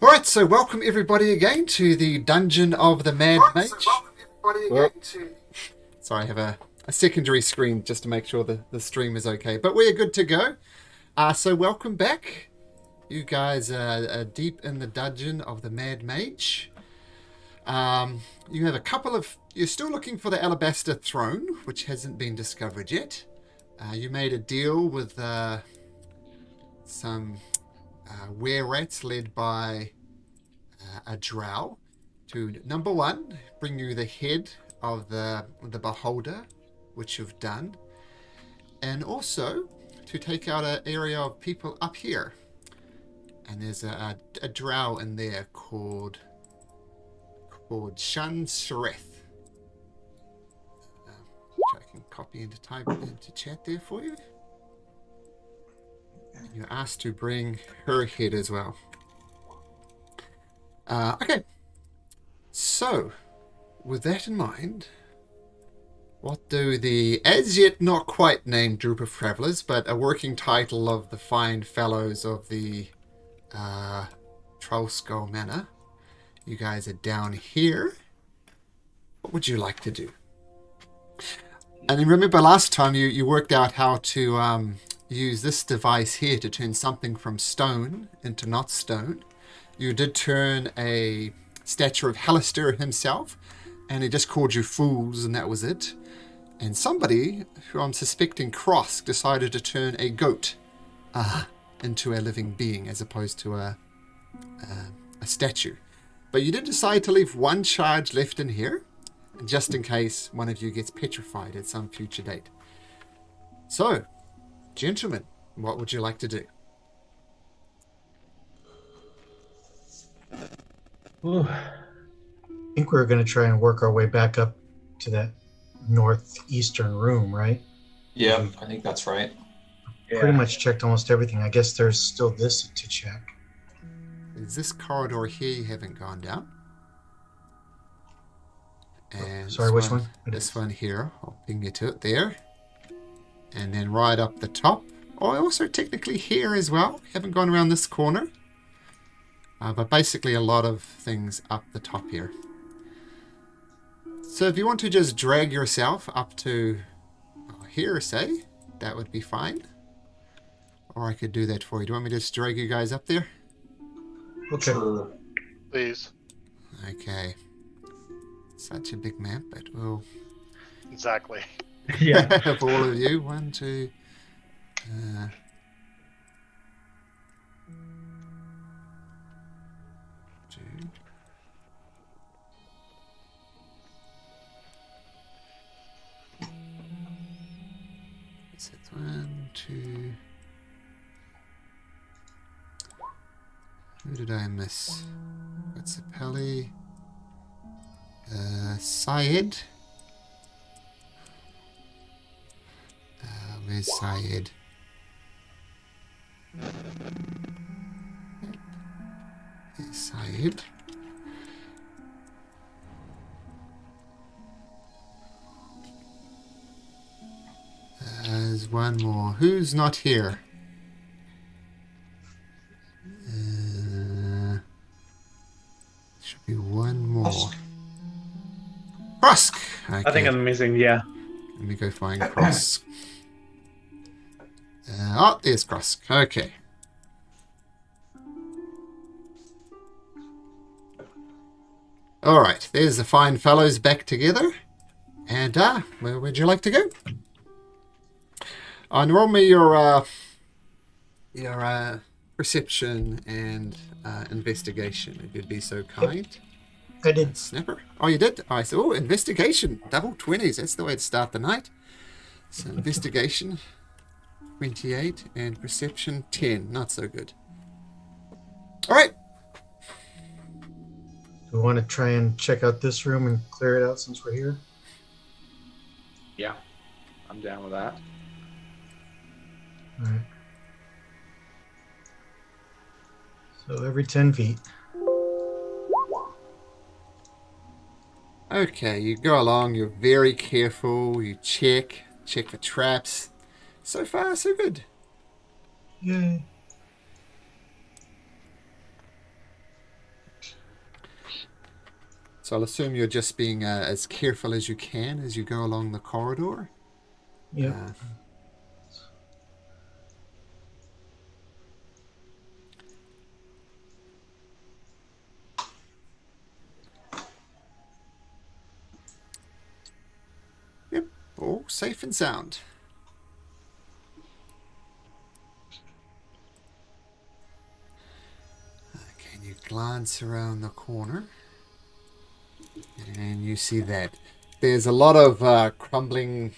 Alright, so welcome everybody again to the Dungeon of the Mad Mage. Sorry, I have a secondary screen just to make sure the stream is okay. But we're good to go. So welcome back. You guys are deep in the Dungeon of the Mad Mage. You have a couple of... You're still looking for the Alabaster Throne, which hasn't been discovered yet. You made a deal with some were-rats led by a drow to, number one, bring you the head of the beholder, which you've done, and also to take out an area of people up here. And there's a drow in there called Shun Shareth, which I can copy and type into chat there for you. And you're asked to bring her head as well. Okay, so with that in mind, what do the as yet not quite named group of travellers, but a working title of the fine fellows of the Trollskull Manor, you guys are down here. What would you like to do? And remember last time you worked out how to use this device here to turn something from stone into not stone. You did turn a statue of Hallister himself, and he just called you fools, and that was it. And somebody, who I'm suspecting Cross, decided to turn a goat into a living being as opposed to a statue. But you did decide to leave one charge left in here, just in case one of you gets petrified at some future date. So, gentlemen, what would you like to do? Ooh. I think we're going to try and work our way back up to that northeastern room, right? Yeah, I think that's right. Pretty much checked almost everything. I guess there's still this to check. Is this corridor here you haven't gone down? And sorry, which one? This one here. I'll ping you to it there. And then right up the top. Oh, also technically here as well. Haven't gone around this corner. But basically a lot of things up the top here. So if you want to just drag yourself up to here, say, that would be fine. Or I could do that for you. Do you want me to just drag you guys up there? Okay. Sure. Please. Okay. Such a big map, but we'll... Exactly. Yeah. For all of you. 1, 2... Is it 1, 2... Who did I miss? What's a Pally? Syed? Where's Syed? There's Syed. There's one more. Who's not here? Should be one more. Krusk! Okay. I think I'm missing, yeah. Let me go find Krusk. Oh, there's Krusk. Okay. Alright, there's the fine fellows back together. And, where would you like to go? Roll me your perception and investigation, if you'd be so kind. I did. Snapper. Oh, you did? I said, oh, investigation. Double 20s. That's the way to start the night. So, investigation, 28, and perception, 10. Not so good. All right. Do we want to try and check out this room and clear it out since we're here? Yeah. I'm down with that. All right. So every 10 feet. Okay, you go along, you're very careful, you check for traps. So far, so good. Yay. So I'll assume you're just being as careful as you can as you go along the corridor. Yep. Yep, all safe and sound. Okay, and you glance around the corner, and you see that there's a lot of crumbling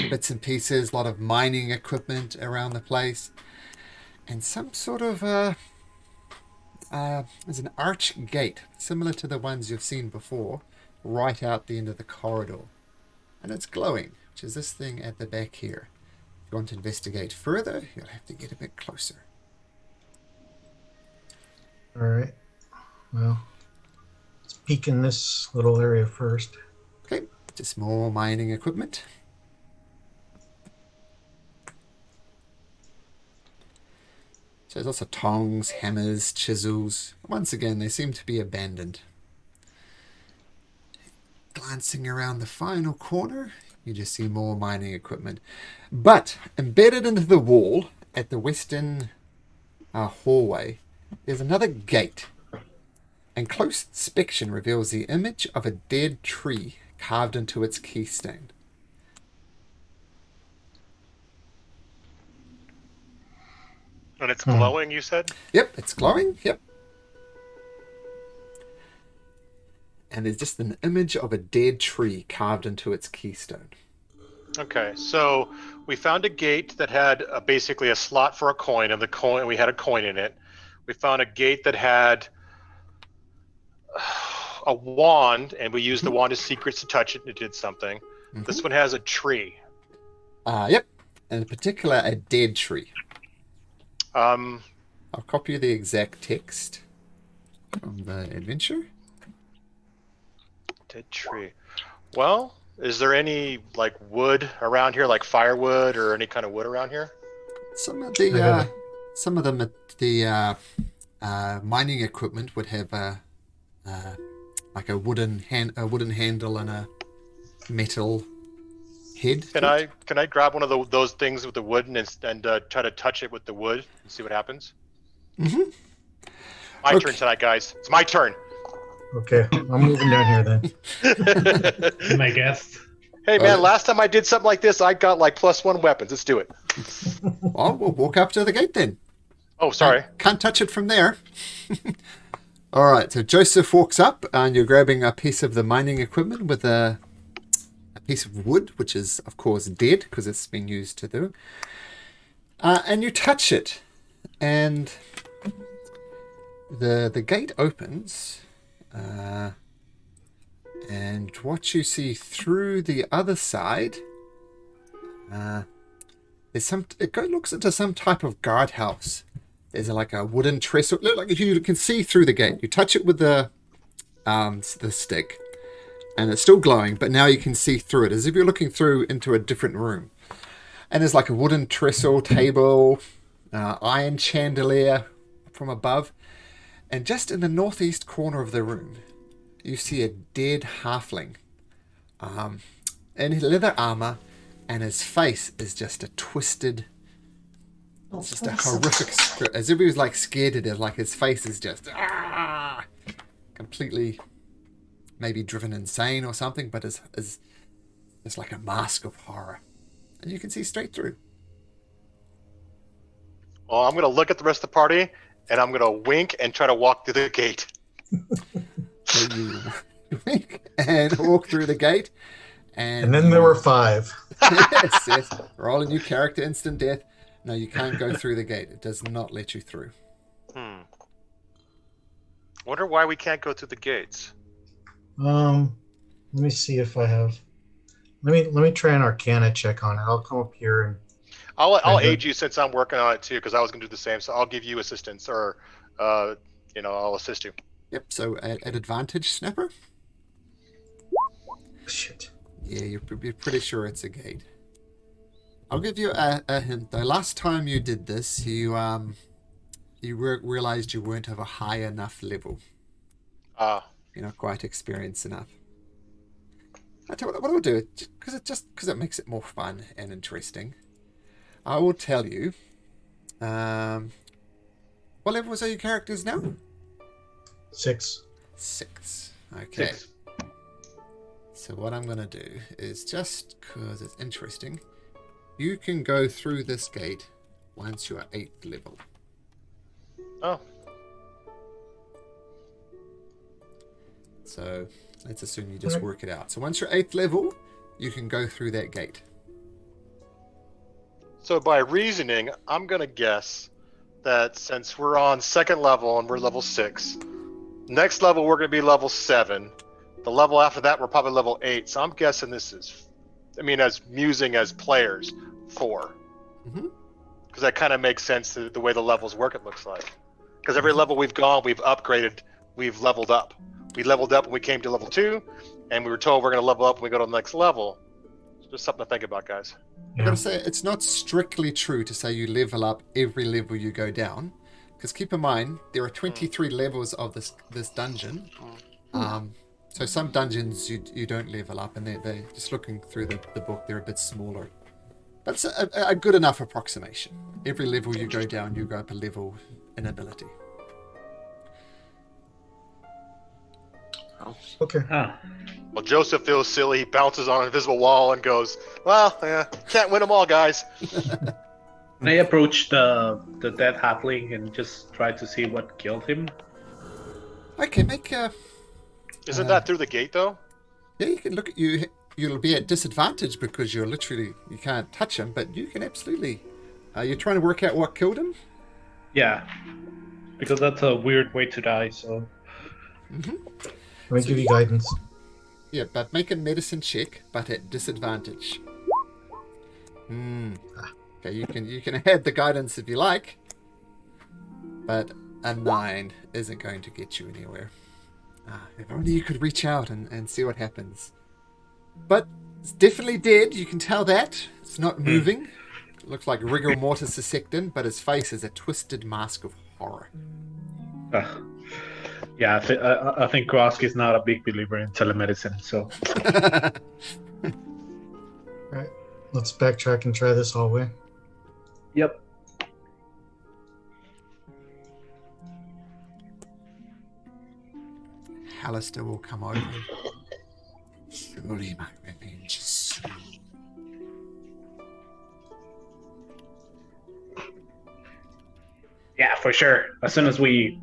bits and pieces, a lot of mining equipment around the place, and some sort of there's an arch gate similar to the ones you've seen before, right out the end of the corridor, and it's glowing, which is this thing at the back here. If you want to investigate further, you'll have to get a bit closer. All right. Well, let's peek in this little area first. Okay, just more mining equipment. So there's lots of tongs, hammers, chisels. Once again, they seem to be abandoned. Glancing around the final corner, you just see more mining equipment. But embedded into the wall at the western hallway, there's another gate. And close inspection reveals the image of a dead tree carved into its keystone. And it's glowing, you said? Yep, it's glowing. Yep. And there's just an image of a dead tree carved into its keystone. Okay, so we found a gate that had basically a slot for a coin, and the coin, we had a coin in it. We found a gate that had a wand, and we used the wand as secrets to touch it, and it did something. This one has a tree. Yep. And in particular, a dead tree. I'll copy the exact text from the adventure. Dead tree. Well, is there any like wood around here, like firewood or any kind of wood around here? Some of the mining equipment would have like a wooden handle and a metal head. Can I grab one of those things with the wood and try to touch it with the wood and see what happens? Mm-hmm. My turn tonight, guys. It's my turn. Okay, I'm moving down here then. My guest. Hey man, last time I did something like this, I got like +1 weapons. Let's do it. Well, we'll walk up to the gate then. Oh, sorry. Can't touch it from there. All right, so Joseph walks up, and you're grabbing a piece of the mining equipment with a piece of wood, which is, of course, dead because it's been used to do. And you touch it, and the gate opens, and what you see through the other side is it looks into some type of guardhouse. There's like a wooden trestle. Look, like you can see through the gate. You touch it with the stick, and it's still glowing, but now you can see through it as if you're looking through into a different room. And there's like a wooden trestle table, iron chandelier from above, and just in the northeast corner of the room, you see a dead halfling in his leather armor, and his face is just a twisted. It's just a horrific script, as if he was like scared to death. Like his face is just completely, maybe driven insane or something, but is it's like a mask of horror, and you can see straight through. Well, I'm gonna look at the rest of the party, and I'm gonna wink and try to walk through the gate. So you wink and walk through the gate, and then there were 5. yes. Roll a new character, instant death. No, you can't go through the gate. It does not let you through. Wonder why we can't go through the gates. Let me see if I have. Let me try an Arcana check on it. I'll come up here and. I'll aid you since I'm working on it too, because I was gonna do the same. So I'll give you assistance, or I'll assist you. Yep. So at advantage, Snapper. Shit. Yeah, you're pretty sure it's a gate. I'll give you a hint though. Last time you did this, you realized you weren't of a high enough level. You're not quite experienced enough. I tell you what I'll do, because it makes it more fun and interesting. I will tell you. What levels are your characters now? 6. 6. Okay. 6. So what I'm going to do is, just because it's interesting, you can go through this gate once you are 8th level. Oh, So let's assume you just work it out. So once you're 8th level, you can go through that gate. so by reasoning, I'm gonna guess that since we're on 2nd level and we're level 6, next level we're gonna be level 7. The level after that we're probably level 8. So I'm guessing this is, as musing as players, 4. Mhm. Because that kind of makes sense to the way the levels work. It looks like because every level we've gone, we've upgraded, we've leveled up. We leveled up when we came to level 2, and we were told we're going to level up when we go to the next level. It's just something to think about, guys. I've got to say, it's not strictly true to say you level up every level you go down. Because keep in mind, there are 23 levels of this dungeon. So some dungeons you don't level up, and they're just looking through the book, they're a bit smaller. But it's a good enough approximation. Every level you go down, you go up a level in ability. Okay. Ah. Well, Joseph feels silly. He bounces on an invisible wall and goes, "Well, can't win them all, guys." I approached the dead halfling and just tried to see what killed him. Okay, make a... Isn't that through the gate, though? Yeah, you can look at you. You'll be at disadvantage because you can't touch him, but you can absolutely... you're trying to work out what killed him? Yeah, because that's a weird way to die. So Let me give you guidance. Yeah, but make a medicine check, but at disadvantage. Okay, you can add the guidance if you like, but a 9 isn't going to get you anywhere. If only you could reach out and see what happens. But it's definitely dead. You can tell that. It's not moving. It looks like rigor mortis suspected, but his face is a twisted mask of horror. yeah, I think Grosk is not a big believer in telemedicine. So Alright. Let's backtrack and try this hallway. yep. Hallister will come over. Surely my revenge is soon. Yeah, for sure. As soon as we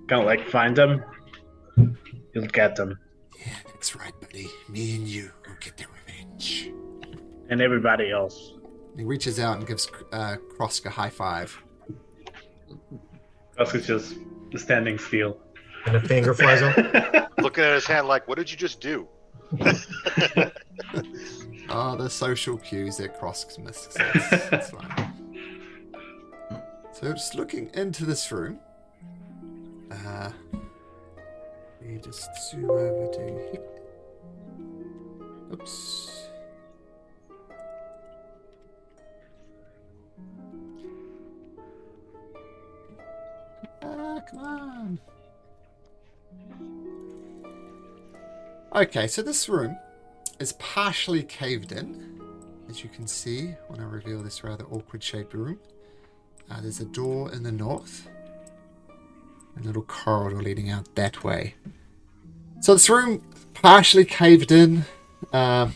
kind of like find them, you'll get them. Yeah, that's right, buddy. Me and you will get the revenge. And everybody else. He reaches out and gives Krosk a high five. Grosk is just standing still. And a finger flies off. Looking at his hand like, "What did you just do?" The social cues that Krosk misses. That's fine. So just looking into this room. We just zoom over to here. Oops. Come on. Okay, so this room is partially caved in, as you can see when I reveal this rather awkward shaped room. There's a door in the north, and a little corridor leading out that way. So this room partially caved in. Yeah.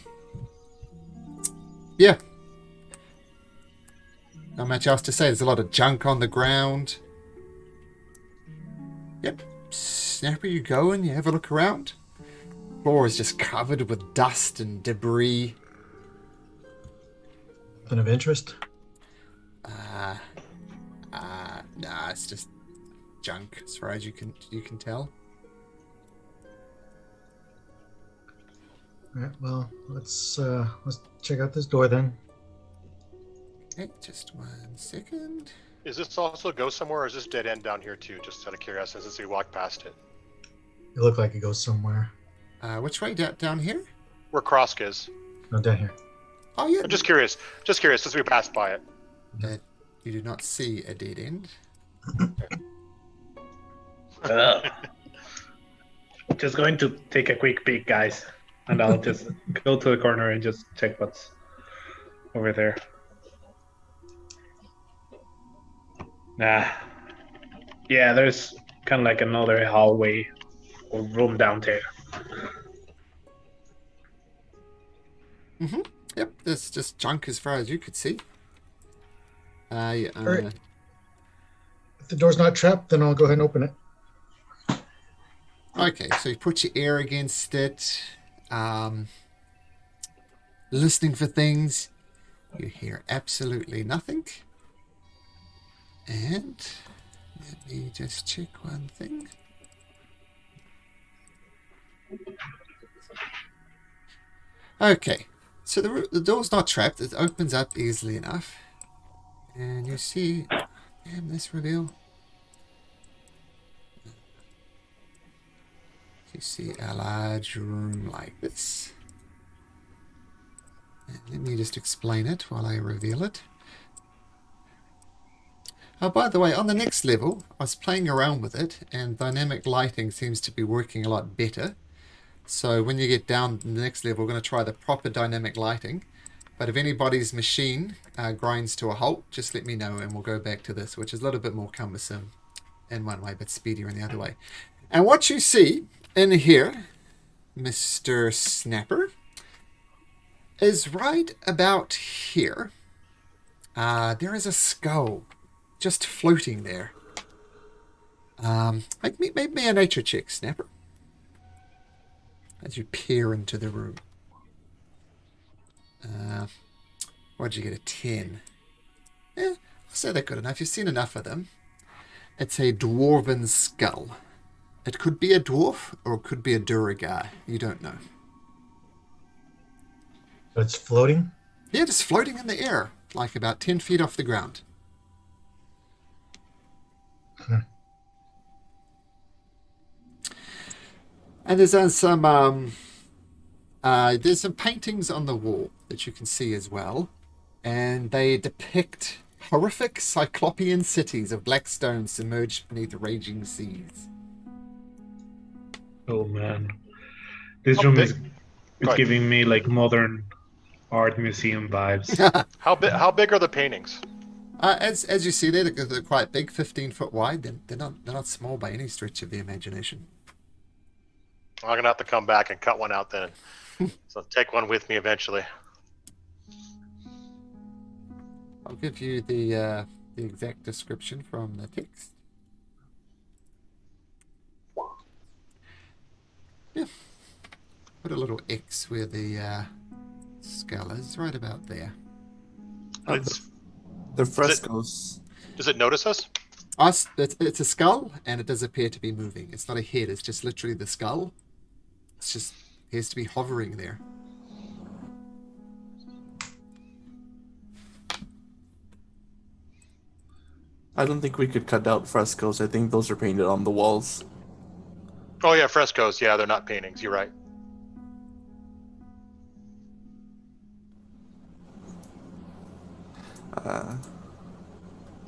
Not much else to say. There's a lot of junk on the ground. Yep. Snapper, you go and you have a look around. The floor is just covered with dust and debris. Nothing of interest? Nah, it's just junk as far as you can tell. Alright, well, let's check out this door then. Okay, just 1 second. Is this also go somewhere, or is this dead end down here too? Just out of curiosity, since we walked past it. It looked like it goes somewhere. Which way? Down here? Where Krosk is. No, down here. Oh, yeah. I'm just curious. Just curious, since we passed by it. You do not see a dead end. just going to take a quick peek, guys, and I'll just go to the corner and just check what's over there. Yeah, there's kind of like another hallway or room down there. Yep, there's just junk as far as you could see. Right. If the door's not trapped, then I'll go ahead and open it. Okay, so you put your ear against it, listening for things. You hear absolutely nothing. And let me just check one thing. Okay, so the door's not trapped. It opens up easily enough. And you see, damn, this reveal. You see a large room like this. And let me just explain it while I reveal it. Oh, by the way, on the next level, I was playing around with it, and dynamic lighting seems to be working a lot better. So when you get down to the next level, we're going to try the proper dynamic lighting. But if anybody's machine grinds to a halt, just let me know, and we'll go back to this, which is a little bit more cumbersome in one way, but speedier in the other way. And what you see in here, Mr. Snapper, is right about here. There is a skull just floating there. Make me a nature check, Snapper, as you peer into the room. What'd you get? A 10. I'll say they're good enough. You've seen enough of them. It's a dwarven skull. It could be a dwarf or it could be a Duragar. You don't know. So it's floating? Yeah, just floating in the air, like about 10 feet off the ground. And there's some paintings on the wall that you can see as well, and they depict horrific cyclopean cities of black stone submerged beneath raging seas. Oh man, this How room big- is Go ahead. giving me like modern art museum vibes. How big are the paintings? As you see there, they're quite big, 15 foot wide. They're not small by any stretch of the imagination. I'm gonna have to come back and cut one out then. So take one with me eventually. I'll give you the exact description from the text. Yeah. Put a little X where the skull is, right about there. The frescoes. Does it notice us? It's a skull, and it does appear to be moving. It's not a head, it's just literally the skull. It's just appears to be hovering there. I don't think we could cut out frescoes. I think those are painted on the walls. Oh yeah, frescoes. Yeah, they're not paintings. You're right.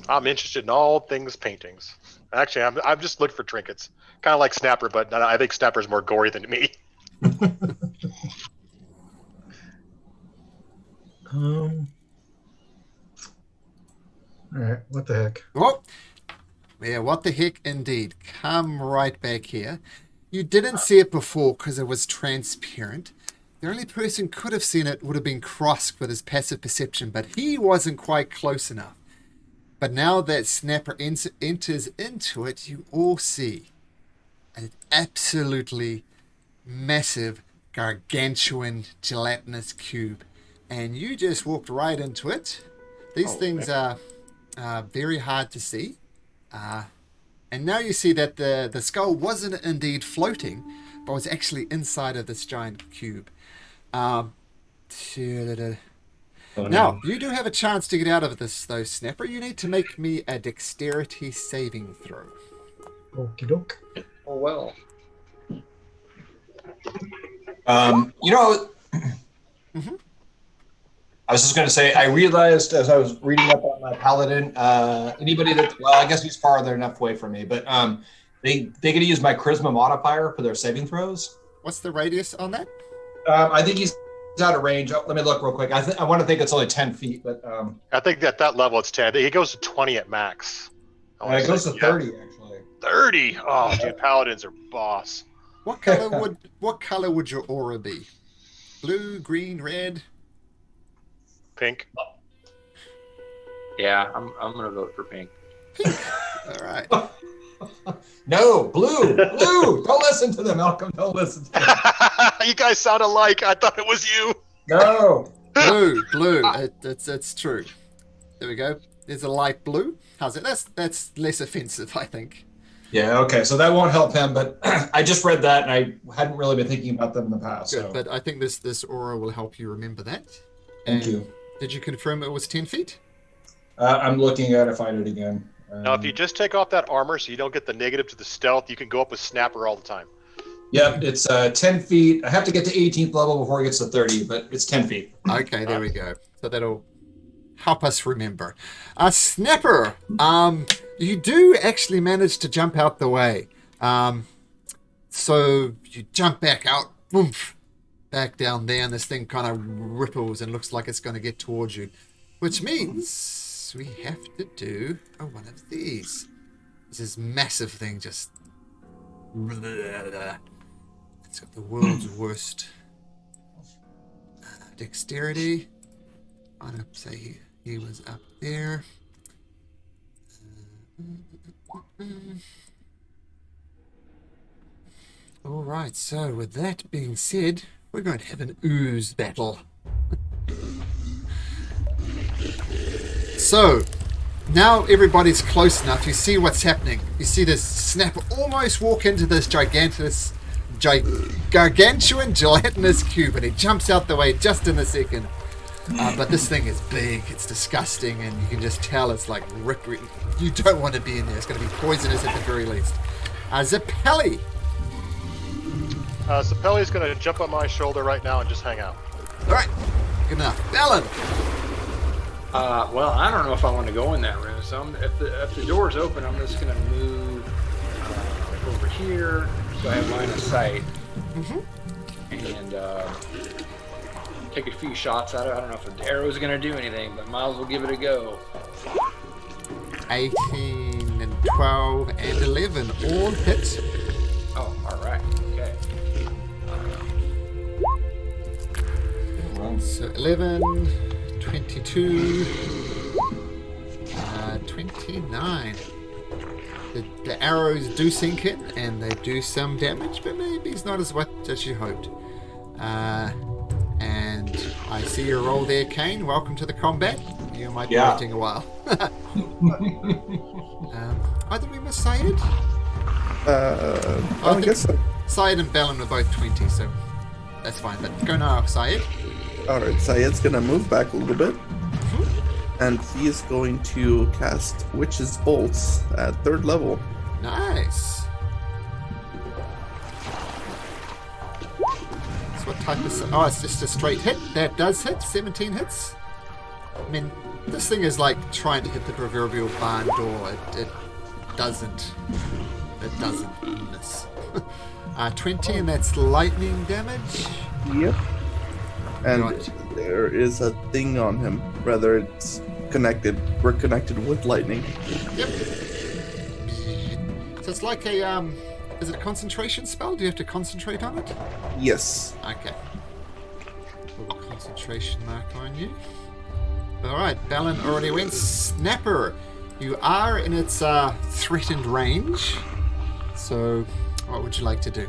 I'm interested in all things paintings. Actually, I'm just looking for trinkets. Kind of like Snapper, but I think Snapper's more gory than me. All right, what the heck? Oh, yeah, what the heck indeed. Come right back here. You didn't see it before because it was transparent. The only person could have seen it would have been Krosk with his passive perception, but he wasn't quite close enough. But now that Snapper enters into it, you all see an absolutely massive, gargantuan, gelatinous cube. And you just walked right into it. These things are very hard to see. And now you see that the skull wasn't indeed floating, but was actually inside of this giant cube. Oh, Now, you do have a chance to get out of this, though, Snapper. You need to make me a dexterity saving throw. Okie doke. Oh well. I was just going to say, I realized as I was reading up on my paladin, anybody that, well, I guess he's farther enough away from me, but They get to use my charisma modifier for their saving throws. What's the radius on that? I think he's out of range. Oh, let me look real quick. I want to think it's only 10 feet, but I think at that level it's 10. He goes to 20 at max. it goes to 30 actually. 30. Oh, dude, paladins are boss. What color would your aura be? Blue, green, red? Pink. Yeah, I'm gonna vote for pink. All right. No, blue, blue. Don't listen to them, Malcolm. Don't listen to them. You guys sound alike. I thought it was you. No. Blue. That's true. There we go. There's a light blue. How's it? That's less offensive, I think. Yeah, okay. So that won't help him, but I just read that and I hadn't really been thinking about them in the past. Good, So. but I think this aura will help you remember that. Thank And you. Did you confirm it was 10 feet? I'm looking at it, find it again. Now, if you just take off that armor so you don't get the negative to the stealth, you can go up with Snapper all the time. Yep, it's 10 feet. I have to get to 18th level before it gets to 30, but it's 10 feet. Okay, there we go. So that'll help us remember. Snapper, you do actually manage to jump out the way. So you jump back out, boom, back down there, and this thing kind of ripples and looks like it's going to get towards you, which means we have to do one of these. This massive thing just... It's got the world's worst dexterity. I'm going to say he was up there. Alright, so with that being said, we're going to have an ooze battle. So, now everybody's close enough. You see what's happening. You see this snapper almost walk into this gargantuan gelatinous cube, and he jumps out the way just in a second. But this thing is big, it's disgusting, and you can just tell it's like you don't want to be in there. It's going to be poisonous at the very least. Zappelli. Zappelli's going to jump on my shoulder right now and just hang out. All right, good enough. Alan. Well, I don't know if I want to go in that room. So if the door's open, I'm just going to move over here so I have line of sight. And take a few shots at it. I don't know if an arrow's going to do anything, but might as well give it a go. 18 and 12 and 11 all hit. Oh, all right. Okay. So 11, 22, 29. The arrows do sink in and they do some damage, but maybe it's not as much as you hoped. And I see your roll there, Kane. Welcome to the combat. You might be waiting a while. Either we miss Syed? I guess so. Syed and Bellin were both 20, so that's fine. But go now, Syed. Alright, Syed's gonna move back a little bit. And he is going to cast Witch's Bolts at 3rd level. Nice. So what type of... Oh, it's just a straight hit. That does hit. 17 hits. I mean, this thing is like trying to hit the proverbial barn door. It doesn't. It doesn't miss. 20, and that's lightning damage. Yep. And Right. there is a thing on him. Rather, it's connected. We're connected with lightning. Yep. So it's like a... Is it a concentration spell? Do you have to concentrate on it? Yes. Okay. Put a concentration mark on you. Alright, Balin already went. Snapper, you are in its threatened range. So, what would you like to do?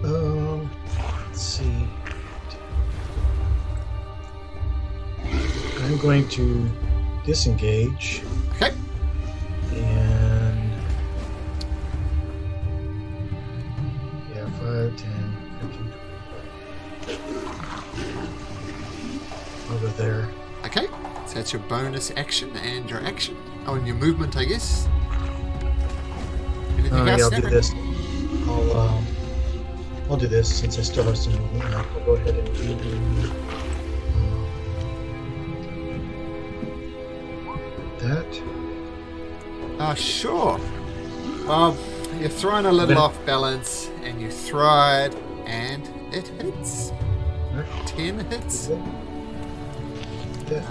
Let's see. I'm going to disengage Okay. and 5, 10, 15, 20. Over there. Okay. So that's your bonus action and your action. Oh, and your movement, I guess. Anything else, I'll do Snapper? this. I'll do this since I still have some movement. I'll go ahead and do that. Sure. Well, you're throwing a little off balance, and you throw it, and it hits. 10 hits. It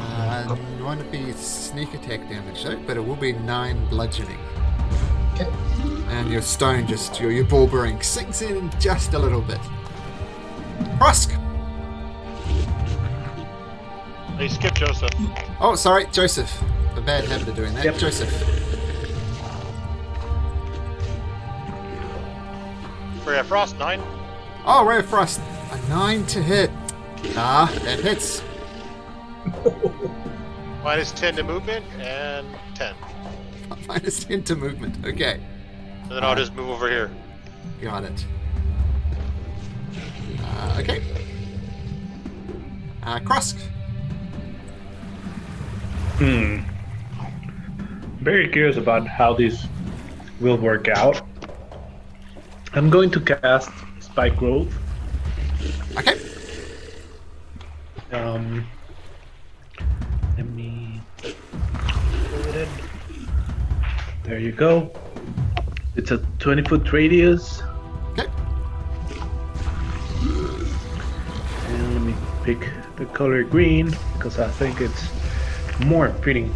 won't be sneak attack damage though, but it will be 9 bludgeoning. Okay. And your stone just, your ball bearing sinks in just a little bit. Rusk! Hey, skip Joseph. Oh, sorry, Joseph. A bad habit of doing that. Yep. Joseph. Ray of Frost, 9. Oh, Ray of Frost. A 9 to hit. Ah, that hits. Minus 10 to movement and 10. Minus 10 to movement. Okay. And then I'll just move over here. Got it. Okay. Krosk. Very curious about how this will work out. I'm going to cast Spike Growth. Okay. Let me put it. There you go. It's a 20-foot radius. Okay. And let me pick the color green because I think it's more fitting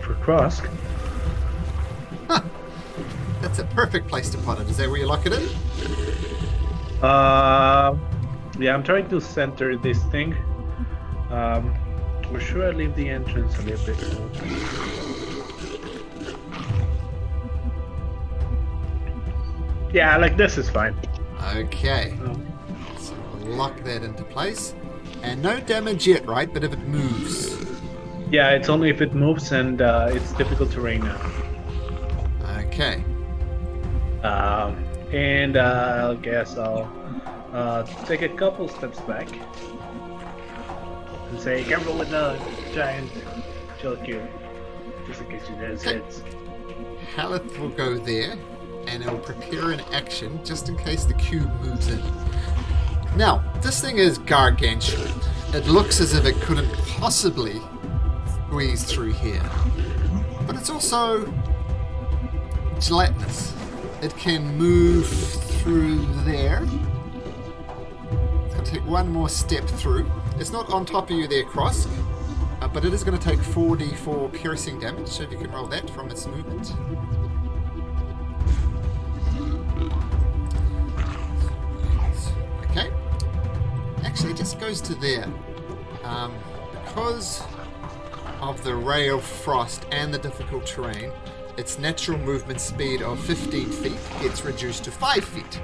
for Krosk. Huh. That's a perfect place to put it. Is that where you lock it in? Yeah, I'm trying to center this thing. We're sure I leave the entrance a little bit open. Yeah, like this is fine. Okay. So we'll lock that into place. And no damage yet, right? But if it moves. Yeah, it's only if it moves and it's difficult terrain now. Okay. And I guess I'll take a couple steps back and say, careful with the giant shell cube, just in case you guys hits. Haleth will go there, and it will prepare an action just in case the cube moves in. Now, this thing is gargantuan. It looks as if it couldn't possibly squeeze through here. But it's also gelatinous. It can move through there. It's going to take one more step through. It's not on top of you there, Krosk, but it is going to take 4d4 piercing damage, so if you can roll that from its movement. Okay. Actually, it just goes to there. Because of the ray of frost and the difficult terrain, its natural movement speed of 15 feet gets reduced to 5 feet.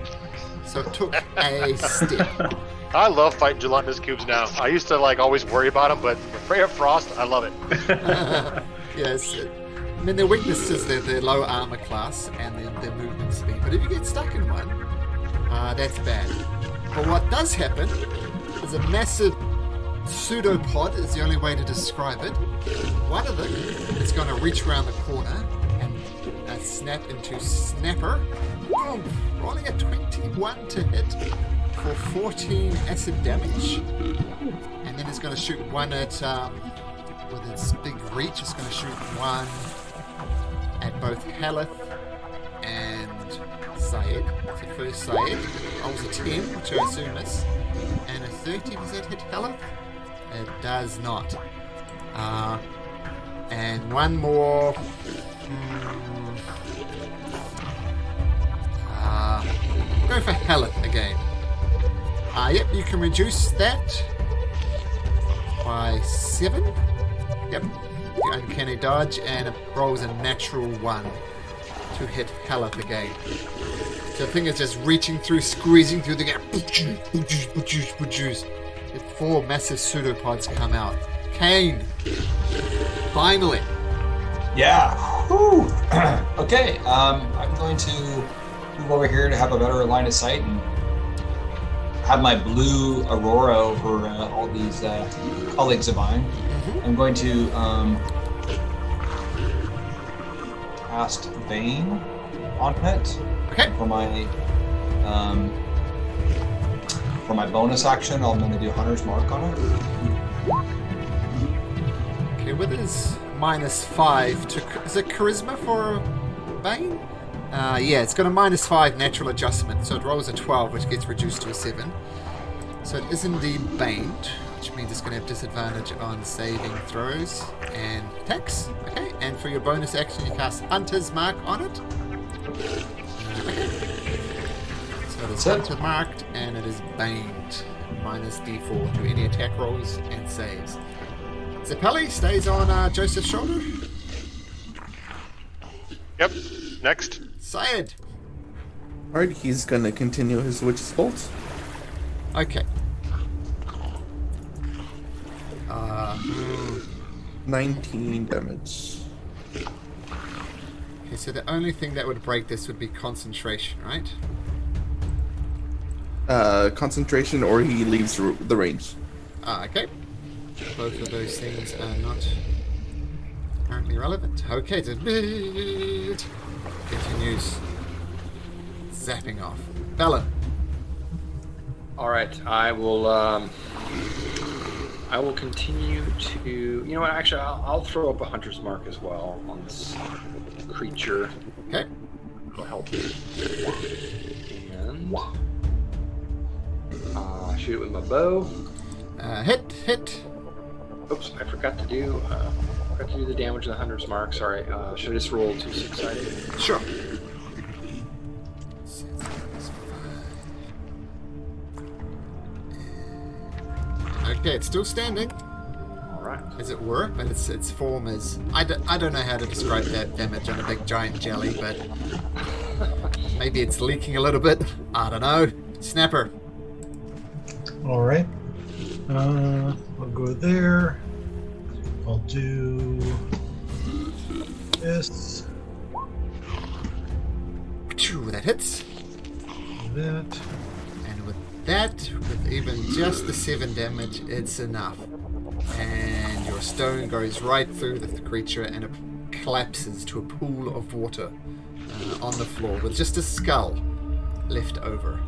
So it took a step. I love fighting gelatinous cubes now. I used to always worry about them, but with Ray of Frost, I love it. Yes. I mean, their weakness is their low armor class and their movement speed. But if you get stuck in one, that's bad. But what does happen is a massive pseudopod is the only way to describe it. One of them is going to reach around the corner and snap into Snapper. Boom! Rolling a 21 to hit for 14 acid damage. And then it's going to shoot one at, with its big reach, it's going to shoot one at both Haleth and Syed. So first Syed rolls a 10, which I assume is, and a 30. Does that hit Haleth? It does not. And one more. Go for Haleth again. Yep, you can reduce that by 7. Yep. The uncanny dodge, and it rolls a natural 1 to hit Haleth again. So the thing is just reaching through, squeezing through the gap. 4 massive pseudopods come out. Kane, finally. Yeah. Whew. Okay. I'm going to move over here to have a better line of sight and have my blue aurora over all these colleagues of mine. I'm going to cast Bane on it. Okay. For my bonus action, I'm going to do Hunter's Mark on it. Okay, with his -5 to... Is it Charisma for Bane? Yeah, it's got a -5 natural adjustment, so it rolls a 12, which gets reduced to a 7. So it is indeed baned, which means it's going to have disadvantage on saving throws and attacks. Okay, and for your bonus action, you cast Hunter's Mark on it. Okay. So it is Hunter marked, and it is baned. -D4 to any attack rolls and saves. Zappelli stays on Joseph's shoulder. Yep. Next. Syed. Alright, he's gonna continue his Witch's Bolt. Okay. 19 damage. Okay, so the only thing that would break this would be concentration, right? Concentration, or he leaves the range. Okay. Both of those things are not currently relevant. Okay, so it continues zapping off. Bella. All right, I will continue to. You know what? Actually, I'll throw up a hunter's mark as well on this creature. Okay. It'll help. And shoot it with my bow. Hit. Oops, I forgot to do the damage of the hunter's mark. Sorry. Should I just roll 2 6-sided? Sure. Okay, it's still standing, All right. as it were, but its form is... I don't know how to describe that damage on a big giant jelly, but maybe it's leaking a little bit. I don't know. Snapper. All right. I'll go there. I'll do this. Phew, that hits. That. And with that, with even just the 7 damage, it's enough. And your stone goes right through the creature and it collapses to a pool of water on the floor with just a skull left over.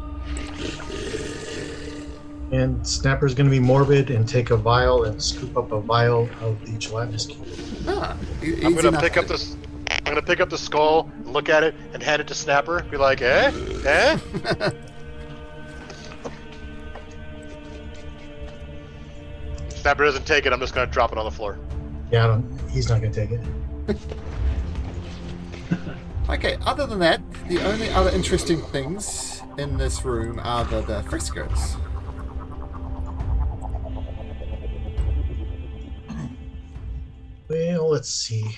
And Snapper's going to be morbid and take a vial and scoop up a vial of the gelatinous cube. I'm gonna pick up this. I'm gonna pick up the skull, look at it, and hand it to Snapper. Be like, eh? Snapper doesn't take it. I'm just gonna drop it on the floor. Yeah, he's not going to take it. Okay, other than that, the only other interesting things in this room are the frescoes. Well, let's see.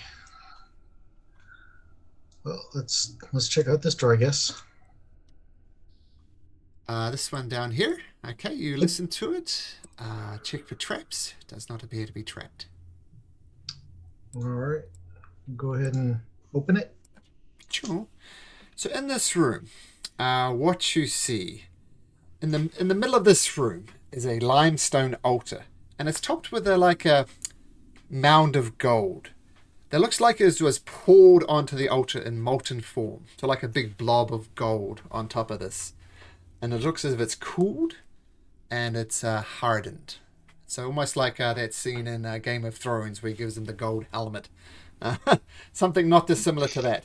Well, let's check out this door, I guess. This one down here. Okay, you listen to it. Check for traps. Does not appear to be trapped. All right. Go ahead and open it. Sure. So in this room, what you see in the middle of this room is a limestone altar, and it's topped with a mound of gold that looks like it was poured onto the altar in molten form, so like a big blob of gold on top of this, and it looks as if it's cooled and it's hardened, so almost like that scene in Game of Thrones where he gives him the gold helmet. Something not dissimilar to that.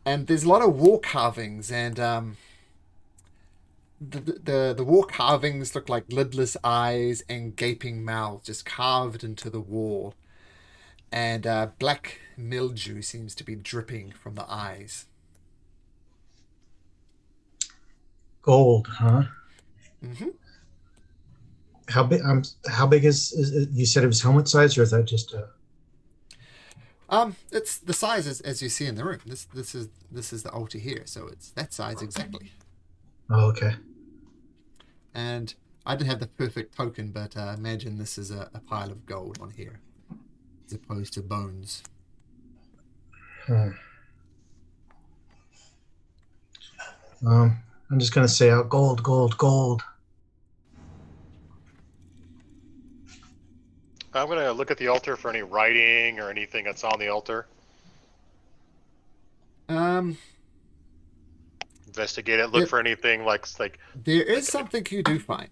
And there's a lot of wall carvings, and the wall carvings look like lidless eyes and gaping mouths just carved into the wall. And black mildew seems to be dripping from the eyes. Gold, huh? Mm-hmm. How big? How big is it? You said it was helmet size, or is that just a? It's the size as you see in the room. This is the altar here, so it's that size exactly. Oh, okay. And I didn't have the perfect token, but imagine this is a pile of gold on here, as opposed to bones. I'm just gonna say out gold, gold, gold. I'm gonna look at the altar for any writing or anything that's on the altar. Investigate it. Look for anything like. There is something you do find.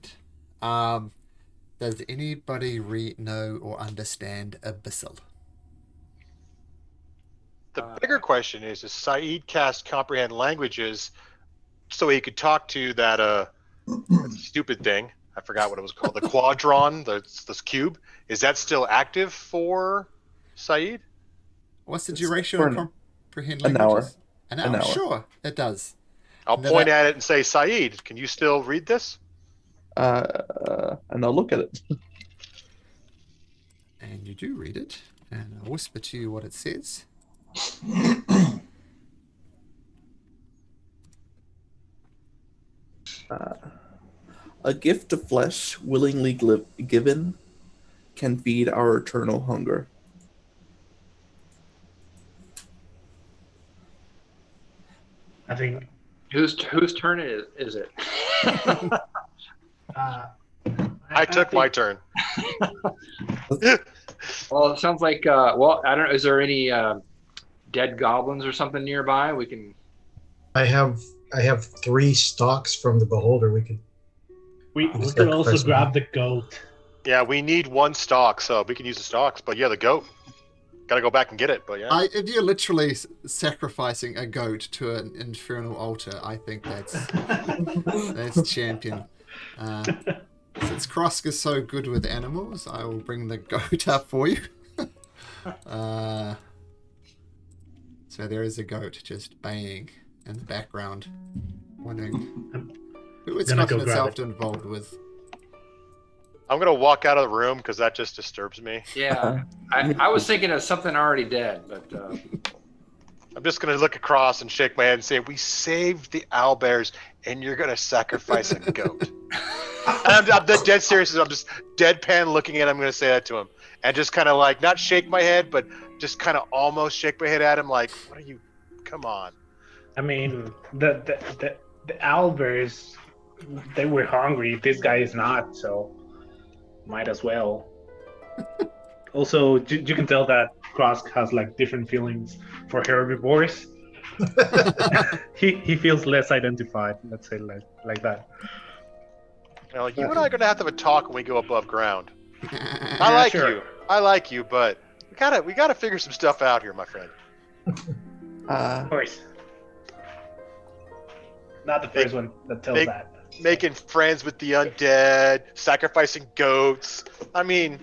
Does anybody know or understand abyssal? The bigger question is Saeed cast comprehend languages so he could talk to that stupid thing? I forgot what it was called. The quadron, this cube. Is that still active for Saeed? What's the It's duration for on comprehend an hour. languages? An hour. An hour. Sure, it does. I'll No, point that- at it and say, Saeed, can you still read this? And I'll look at it. And you do read it, and I'll whisper to you what it says. A gift of flesh willingly given can feed our eternal hunger. I think. Whose turn is it? I took my turn. Well, it sounds like. Well, I don't know. Is there any dead goblins or something nearby? We can. I have 3 stalks from the beholder. We could. We Just could also sacrifice grab one. the goat. Yeah, we need 1 stalk, so we can use the stalks. But yeah, the goat. Gotta go back and get it, but yeah. If you're literally sacrificing a goat to an infernal altar, I think that's champion. Since Krosk is so good with animals, I will bring the goat up for you. So there is a goat just baying in the background, wondering who it's Gonna go gotten grab itself involved with. I'm gonna walk out of the room because that just disturbs me. Yeah, I was thinking of something already dead, but I'm just gonna look across and shake my head and say, "We saved the owlbears, and you're gonna sacrifice a goat." And I'm dead serious. I'm just deadpan looking at him. I'm gonna say that to him, and just kind of like not shake my head, but just kind of almost shake my head at him, like, "What are you? Come on." I mean, the owlbears, they were hungry. This guy is not, so might as well. Also, you can tell that Krosk has like different feelings for herbivores. he feels less identified. Let's say like that. You know, you and I are gonna have to have a talk when we go above ground. I Yeah, like sure. you. I like you, but we gotta figure some stuff out here, my friend. Of course. Not the first one that tells Make- that. Making friends with the undead, sacrificing goats. I mean,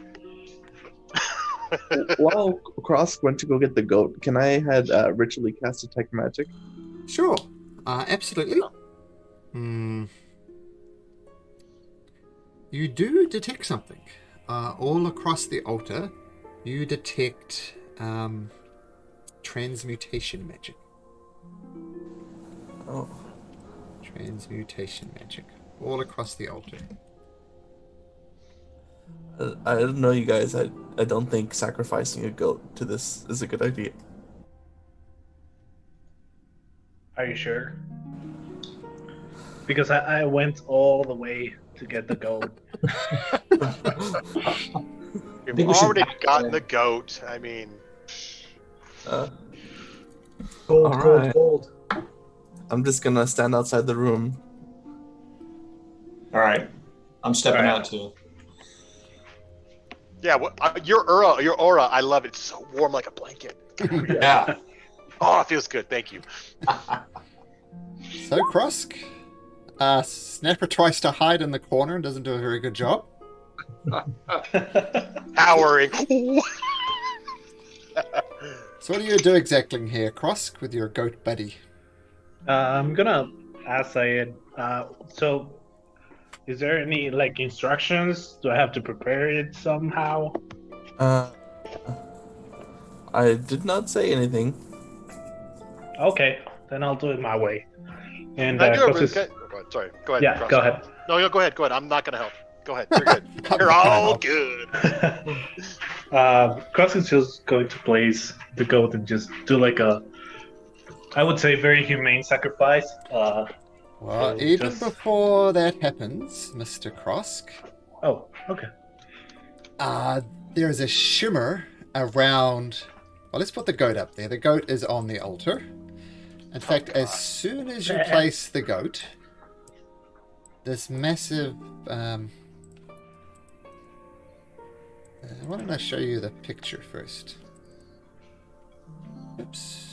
While Cross went to go get the goat, can I had ritually cast detect magic? Sure, absolutely. You do detect something. All across the altar, you detect transmutation magic. Oh, Transmutation magic. All across the altar. I don't know, you guys. I don't think sacrificing a goat to this is a good idea. Are you sure? Because I went all the way to get the goat. we've think we should- already gotten the goat. I mean, Gold, Alright. gold. I'm just gonna stand outside the room. All right, I'm stepping All right. out too. yeah, your aura, I love it. It's so warm like a blanket. Yeah. Oh, it feels good. Thank you. So, Krosk, Snapper tries to hide in the corner and doesn't do a very good job. Cowering. So what do you do exactly here, Krosk, with your goat buddy? I'm gonna ask Syed. So, is there any like instructions? Do I have to prepare it somehow? I did not say anything. Okay, then I'll do it my way. And I do have Krosk is- go ahead. Sorry. Go ahead. yeah, Cross. go ahead. No, go ahead. Go ahead. I'm not gonna help. Go ahead. You're good. You're all good. Krosk is just going to place the goat and just do like a, I would say, very humane sacrifice. Well, So even just- before that happens, Mr. Krosk, Oh, okay. there is a shimmer around. Well, let's put the goat up there. The goat is on the altar. In fact, as soon as you place the goat, this massive. Why don't I show you the picture first? Oops.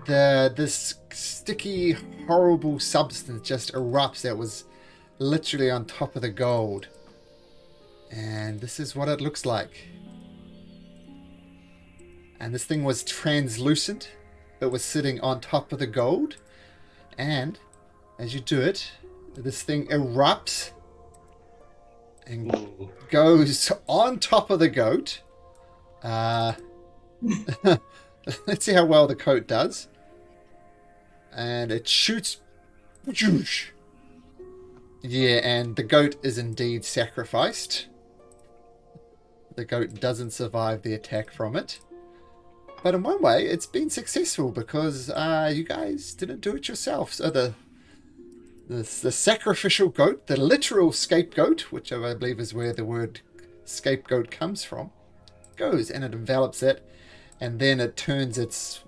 This sticky, horrible substance just erupts that was literally on top of the gold. And this is what it looks like. And this thing was translucent. It was sitting on top of the gold. And as you do it, this thing erupts and goes on top of the goat. Let's see how well the coat does. And it shoots. Yeah, and the goat is indeed sacrificed. The goat doesn't survive the attack from it. But in one way, it's been successful because you guys didn't do it yourself. So the sacrificial goat, the literal scapegoat, which I believe is where the word scapegoat comes from, goes and it envelops it. And then it turns its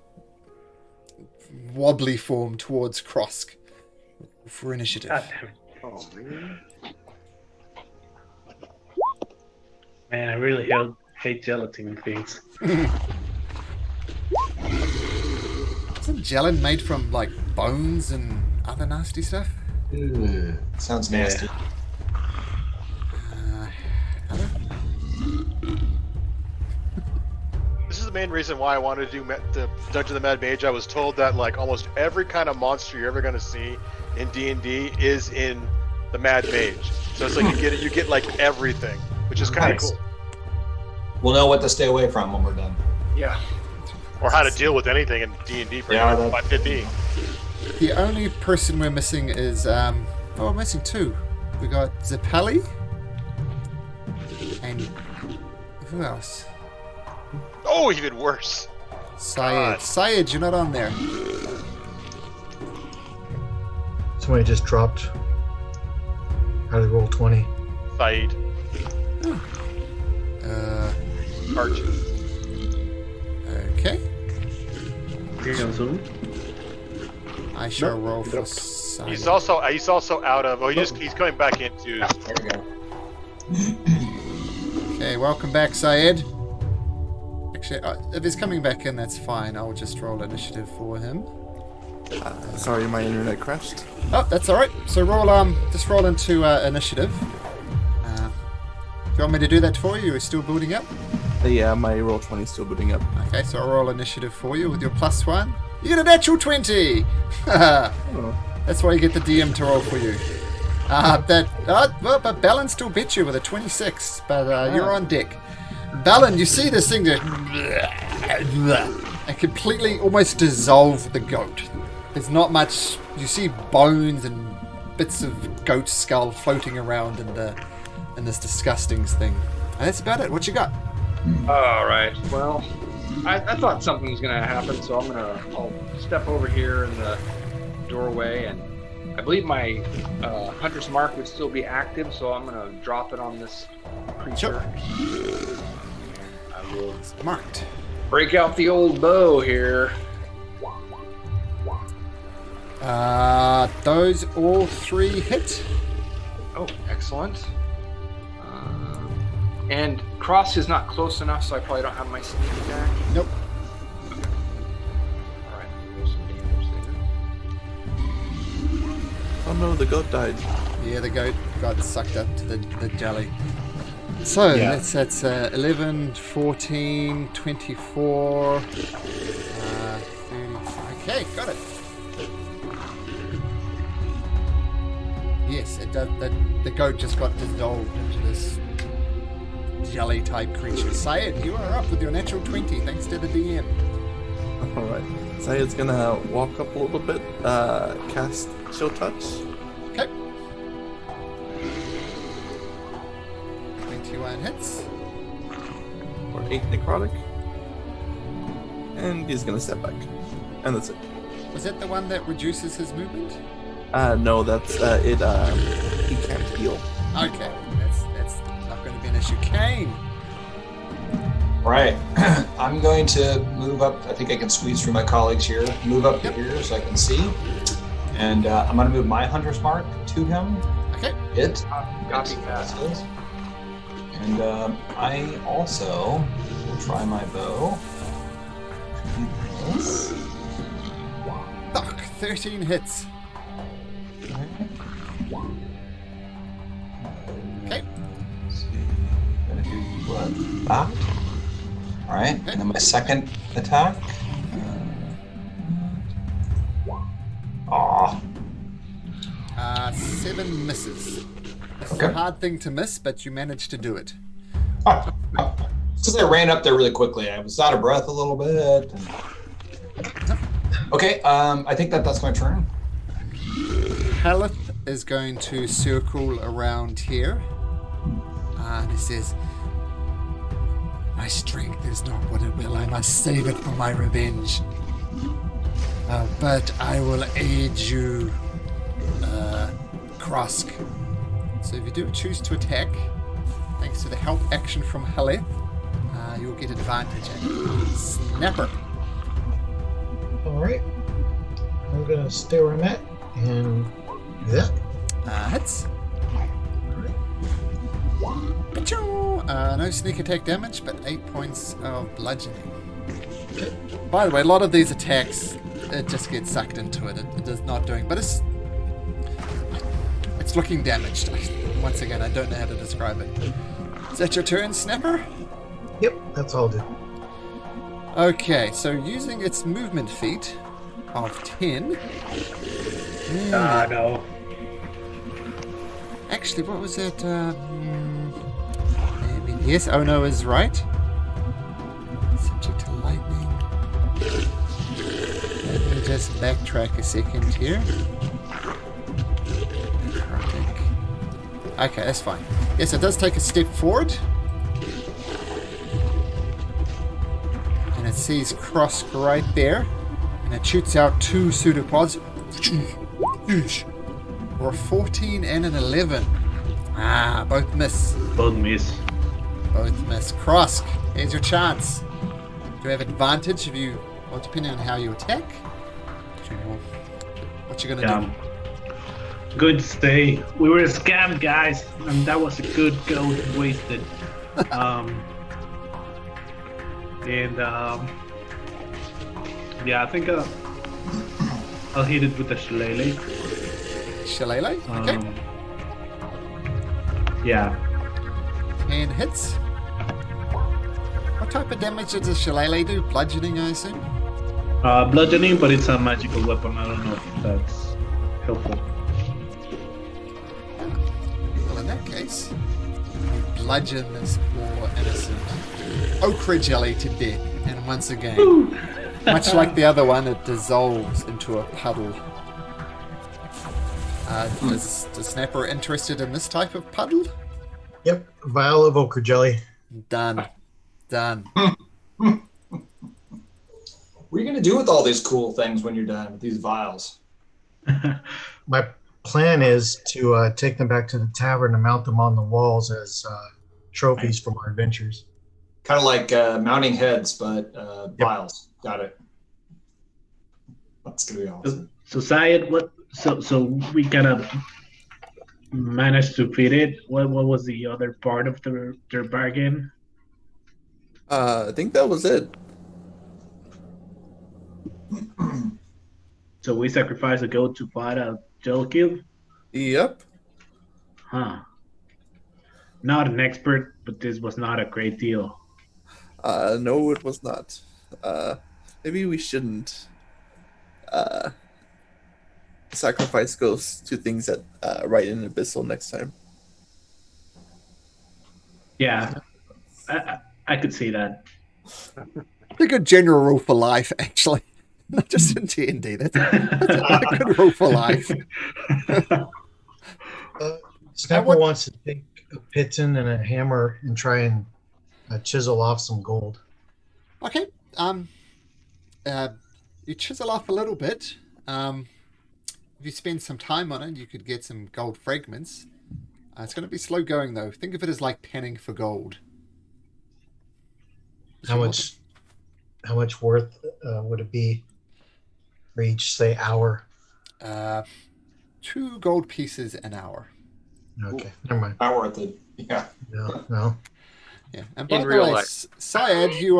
wobbly form towards Krosk for initiative. God damn it. Oh, man. Man, I really hate gelatin things. Isn't gelatin made from like bones and other nasty stuff? Ugh, sounds nasty. Hello? This is the main reason why I wanted to do the Dungeon of the Mad Mage. I was told that like almost every kind of monster you're ever going to see in D&D is in the Mad Mage. So it's like you get like everything, which is kind of Nice. cool. We'll know what to stay away from when we're done. Yeah. Or how to deal with anything in D&D for Yeah, yeah, that- 550. The only person we're missing is we're missing two. We got Zappelli and who else? Oh, even worse. Syed. God. Syed, you're not on there. Somebody just dropped out of roll 20. Saeed. Archie. Okay. Here on Zoom. I shall Nope, roll he for dropped. Syed. He's also out of. Oh, he's coming back into. There we go. Okay, welcome back, Syed. Actually, if he's coming back in, that's fine. I'll just roll initiative for him. Sorry, my internet crashed. Oh, that's all right. So just roll into initiative. Do you want me to do that for you? You're still building up. Yeah, my roll 20 is still booting up. Okay, so I'll roll initiative for you with your +1. You get a natural 20. That's why you get the DM to roll for you. But Balin still beat you with a 26. But you're on deck. Balin, you see this thing just and completely almost dissolve the goat. There's not much. You see bones and bits of goat skull floating around in this disgusting thing. And that's about it. What you got? All right. Well, I thought something was gonna happen, so I'll step over here in the doorway, and I believe my hunter's mark would still be active, so I'm gonna drop it on this creature. I will Marked. break out the old bow here. Those all three hit. Oh, excellent. And cross is not close enough, so I probably don't have my sneak attack. Nope. All right, roll some damage there. Oh no, the goat died. Yeah, the goat got sucked up to the jelly. So Yeah. that's 11, 14, 24, 30. Okay, got it. Yes, it does. The goat just got dissolved into this jelly type creature. Syed, you are up with your natural 20 thanks to the DM. Alright. Syed's gonna walk up a little bit, cast Chill Touch. Okay. 21 hits. For 8 necrotic. And he's gonna step back. And that's it. Was that the one that reduces his movement? No, that's it. He can't heal. Okay, that's not going to be an issue. Kane. Right. I'm going to move up. I think I can squeeze through my colleagues here. Move up to here so I can see. And I'm going to move my hunter's mark to him. Okay. It. Copy that. And I also will try my bow. Yes. Fuck, 13 hits. Okay. Gonna do what? That. All right, and then my second attack. Aw. 7 misses. It's Okay. a hard thing to miss, but you managed to do it. Since I ran up there really quickly, I was out of breath a little bit. Okay, I think that's my turn. Haleth is going to circle around here. And he says, my strength is not what it will. I must save it for my revenge. But I will aid you, Krosk. So if you do choose to attack, thanks to the help action from Haleth, you'll get advantage. Snapper. All right. I'm gonna stay where I'm at and do that. Hits. Achoo! No sneak attack damage, but 8 points of bludgeoning. By the way, a lot of these attacks, it just gets sucked into it. It is not doing, but it's looking damaged. Once again, I don't know how to describe it. Is that your turn, Snapper? Yep, that's all I'll do. Okay, so using its movement feat of 10. No. Actually, what was that? Yes, oh no is right. Subject to lightning. Let me just backtrack a second here. Necrotic. Okay, that's fine. Yes, it does take a step forward. And it sees Krosk right there. And it shoots out 2 pseudopods. For a 14 and an 11. Both miss. Both miss. Both miss. Krosk, here's your chance. Do you have advantage if you, well, depending on how you attack? What you gonna do? Good stay. We were scammed, guys, and that was a good gold wasted. Yeah, I think I'll hit it with the shillelagh. Shillelagh? Okay. Yeah. 10 hits. What type of damage does a shillelagh do? Bludgeoning, I assume? Bludgeoning, but it's a magical weapon. I don't know if that's helpful. Well, in that case, bludgeon this poor innocent okra jelly to death. And once again, much like the other one, it dissolves into a puddle. Is Snapper interested in this type of puddle? Yep, vial of okra jelly. Done. What are you going to do with all these cool things when you're done with these vials? My plan is to take them back to the tavern and mount them on the walls as trophies from our adventures. Kind of like mounting heads, but vials. Got it. That's going to be awesome. So Syed, so we kind of managed to fit it. What was the other part of their bargain? I think that was it. So we sacrificed a goat to fight a Jellikill? Yep. Huh. Not an expert, but this was not a great deal. No, it was not. Maybe we shouldn't sacrifice ghosts to things that right in Abyssal next time. Yeah, I could see that. It's a good general rule for life, actually. Not just in D&D. That's a good rule for life. Snapper wants to take a piton and a hammer and try and chisel off some gold. Okay. You chisel off a little bit. If you spend some time on it, you could get some gold fragments. It's going to be slow going, though. Think of it as like panning for gold. How much worth would it be for each, say, hour? 2 gold pieces an hour. Okay, never mind. Not worth it. Yeah. No. Yeah. And by In the real way, life. Syed, you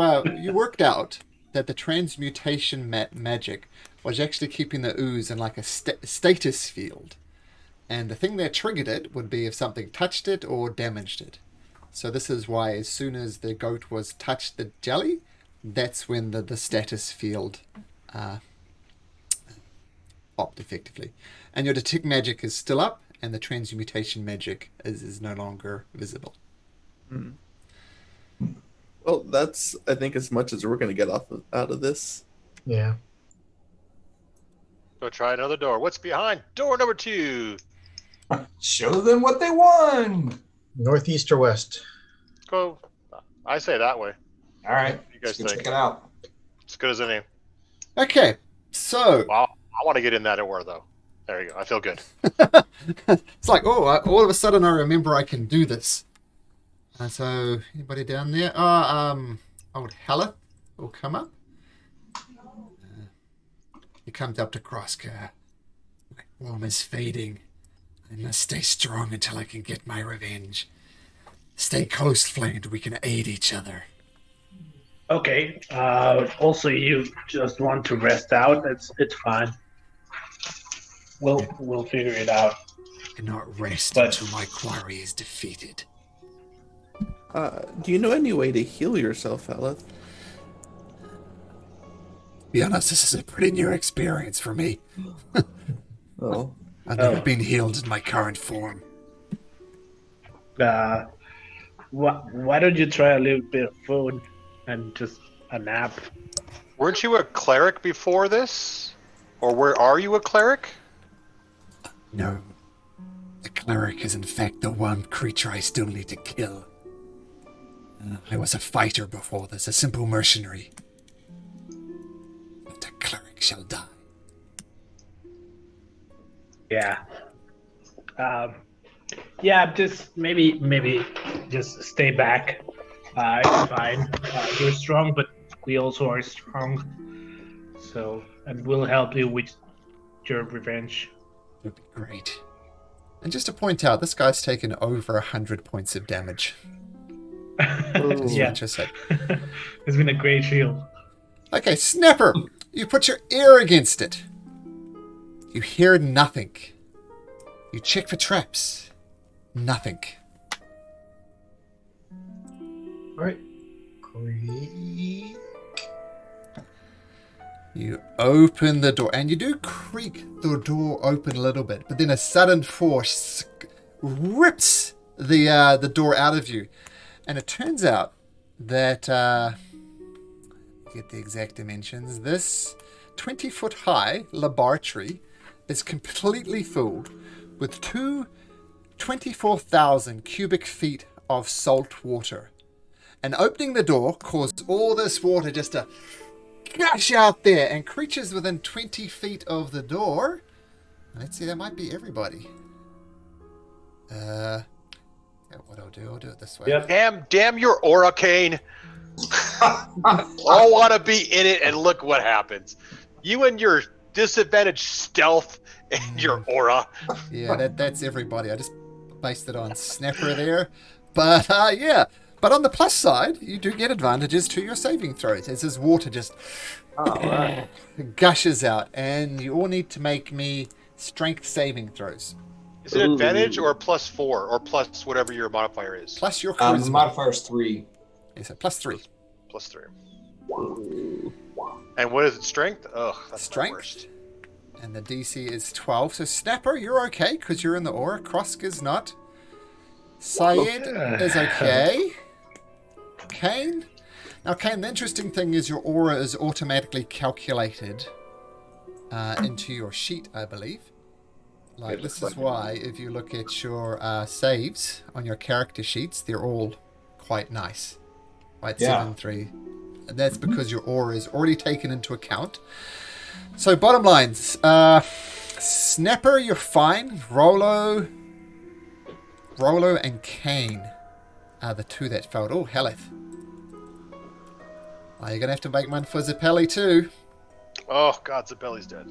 worked out that the transmutation magic was actually keeping the ooze in like a status field. And the thing that triggered it would be if something touched it or damaged it. So this is why as soon as the goat was touched the jelly, that's when the status field popped effectively. And your detect magic is still up, and the transmutation magic is no longer visible. Well, that's I think as much as we're gonna get out of this. Yeah. Go try another door. What's behind door number 2? Show them what they won. Northeast or west? Go. I say that way. All right. You guys Let's go think? check it out. It's good as any. Okay, so Wow, I want to get in that door though. There you go. I feel good. it's like, all of a sudden I remember I can do this. So, anybody down there? Old Haleth will come up. He comes up to Crosscar. My form is fading. I must stay strong until I can get my revenge. Stay close flanked. We can aid each other. Okay. Also, you just want to rest out. It's fine. We'll figure it out. I cannot rest But- until my quarry is defeated. Do you know any way to heal yourself, Aleth? Be honest, this is a pretty new experience for me. Oh. I've never been healed in my current form. Why don't you try a little bit of food and just a nap? Weren't you a cleric before this? Or where are you a cleric? No. The cleric is in fact the one creature I still need to kill. I was a fighter before this, a simple mercenary. But the cleric shall die. Yeah. Yeah. Just maybe just stay back. It's fine. You're strong, but we also are strong. So, and we'll help you with your revenge. It would be great. And just to point out, this guy's taken over 100 points of damage. Just Yeah. what you said. It's been a great shield. Okay, Snapper! You put your ear against it. You hear nothing. You check for traps. Nothing. All right. Creak. You open the door, and you do creak the door open a little bit, but then a sudden force rips the door out of you. And it turns out that, get the exact dimensions, this 20-foot high laboratory is completely filled with 24,000 cubic feet of salt water. And opening the door caused all this water just to gush out there, and creatures within 20 feet of the door. Let's see, that might be everybody. What I'll do it this way. Yep. Damn your aura, Kane. I want to be in it, and look what happens. You and your disadvantaged stealth and your aura. Yeah, that's everybody. I just based it on Snapper there. But, yeah. But on the plus side, you do get advantages to your saving throws, as this water just gushes out. And you all need to make me strength saving throws. Is it advantage or +4 or plus whatever your modifier is? Plus your The charisma. modifier's 3. Yes, so +3. +3. And what is it? Strength? Ugh, that's Strength? the worst. And the DC is 12. So Snapper, you're okay because you're in the aura. Krosk is not. Syed is okay. Kane? Now, Kane, the interesting thing is your aura is automatically calculated into your sheet, I believe. Like, this is why if you look at your saves on your character sheets, they're all quite nice. Right, Yeah. 7-3. And that's because your aura is already taken into account. So, bottom lines. Snapper, you're fine. Rolo and Kane are the two that failed. Oh, Haleth. You're going to have to make one for Zappelli too. Oh, God, Zabelli's dead.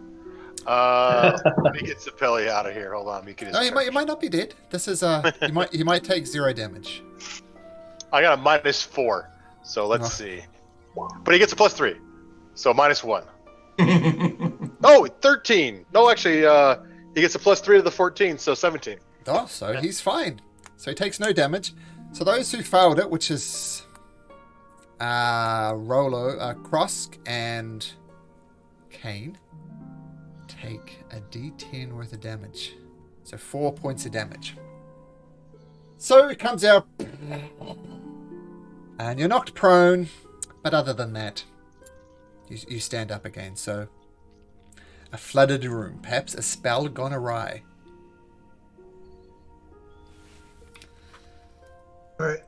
Let me get Sapelli out of here. Hold on, me get his No, you charge. might not be dead. This is you might take 0 damage. I got a -4, so let's Oh. see. But he gets a +3, so -1. Oh, 13. No, actually, he gets a +3 to the 14, so 17. Oh, so he's fine. So he takes no damage. So those who failed it, which is Rolo, Krosk, and Kane, take a D10 worth of damage. So 4 points of damage. So it comes out, and you're knocked prone. But other than that, you stand up again. So a flooded room, perhaps a spell gone awry. All right.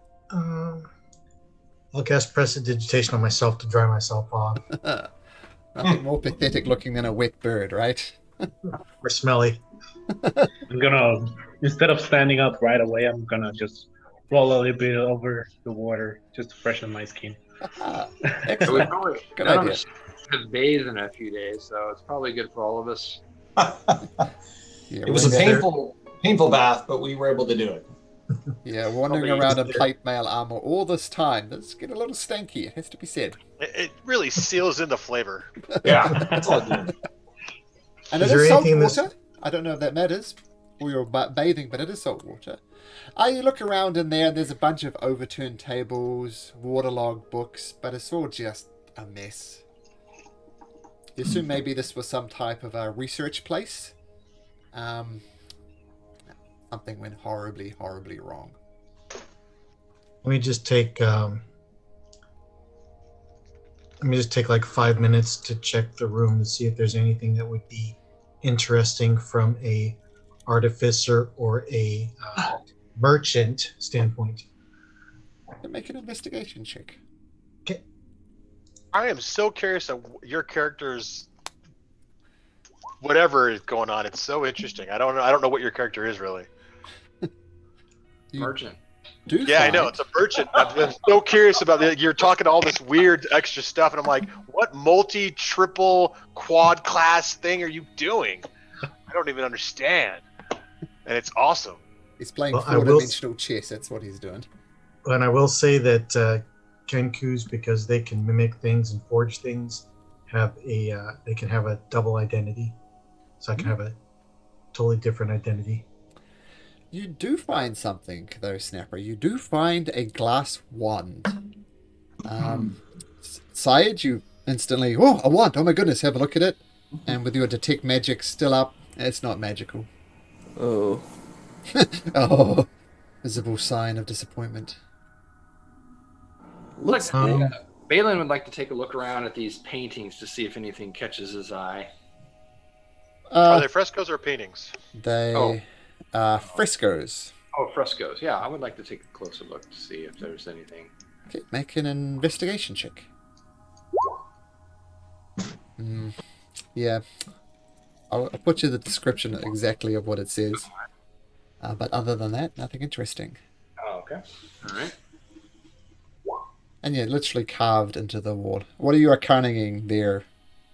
I'll cast Prestidigitation on myself to dry myself off. Nothing more pathetic looking than a wet bird, right? Or smelly. I'm gonna, instead of standing up right away, I'm gonna just roll a little bit over the water just to freshen my skin. So we Excellent. probably Good none of idea. us have bathed in a few days, so it's probably good for all of us. Yeah, It was a we're- painful bath, but we were able to do it. Yeah, wandering Probably around in easier. plate mail armor all this time. That's getting a little stanky, it has to be said. It really seals in the flavor. Yeah, that's all it did. And Is it there is salt anything in this- water. I don't know if that matters or you're bathing, but it is salt water. You look around in there, and there's a bunch of overturned tables, waterlogged books, but it's all just a mess. You assume maybe this was some type of a research place. Something went horribly, horribly wrong. Let me just take like 5 minutes to check the room to see if there's anything that would be interesting from a artificer or a merchant standpoint. Make an investigation check. I am so curious of your character's whatever is going on. It's so interesting. I don't know what your character is really. You Merchant. do Yeah, I know find- it's a merchant. I've been so curious about it. You're talking all this weird extra stuff, and I'm like, what multi, triple, quad class thing are you doing? I don't even understand. And it's awesome. He's playing Well, I will- four-dimensional chess. That's what he's doing. And I will say that Kenkus, because they can mimic things and forge things, they can have a double identity. So I can have a totally different identity. You do find something, though, Snapper. You do find a glass wand. Syed, you instantly, oh, a wand. Oh my goodness, have a look at it. And with your detect magic still up, it's not magical. Oh. Oh, visible sign of disappointment. Looks Um, Balin would like to take a look around at these paintings to see if anything catches his eye. Are they frescoes or paintings? They frescoes. Oh, frescoes. Yeah, I would like to take a closer look to see if there's anything. Okay, make an investigation check. Yeah. I'll put you the description exactly of what it says. But other than that, nothing interesting. Oh, okay. All right. And yeah, literally carved into the wall. What are you arcaninging there,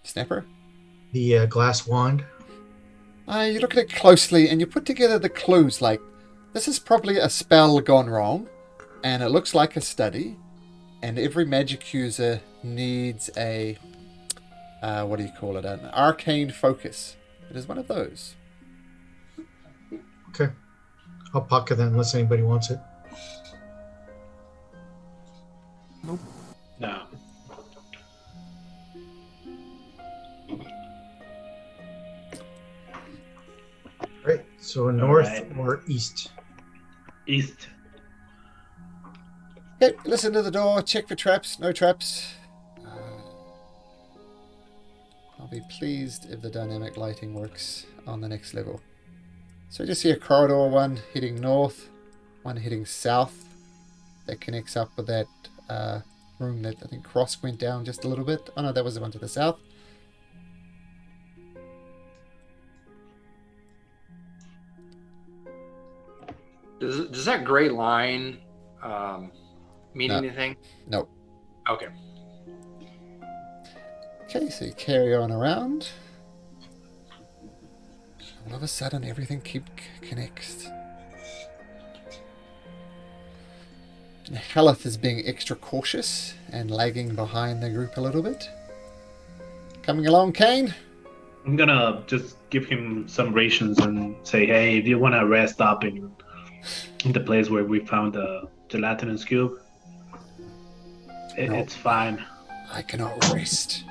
Snapper? The glass wand. You look at it closely and you put together the clues like, this is probably a spell gone wrong, and it looks like a study, and every magic user needs a, what do you call it, an arcane focus. It is one of those. Okay. I'll pocket that unless anybody wants it. No. Right. So north right. or east? East. Okay, listen to the door, check for traps, no traps. I'll be pleased if the dynamic lighting works on the next level. So just see a corridor, one heading north, one heading south, that connects up with that room that I think Cross went down just a little bit. Oh no, that was the one to the south. Does that gray line mean No. anything? No. Okay. Okay, so you carry on around. All of a sudden, everything connects. Haleth is being extra cautious and lagging behind the group a little bit. Coming along, Kane? I'm gonna just give him some rations and say, hey, if you want to rest up in the place where we found the gelatinous cube, No. it's fine. I cannot rest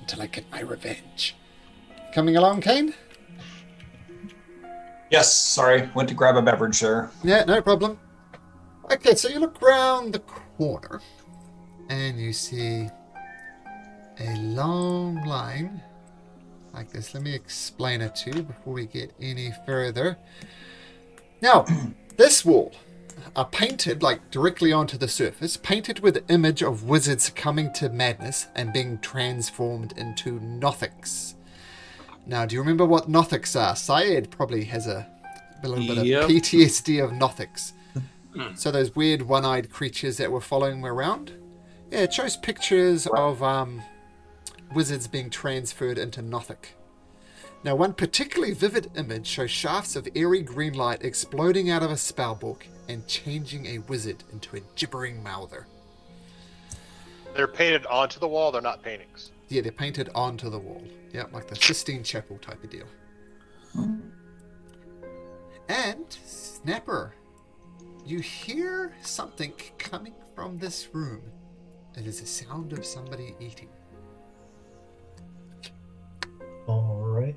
until I get my revenge. Coming along, Kane? Yes, sorry. Went to grab a beverage there. Yeah, no problem. Okay, so you look round the corner and you see a long line like this. Let me explain it to you before we get any further. Now, this wall are painted like directly onto the surface, painted with the image of wizards coming to madness and being transformed into Nothics. Now, do you remember what Nothics are? Syed probably has a little bit of PTSD of Nothics. So those weird one-eyed creatures that were following me around? Yeah, it shows pictures of wizards being transferred into Nothic. Now, one particularly vivid image shows shafts of airy green light exploding out of a spellbook and changing a wizard into a gibbering mouther. They're painted onto the wall. They're not paintings. Yeah, they're painted onto the wall. Yeah, like the Sistine Chapel type of deal. And, Snapper, you hear something coming from this room. It is the sound of somebody eating. All right.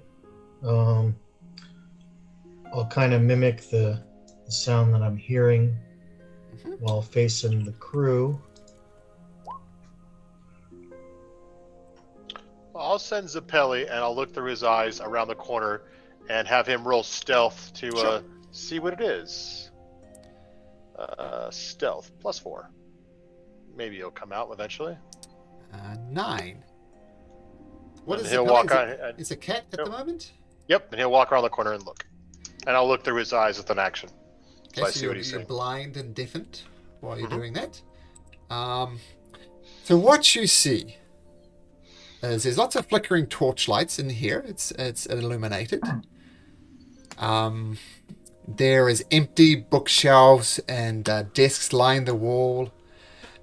I'll kind of mimic the sound that I'm hearing while facing the crew. I'll send Zappelli and I'll look through his eyes around the corner and have him roll stealth to see what it is. Stealth +4. Maybe he'll come out eventually. 9. What And is he'll it? walk on. It's a cat at the moment? Yep, and he'll walk around the corner and look. And I'll look through his eyes with an action. So I see what he's you're saying. blind and deafened while you're doing that. So what you see is there's lots of flickering torchlights in here. It's illuminated. There is empty bookshelves and desks line the wall.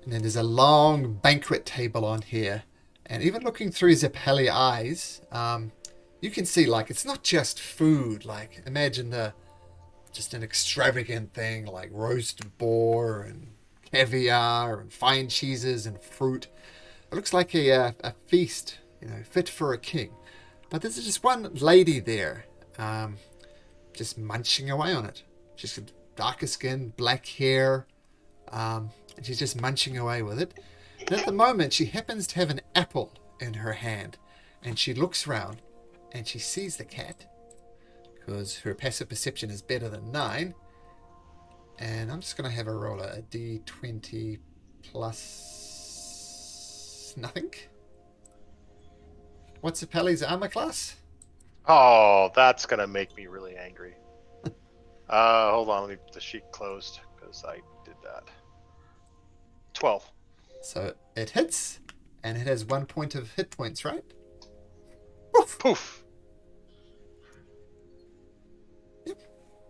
And then there's a long banquet table on here. And even looking through Zappelli eyes, you can see, like, it's not just food. Like, imagine just an extravagant thing like roast boar and caviar and fine cheeses and fruit. It looks like a feast, fit for a king. But there's just one lady there, just munching away on it. She's got darker skin, black hair, and she's just munching away with it. And at the moment, she happens to have an apple in her hand, and she looks around, and she sees the cat, because her passive perception is better than 9. And I'm just going to have her roll a d20 plus nothing. What's Zappelli's armor class? Oh, that's going to make me really angry. Hold on, let me get the sheet closed because I did that. 12. So it hits, and it has 1 point of hit points, right? Poof.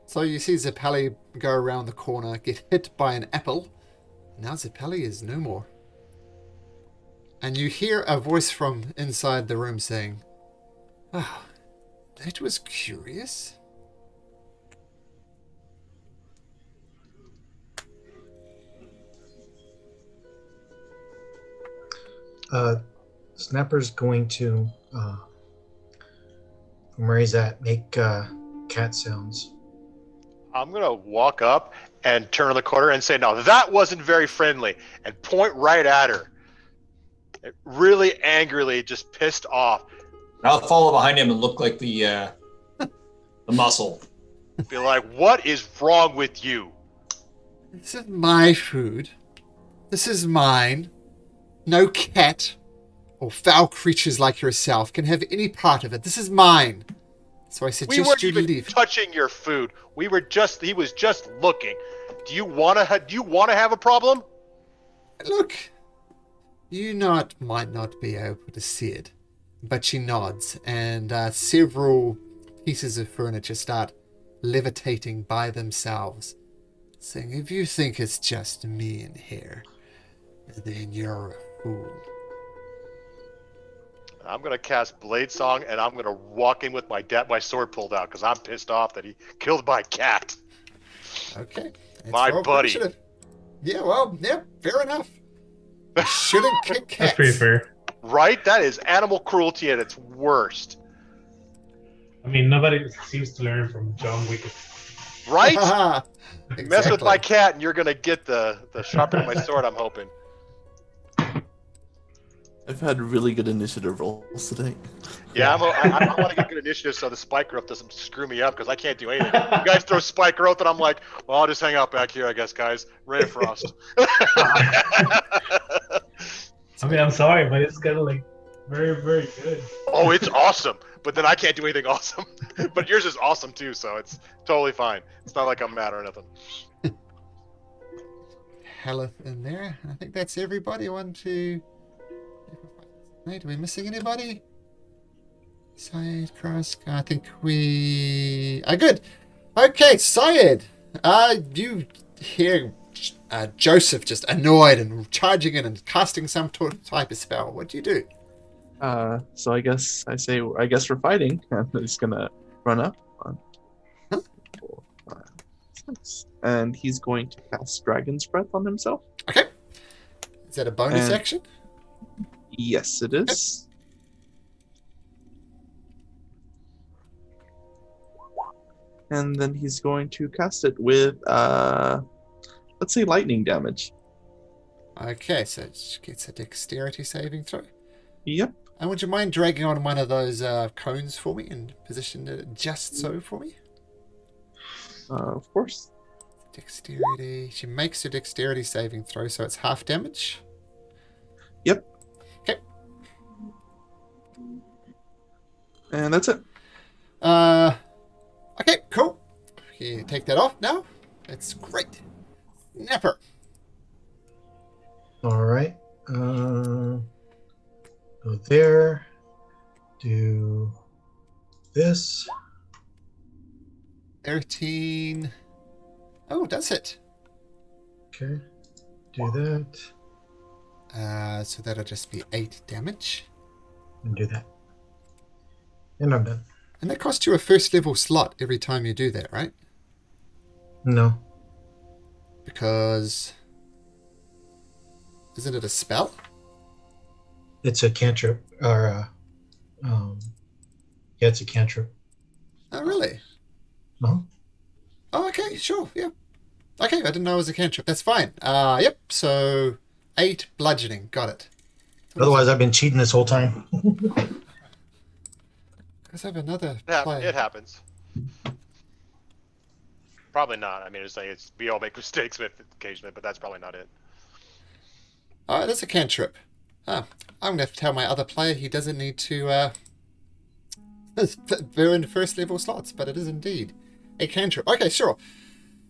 So you see Zappelli go around the corner, get hit by an apple. Now Zappelli is no more. And you hear a voice from inside the room saying, "Ah, that was curious." Snapper's going to, from where he's at, make cat sounds. I'm going to walk up and turn on the corner and say, "No, that wasn't very friendly," and point right at her. Really angrily, just pissed off. I'll follow behind him and look like the muscle. Be like, "What is wrong with you?" This is my food. This is mine. No cat or foul creatures like yourself can have any part of it. This is mine. So I We suggest weren't you even leave. touching your food. He was just looking. Do you want to have a problem? Look, you might not be able to see it, but she nods, and several pieces of furniture start levitating by themselves, saying, if you think it's just me in here, then you're a fool. I'm gonna cast Blade Song, and I'm gonna walk in with my sword pulled out because I'm pissed off that he killed my cat. Okay. Let's My roll buddy. initiative. Yeah, well, yeah, fair enough. You shouldn't kick cats. That's pretty fair. Right? That is animal cruelty at its worst. I mean, nobody seems to learn from John Wick. Right? Exactly. Mess with my cat, and you're gonna get the sharpening of my sword. I'm hoping. I've had really good initiative rolls today. Yeah, I want to get good initiative so the spike growth doesn't screw me up because I can't do anything. You guys throw spike growth, and I'm like, well, I'll just hang out back here, I guess, guys. Ray of Frost. I mean, I'm sorry, but it's kind of like very, very good. Oh, it's awesome. But then I can't do anything awesome. But yours is awesome too, so it's totally fine. It's not like I'm mad or anything. Heleth in there. I think that's everybody. 1, 2. Wait, are we missing anybody? Syed, Krask. I think we are good. Okay, Syed. You hear Joseph just annoyed and charging in and casting some type of spell. What do you do? So I guess we're fighting. I'm just gonna run up on 4, 5, 6, and he's going to cast Dragon's Breath on himself. Okay. Is that a bonus And- action? Yes, it is. And then he's going to cast it with, let's say, lightning damage. Okay, so it gets a dexterity saving throw. Yep. And would you mind dragging on one of those cones for me and position it just so for me? Of course. Dexterity. She makes a dexterity saving throw, so it's half damage. Yep. Okay. And that's it. Okay, cool. You take that off now. That's great. Napper. All right. Go there. Do this. 13. Oh, does it? Okay. Do that. So that'll just be 8 damage. And do that. And I'm done. And that costs you a first level slot every time you do that, right? No. Because... Isn't it a spell? It's a cantrip. Or, yeah, it's a cantrip. Oh, really? No. Oh, okay, sure, yeah. Okay, I didn't know it was a cantrip. That's fine. Yep, so 8 bludgeoning. Got it. Otherwise, I've been cheating this whole time. Let's have another Yeah, play. it happens. Probably not. I mean, we all make mistakes with it occasionally, but that's probably not it. Oh, it is a cantrip. I'm going to have to tell my other player he doesn't need to burn first level slots, but it is indeed a cantrip. Okay, sure.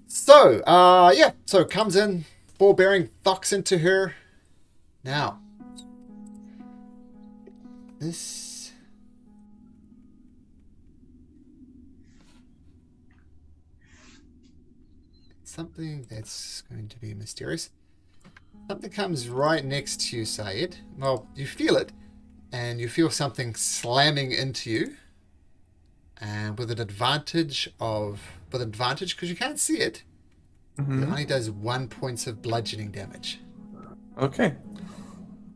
So, yeah, so comes in, ball bearing, thocks into her. Now, this... Something that's going to be mysterious. Something comes right next to you, Syed. Well, you feel it, and you feel something slamming into you. And with an advantage because you can't see it, it only does 1 point of bludgeoning damage. Okay.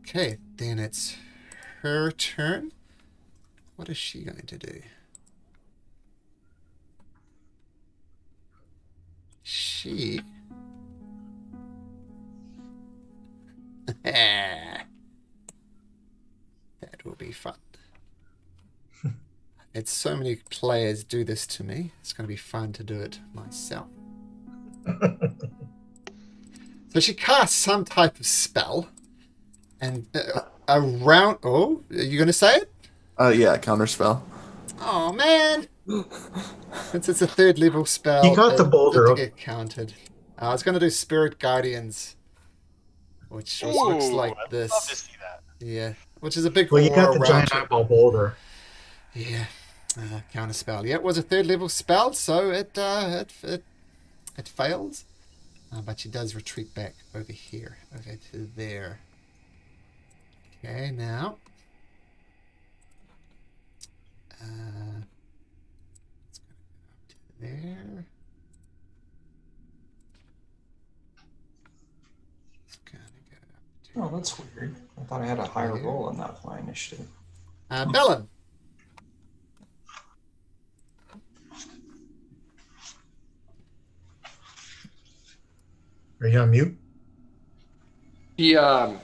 Okay, then it's her turn. What is she going to do? She... That will be fun. It's so many players do this to me. It's going to be fun to do it myself. So she casts some type of spell, and around. Oh, are you going to say it? Yeah, counterspell. Oh man! Since it's a 3rd level spell, You got the boulder. didn't get counted. I was going to do Spirit Guardians, which looks like I'd this. love to see that. Yeah, which is a big Well, you got aura the giant around eyeball boulder. you. Yeah. Counter spell. Yeah, it was a 3rd level spell, so it fails. But she does retreat back over here, over to there. Okay, now. Let's go up to there. It's gonna go up to Oh, that's weird. I thought I had a higher roll on that fly initiative. Bellin. Are you on mute? He, other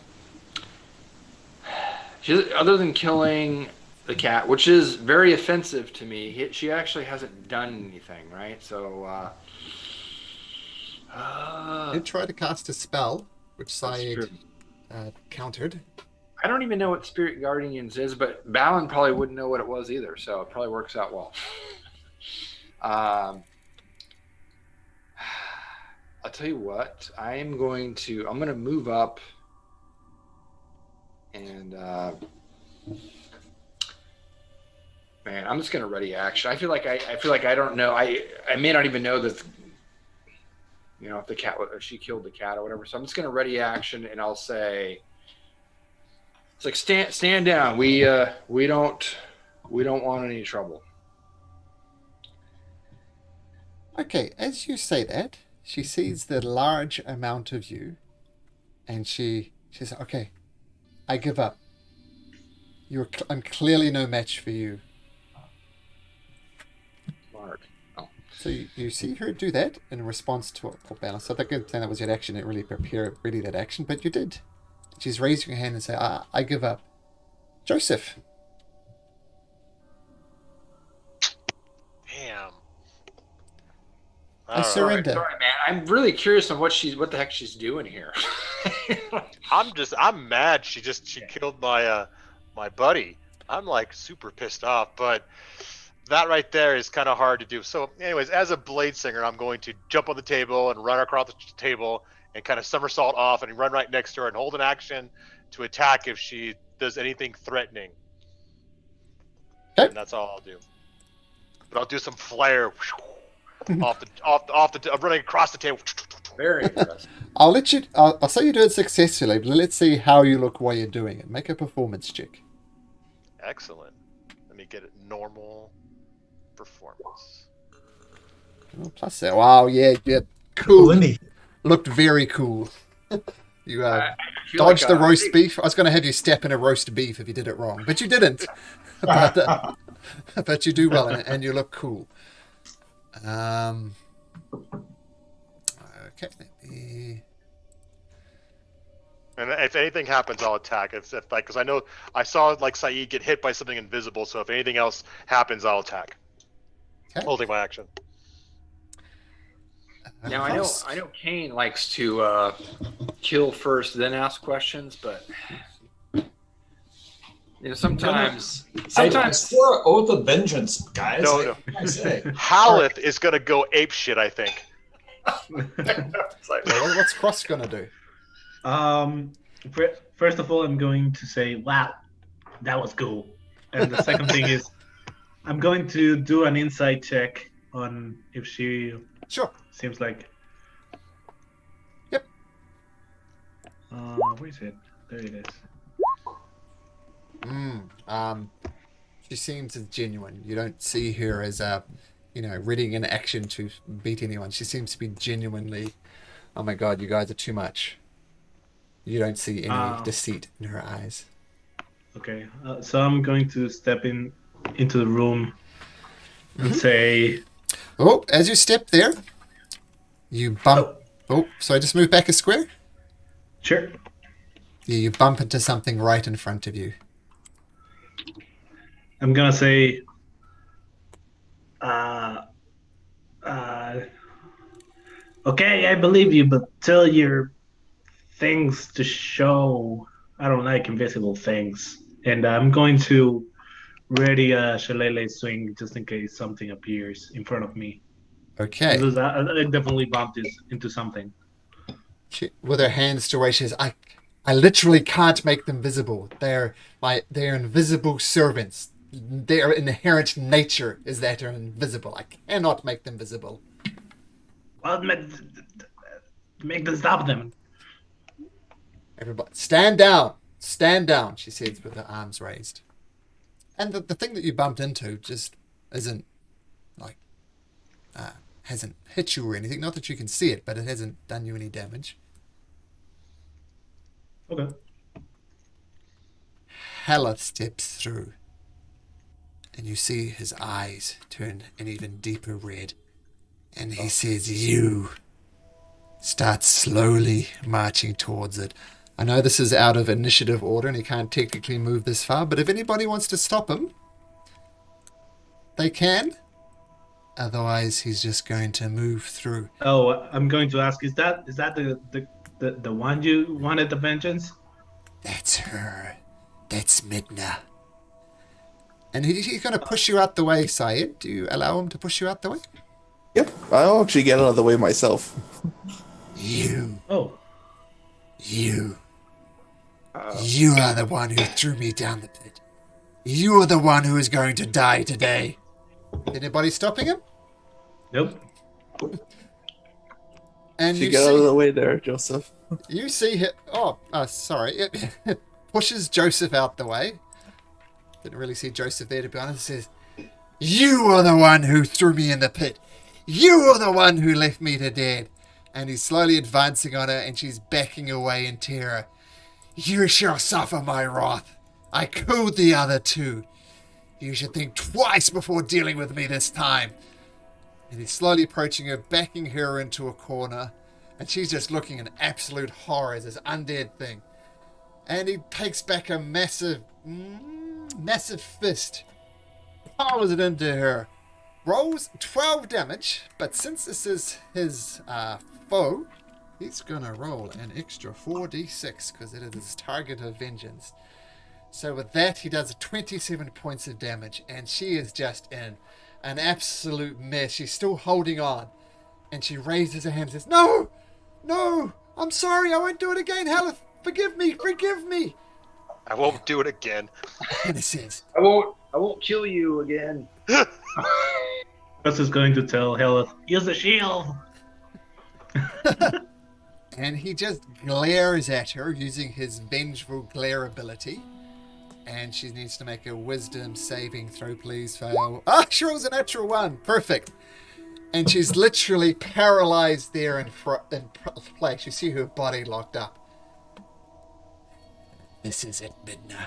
than killing the cat, which is very offensive to me, she actually hasn't done anything, right? So, Did try to cast a spell, which Syed true. Countered. I don't even know what Spirit Guardians is, but Balin probably wouldn't know what it was either, so it probably works out well. I'll tell you what, I'm going to move up and man, I'm just gonna ready action. I feel like I don't know. I may not even know that, you know, if she killed the cat or whatever. So I'm just gonna ready action and I'll say, it's like stand down. We don't want any trouble. Okay, as you say that, she sees the large amount of you, and she says, "Okay, I give up. I'm clearly no match for you." Smart. Oh. So you see her do that in response to a balance. So I think that was your action. It really prepare really that action, but you did. She's raising her hand and say, "I give up." Joseph. Damn. I surrender. Sorry, man. I'm really curious on what the heck she's doing here. I'm mad. She killed my my buddy. I'm like super pissed off, but that right there is kind of hard to do. So, anyways, as a blade singer, I'm going to jump on the table and run across the table and kind of somersault off and run right next to her and hold an action to attack if she does anything threatening. Okay. And that's all I'll do. But I'll do some flare I'm running across the table. Very impressive. I'll say you do it successfully, but let's see how you look while you're doing it. Make a performance check. Excellent. Let me get it. Normal performance. Oh, plus that. Wow, yeah, cool. Lindy. Looked very cool. You I feel dodged like, the roast beef. I was going to have you step in a roast beef if you did it wrong, but you didn't. But you do well, and you look cool. Okay, let me... And if anything happens, I'll attack. Because I know I saw like Saeed get hit by something invisible. So if anything else happens, I'll attack. Okay. Holding my action. Now I know Kane likes to kill first, then ask questions, but you know sometimes. I swore oath of vengeance, guys. No, Like, no. what can I say? Haleth is gonna go ape shit, I think. What's Cross going to do? First of all, I'm going to say, "Wow, that was cool." And the second thing is, I'm going to do an insight check on if she Sure. seems like. Yep. Where is it? There it is. She seems genuine. You don't see her as readying an action to beat anyone. She seems to be genuinely, oh my god, you guys are too much. You don't see any deceit in her eyes. Okay, so I'm going to step into the room and say, Oh, as you step there, you bump. Oh, so I just move back a square? "Sure." Yeah, you bump into something right in front of you. I'm gonna say, "Okay, I believe you, but tell your things to show. I don't like invisible things." And I'm going to ready a shillelagh swing just in case something appears in front of me. Okay. Because I definitely bumped into something. She, with her hands to where she says, I literally can't make them visible. They're invisible servants. their inherent nature is that they're invisible. I cannot make them visible. Well, make them stop them. Everybody, stand down. Stand down, she says with her arms raised. And the thing that you bumped into just isn't, like, hasn't hit you or anything. Not that you can see it, but it hasn't done you any damage. Okay. Hela steps through, and you see his eyes turn an even deeper red. And he says, you start slowly marching towards it. I know this is out of initiative order and he can't technically move this far, but if anybody wants to stop him, they can. Otherwise, he's just going to move through. Oh, I'm going to ask: is that the one you wanted the vengeance? That's her. That's Midna. And he's going to push you out the way, Syed. Do you allow him to push you out the way? Yep, I'll actually get out of the way myself. You. Oh. You are the one who threw me down the pit. You are the one who is going to die today. Anybody stopping him? Nope. And you get out of the way there, Joseph. You see him. Sorry. It pushes Joseph out the way. Didn't really see Joseph there, to be honest. It says, you are the one who threw me in the pit. You are the one who left me to dead. And he's slowly advancing on her, and she's backing away in terror. You shall suffer my wrath. I killed the other two. You should think twice before dealing with me this time. And he's slowly approaching her, backing her into a corner, and she's just looking in absolute horror as this undead thing. And he takes back a massive fist, powers it into her, rolls 12 damage, but since this is his foe, he's gonna roll an extra 4d6 because it is his target of vengeance. So with that, he does 27 points of damage, and she is just in an absolute mess. She's still holding on, and she raises her hand and says, no, I'm sorry, I won't do it again, Haleth, forgive me. I won't do it again. And it says, I won't kill you again. Gus is going to tell Heleth, use the shield. and he just glares at her using his vengeful glare ability. And she needs to make a wisdom saving throw, please. Fail. She rolls a natural 1. Perfect. And she's literally paralyzed there in place. You see her body locked up. This is it, Midna.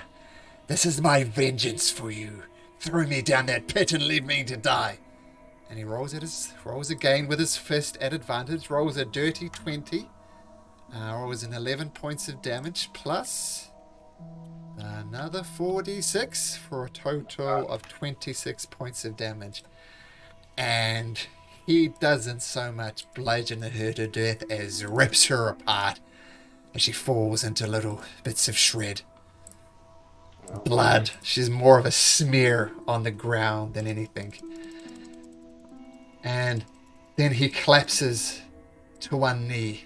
This is my vengeance for you. Throw me down that pit and leave me to die. And he rolls again with his fist at advantage. Rolls a dirty 20. Rolls an 11 points of damage plus another 4d6 for a total of 26 points of damage. And he doesn't so much bludgeon her to death as rips her apart as she falls into little bits of shred. Blood. She's more of a smear on the ground than anything. And then he collapses to one knee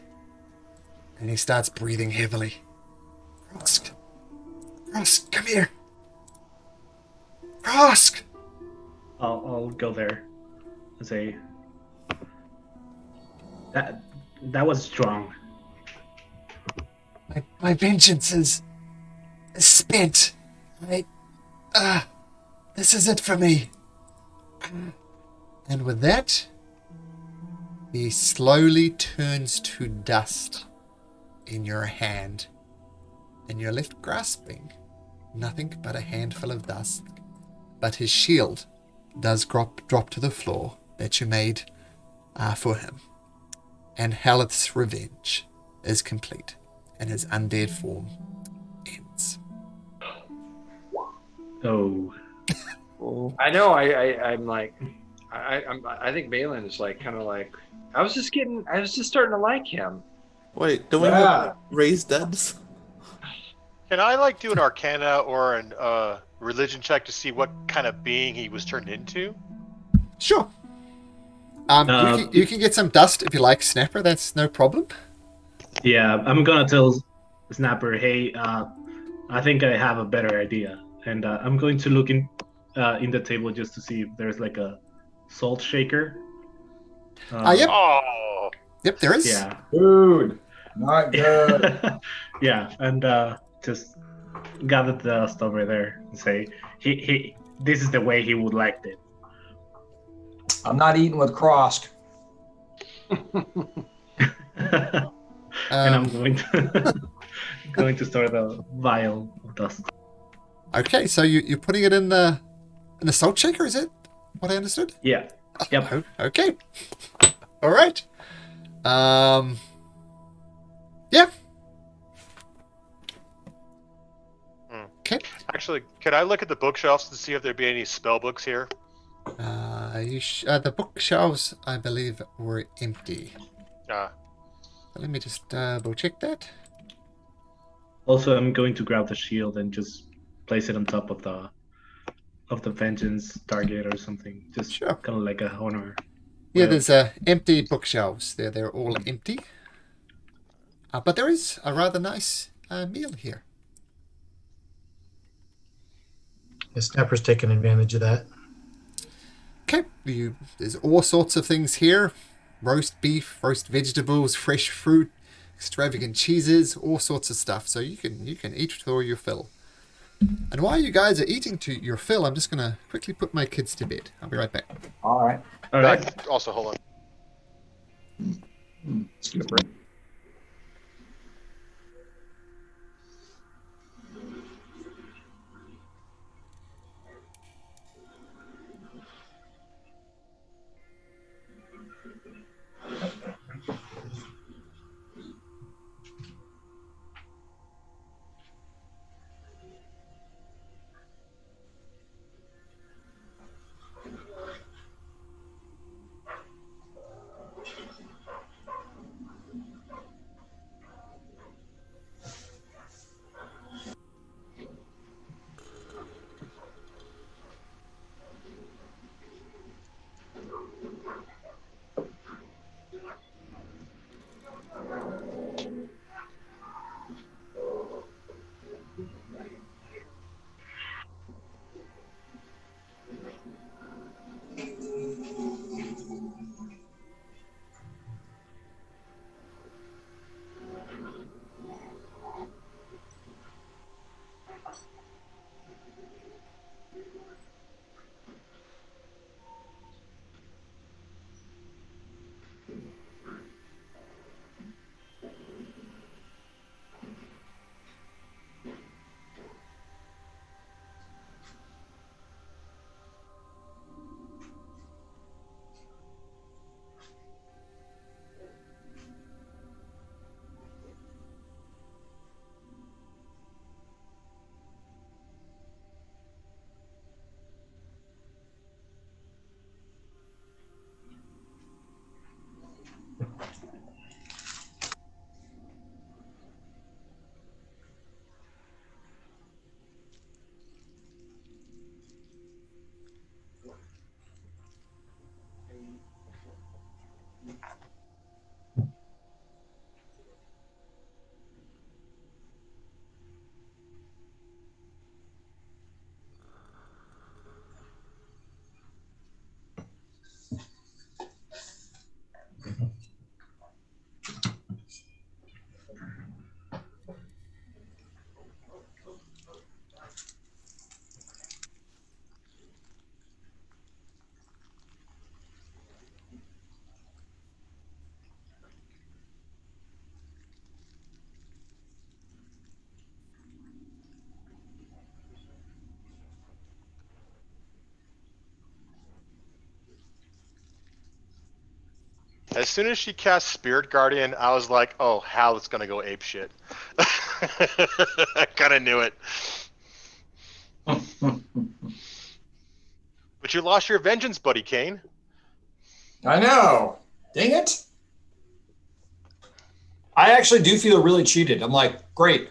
and he starts breathing heavily. Rosk, come here. Rosk! I'll go there and say that was strong. My vengeance is spent. This is it for me. And with that, he slowly turns to dust in your hand, and you're left grasping nothing but a handful of dust. But his shield does drop to the floor that you made for him, and Haleth's revenge is complete, and his undead form ends. Oh. I know. I'm like, I think Balin is like kind of like. I was just starting to like him. Wait, don't we have raised deads? Can I do an Arcana or an religion check to see what kind of being he was turned into? Sure. You can get some dust if you like, Snapper. That's no problem. Yeah, I'm gonna tell Snapper, hey, I think I have a better idea, and I'm going to look in. in the table just to see if there's like a salt shaker. Yep. Oh, Yep, there is. Yeah. Dude, not good. Yeah, and just gather the dust over there and say he this is the way he would like it. I'm not eating with Krosk. And I'm going to store the vial of dust. Okay, so you're putting it in the salt shaker, is it? What I understood? Yeah. Yep. Oh, okay. All right. Yeah. Okay. actually, can I look at the bookshelves to see if there'd be any spell books here? The bookshelves, I believe, were empty. Let me just double check that. Also, I'm going to grab the shield and just place it on top of the vengeance target or something. Just Sure. kind of like a honor. Yeah, Well- there's empty bookshelves. They're all empty. But there is a rather nice meal here. The Snapper's taking advantage of that. Okay, there's all sorts of things here. Roast beef, roast vegetables, fresh fruit, extravagant cheeses, all sorts of stuff. So you can eat to your fill. And while you guys are eating to your fill, I'm just going to quickly put my kids to bed. I'll be right back. All right. All right. Also, hold on. Let's get a break. As soon as she cast Spirit Guardian, I was like, oh, Hal is going to go ape shit. I kind of knew it. But you lost your vengeance, buddy Kane. I know. Dang it. I actually do feel really cheated. I'm like, great.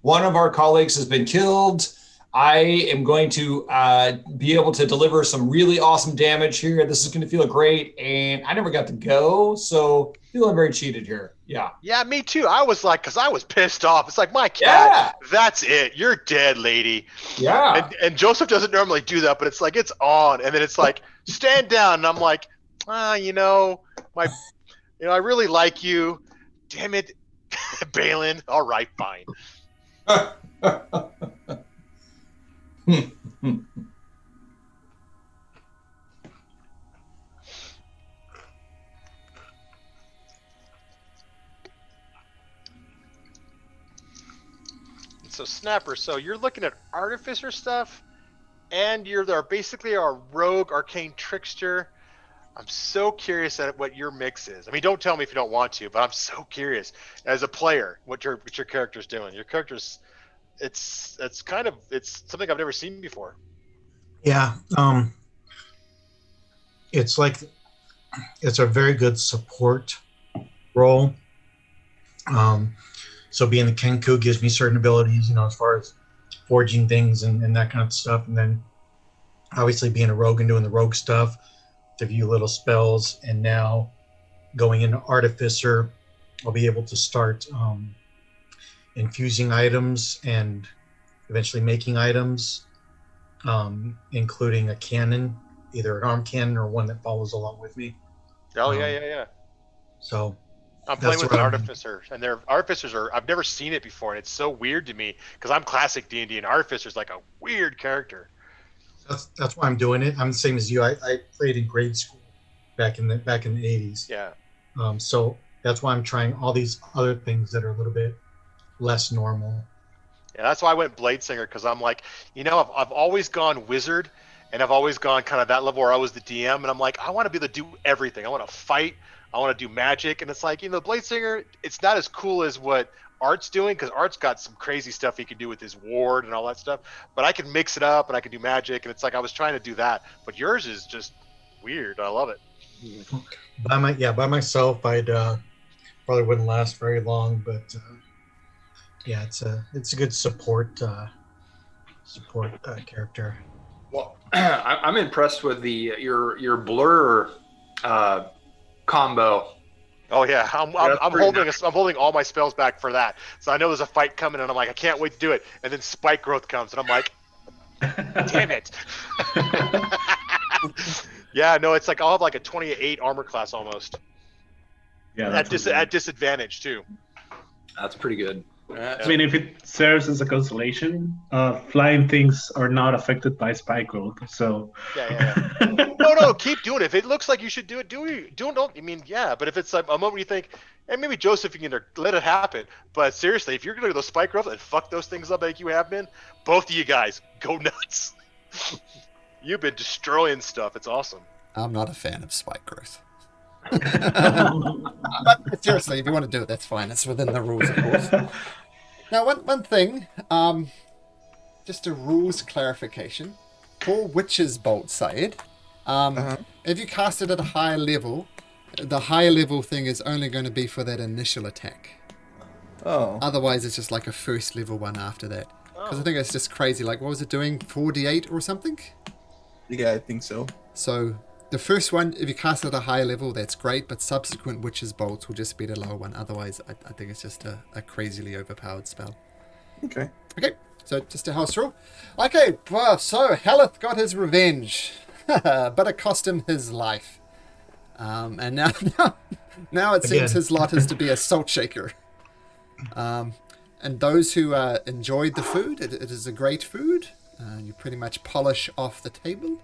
One of our colleagues has been killed. I am going to be able to deliver some really awesome damage here. This is going to feel great. And I never got to go. So feeling very cheated here. Yeah. Yeah, me too. I was like, because I was pissed off. It's like, my cat, that's it. You're dead, lady. Yeah. And Joseph doesn't normally do that, but it's like, it's on. And then it's like, stand down. And I'm like, I really like you. Damn it, Balin. All right, fine. So Snapper, so you're looking at artificer stuff, and you're there basically a rogue arcane trickster. I'm so curious at what your mix is. I mean, don't tell me if you don't want to, but I'm so curious as a player what your character's doing. Your character's it's something I've never seen before. Yeah. It's like it's a very good support role. So being the Kenku gives me certain abilities, as far as forging things and that kind of stuff. And then obviously being a rogue and doing the rogue stuff, to view little spells. And now going into Artificer, I'll be able to start infusing items and eventually making items, including a cannon, either an arm cannon or one that follows along with me. Oh, yeah. So I'm playing with an artificer, and their artificers I've never seen it before, and it's so weird to me because I'm classic D&D, and artificer's like a weird character. That's why I'm doing it. I'm the same as you. I played in grade school back in the 80s. Yeah. So that's why I'm trying all these other things that are a little bit less normal. Yeah, that's why I went Bladesinger, because I'm like, I've always gone wizard, and I've always gone kind of that level where I was the DM, and I'm like, I want to be able to do everything. I want to fight. I want to do magic, and it's like, Bladesinger, it's not as cool as what Art's doing, because Art's got some crazy stuff he can do with his ward and all that stuff, but I can mix it up, and I can do magic, and it's like I was trying to do that, but yours is just weird. I love it. By myself, I'd probably wouldn't last very long, but yeah, it's a good support character. Well, I'm impressed with your blur combo. Oh yeah, I'm holding all my spells back for that. So I know there's a fight coming, and I'm like, I can't wait to do it. And then spike growth comes, and I'm like, damn it. Yeah, no, it's like I'll have like a 28 armor class almost. Yeah, at disadvantage too. That's pretty good. I mean, if it serves as a consolation, flying things are not affected by spike growth. So yeah. No, keep doing it. If it looks like you should do it, don't. I mean, yeah. But if it's like a moment you think, hey, maybe Joseph, you can let it happen. But seriously, if you're gonna do those spike growth and fuck those things up like you have been, both of you guys go nuts. You've been destroying stuff. It's awesome. I'm not a fan of spike growth. But seriously, if you want to do it, that's fine. It's within the rules, of course. Now, one thing, just a rules clarification. For Witch's Bolt, Syed, if you cast it at a high level, the high level thing is only going to be for that initial attack. Oh. Otherwise, it's just like a first level one after that. Because I think it's just crazy. Like, what was it doing? 4d8 or something? Yeah, I think so. So the first one, if you cast it at a high level, that's great, but subsequent Witch's Bolts will just be the lower one. Otherwise, I think it's just a crazily overpowered spell. Okay. Okay, so just a house rule. Okay, well, so Haleth got his revenge, but it cost him his life. And now it seems his lot is to be a salt shaker. And those who enjoyed the food, it is a great food. You pretty much polish off the table.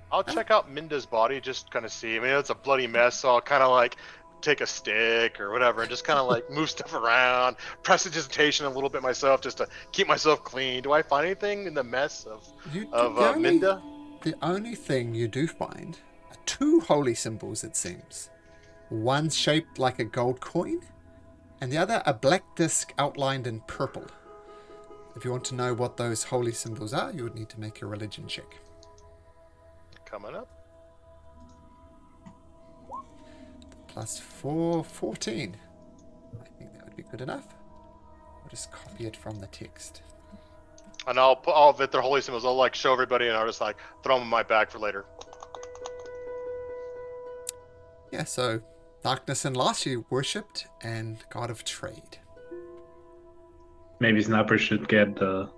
I'll check out Minda's body, just kind of see. I mean, it's a bloody mess, so I'll kind of like take a stick or whatever and just kind of like move stuff around, prestidigitation a little bit myself just to keep myself clean. Do I find anything in the mess of Minda? The only thing you do find are two holy symbols, it seems. One shaped like a gold coin, and the other a black disc outlined in purple. If you want to know what those holy symbols are, you would need to make a religion check. Coming up. +4, 14. I think that would be good enough. I'll just copy it from the text. And I'll if they're holy symbols, I'll like show everybody, and I'll just like throw them in my bag for later. Yeah, so Darkness and loss you worshipped, and god of trade. Maybe Snapper should get the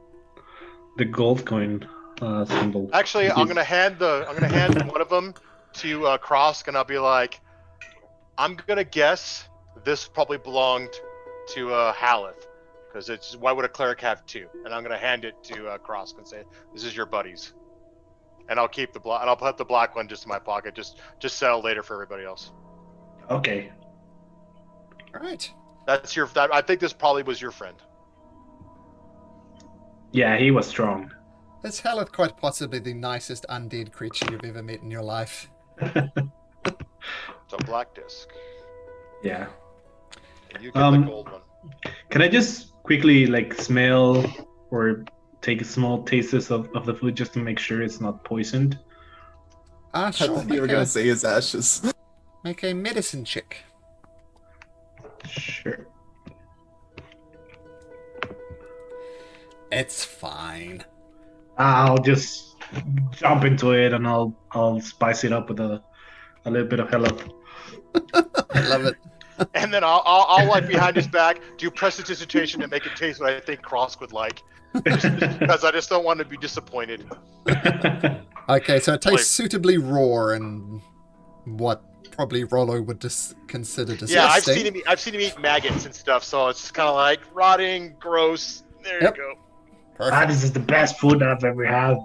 gold coin symbol. Actually, I'm gonna hand one of them to Krosk, and I'll be like, I'm gonna guess this probably belonged to Haleth, because it's why would a cleric have two? And I'm gonna hand it to Krosk and say, this is your buddies, and I'll keep the black, and I'll put the black one just in my pocket, just settle later for everybody else. Okay. All right. That's your. I think this probably was your friend. Yeah, he was strong. Is Haleth quite possibly the nicest undead creature you've ever met in your life? It's a black disc. Yeah. And you get the gold one. Can I just quickly smell or take small tastes of the food just to make sure it's not poisoned? Ah, I sure. thought you were gonna say his ashes. Make a medicine check. Sure. It's fine. I'll just jump into it and I'll spice it up with a little bit of hello. I love it. And then I'll like behind his back do prestidigitation to make it taste what I think Krosk would like, because I just don't want to be disappointed. Okay, so it tastes suitably raw and what probably Rollo would consider disgusting. Yeah, I've seen him eat maggots and stuff, so it's just kind of like rotting, gross. There Yep. you go. Perfect. This is the best food I've ever had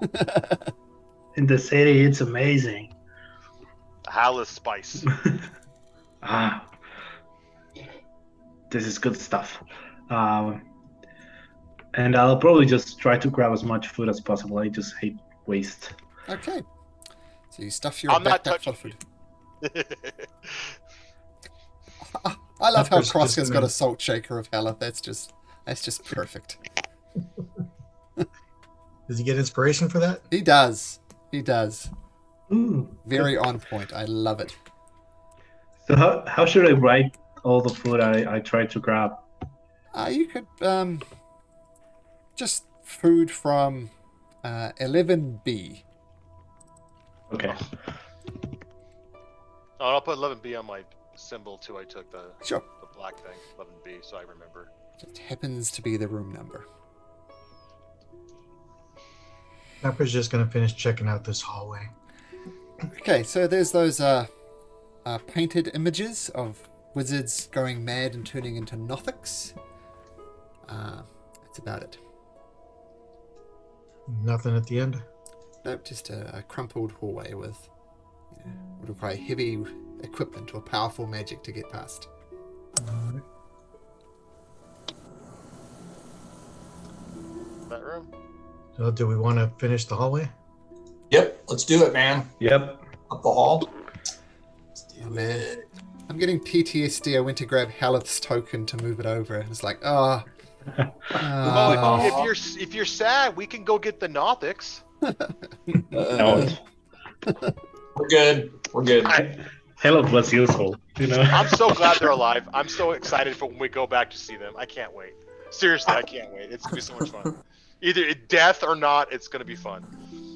in the city. It's amazing. Haleth spice. This is good stuff. And I'll probably just try to grab as much food as possible. I just hate waste. Okay. So you stuff your I'm not backpack full touching of food. I love how Peppers Krosk just has gonna- got a salt shaker of Haleth. That's just perfect. Does he get inspiration for that? He does. He does. Ooh. Very on point. I love it. So how should I write all the food I tried to grab? You could just food from 11B. Okay. Oh, I'll put 11B on my symbol too. I took the Sure. black thing, 11B, so I remember. Just happens to be the room number. Pepper's just gonna finish checking out this hallway. Okay, so there's those painted images of wizards going mad and turning into Nothics. That's about it. Nothing at the end. Nope, just a crumpled hallway with would require heavy equipment or powerful magic to get past. Alright. That room. So do we want to finish the hallway? Yep, let's do it, man. Yep. Up the hall. Oh, man. I'm getting PTSD. I went to grab Haleth's token to move it over. And it's like, oh. Well, if you're sad, we can go get the Nothics. No. We're good. We're good. Hello was useful, I'm so glad they're alive. I'm so excited for when we go back to see them. I can't wait. Seriously, I can't wait. It's gonna be so much fun. Either death or not, it's gonna be fun.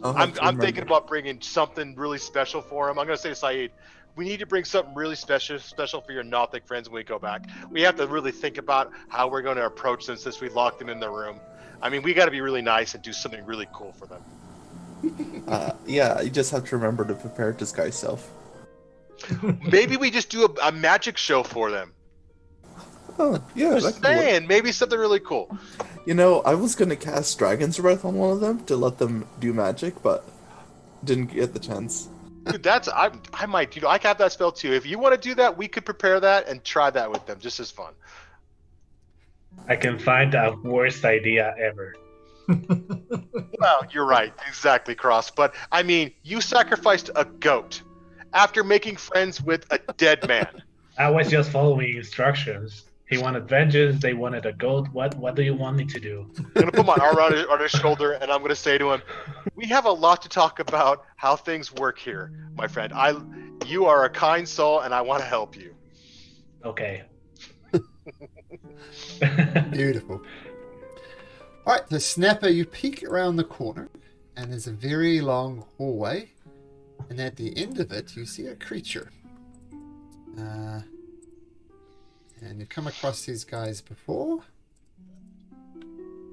I'm thinking about bringing something really special for him. I'm gonna say to Saeed, we need to bring something really special for your Nothic friends when we go back. We have to really think about how we're going to approach them since we locked them in their room. I mean, we got to be really nice and do something really cool for them. Yeah, you just have to remember to prepare disguise self. Maybe we just do a magic show for them. Oh, yeah, that Just could work. saying, maybe something really cool. You know, I was gonna cast Dragon's Breath on one of them to let them do magic, but didn't get the chance. Dude, I might, I can have that spell too. If you want to do that, we could prepare that and try that with them, just as fun. I can find the worst idea ever. Well, you're right, exactly, Cross. But I mean, you sacrificed a goat after making friends with a dead man. I was just following instructions. He wanted vengeance. They wanted a goat. What do you want me to do? I'm gonna put my arm on his shoulder, and I'm gonna say to him, "We have a lot to talk about how things work here, my friend. You are a kind soul, and I want to help you." Okay. Beautiful. All right, the Snapper, you peek around the corner, and there's a very long hallway, and at the end of it, you see a creature. And you've come across these guys before.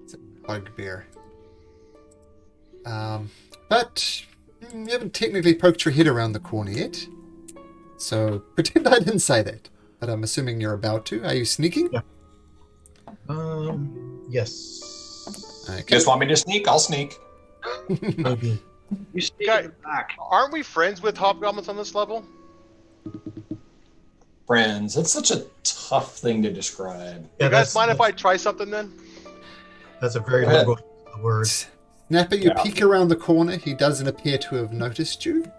It's a bugbear. But you haven't technically poked your head around the corner yet. So pretend I didn't say that. But I'm assuming you're about to. Are you sneaking? Yeah. Yes. You Okay. guys want me to sneak? I'll sneak. Maybe. You stay Guy- in the back. Aren't we friends with hobgoblins on this level? Friends. That's such a tough thing to describe. You guys mind if I try something then? That's a very Go ahead. liberal word. Snapper, you Yeah. peek around the corner. He doesn't appear to have noticed you.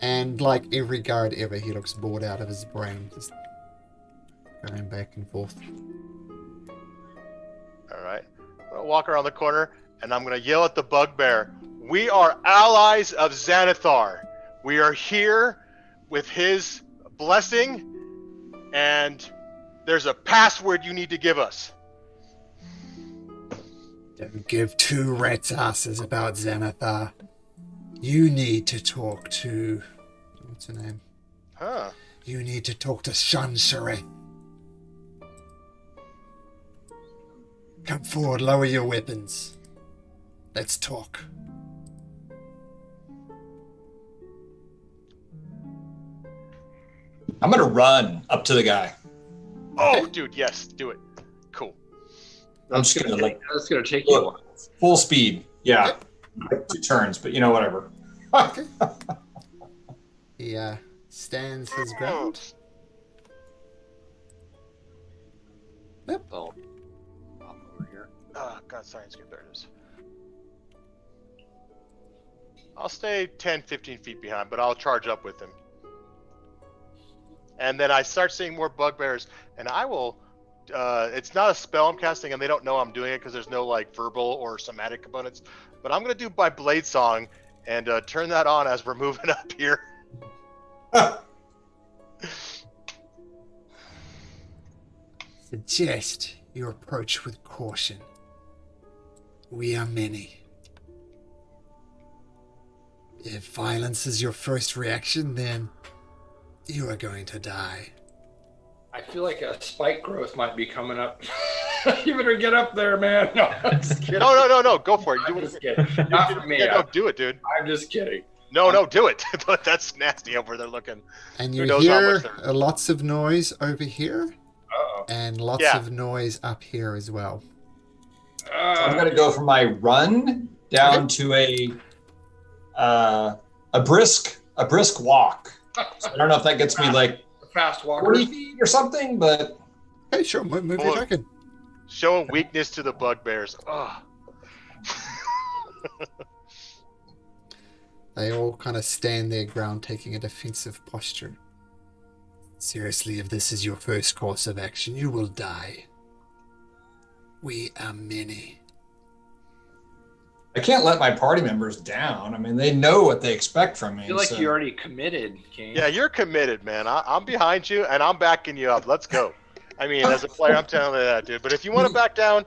And like every guard ever, he looks bored out of his brain. Just going back and forth. All right. I'm gonna walk around the corner and I'm gonna yell at the bugbear. We are allies of Xanathar. We are here with his blessing, and there's a password you need to give us. Don't give two rats' asses about Xanathar. You need to talk to... What's her name? Huh. You need to talk to Shanshere. Come forward, lower your weapons. Let's talk. I'm gonna run up to the guy. Oh, dude, yes, do it. Cool. I'm just gonna like That's gonna take you a while. full speed. Yeah. Like 2 turns, but whatever. He stands his ground. Oh. Hop over here. Oh, God, sorry, there it is. I'll stay 10, 15 feet behind, but I'll charge up with him. And then I start seeing more bugbears, and I will... it's not a spell I'm casting, and they don't know I'm doing it because there's no like verbal or somatic components. But I'm going to do my blade song and turn that on as we're moving up here. Suggest you approach with caution. We are many. If violence is your first reaction, then you are going to die. I feel like a spike growth might be coming up. You better get up there, man. No, I'm just kidding. No, go for it. Do I'm it. just kidding. Not for me. Yeah, no, do it, dude. I'm just kidding. No, do it. That's nasty over there looking. And Who you knows how hear much they're- lots of noise over here, Uh-oh. and lots Yeah. of noise up here as well. I'm gonna go from my run down to a brisk walk. So I don't know if that gets me like Fast walker. 40 feet or something, but Hey, sure, move your Boy. token. Showing weakness to the bugbears. Ugh. They all kind of stand their ground, taking a defensive posture. Seriously, if this is your first course of action, you will die. We are many. I can't let my party members down. I mean, they know what they expect from me. I feel like so- you already committed, King. Yeah, you're committed, man. I'm behind you, and I'm backing you up. Let's go. I mean, as a player, I'm telling you that, dude. But if you want to back down,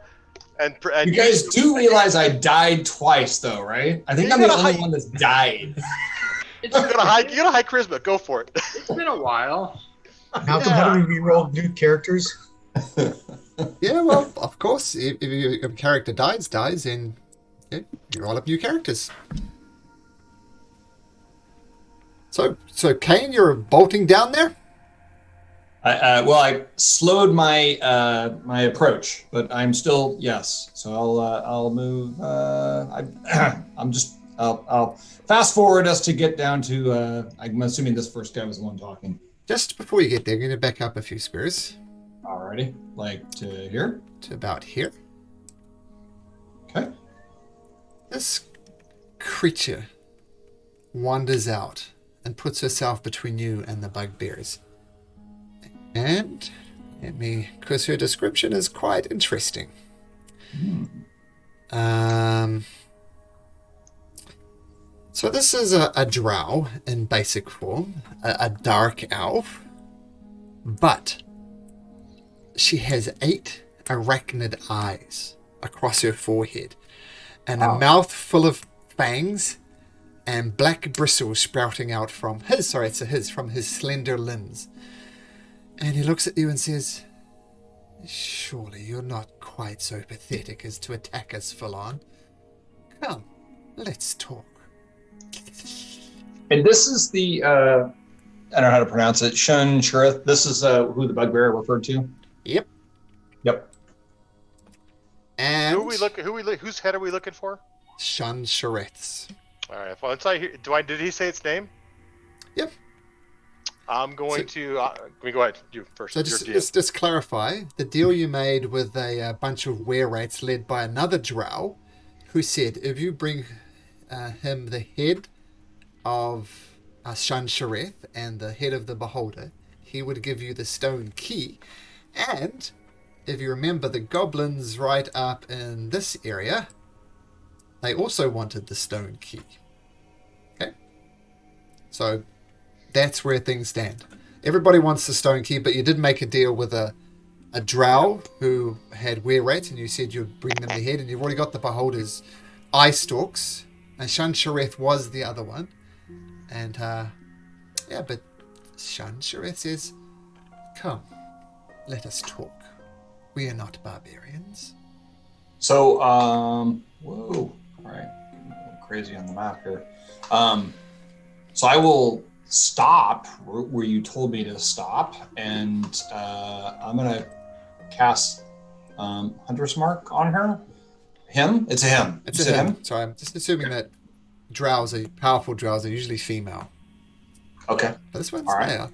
and You guys do realize I died twice, though, right? I think You I'm the gotta only hide- one that's died. you got a high charisma. Go for it. It's been a while. Malcolm, how do we reroll new characters? Yeah, well, of course, if your character dies, and yeah, you roll up new characters. So Kane, you're bolting down there? I slowed my my approach, but I'm still yes. So I'll move. I'll fast forward us to get down to. I'm assuming this first guy was the one talking. Just before you get there, you're going to back up a few squares Alrighty, like to here. to about here. Okay. This creature wanders out and puts herself between you and the bugbears. And because her description is quite interesting. So this is a drow in basic form, a dark elf, but she has 8 arachnid eyes across her forehead, and a mouth full of fangs and black bristles sprouting out from his slender limbs. And he looks at you and says, surely you're not quite so pathetic as to attack us full on. Come, let's talk. And this is the, I don't know how to pronounce it, Shun Shurith. This is who the bugbear referred to? Yep. Yep. And whose head are we looking for? Shun Shareth's. All right. Well, did he say its name? Yep. I'm going to. Go ahead. You first. So just clarify the deal you made with a bunch of were-rats led by another drow, who said if you bring him the head of Shun Shareth and the head of the beholder, he would give you the stone key. And if you remember, the goblins right up in this area, they also wanted the stone key. Okay, so that's where things stand. Everybody wants the stone key, but you did make a deal with a drow who had were-rats, and you said you'd bring them the head, and you've already got the beholder's eye stalks, and Shun Shareth was the other one. And but Shun Shareth says, come, let us talk. We are not barbarians. So, whoa, all right, getting a little crazy on the map here. So I will stop where you told me to stop, and I'm gonna cast Hunter's Mark on her. Him? It's a him. It's a him. Sorry, I'm just assuming that powerful drows are usually female. Okay. But this one's all right. male.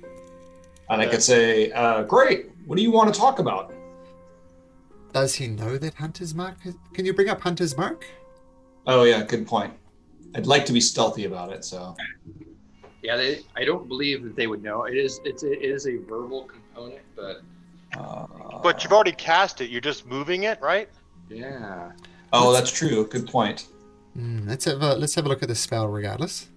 And I could say, great, what do you want to talk about? Does he know that Hunter's Mark? Can you bring up Hunter's Mark? Oh yeah, good point. I'd like to be stealthy about it, so. Yeah, I don't believe that they would know. It is a verbal component, but. But you've already cast it. You're just moving it, right? Yeah. Oh, that's true. Good point. Let's have a look at the spell regardless.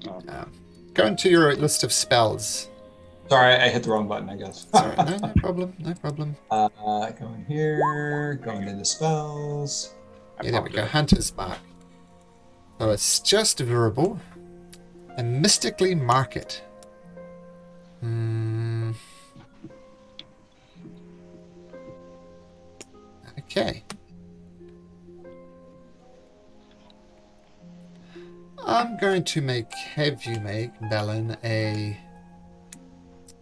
Go into your list of spells. Sorry, I hit the wrong button, I guess. Sorry, no problem. Go in here, going into the spells. Yeah, there we go. Hunter's Mark. So it's just verbal. And mystically mark it. Okay. I'm going to have you make, Bellin, a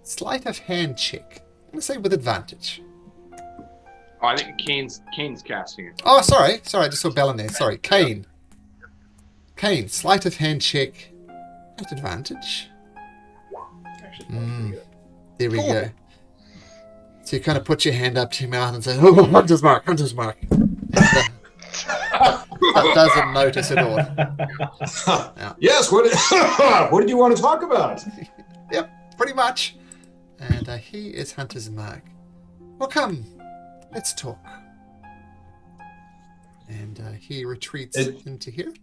sleight of hand check. I'm going to say with advantage. Oh, I think Kane's casting it. Oh, sorry. I just saw Bellin there. Sorry, Kane. Kane, sleight of hand check at advantage. There we go. So you kind of put your hand up to your mouth and say, oh, Hunter's Mark. And, that doesn't notice at all. Yeah. Yes, what did you want to talk about? Yep, pretty much. And he is Hunter's Mark. Well, come, let's talk. And he retreats into here.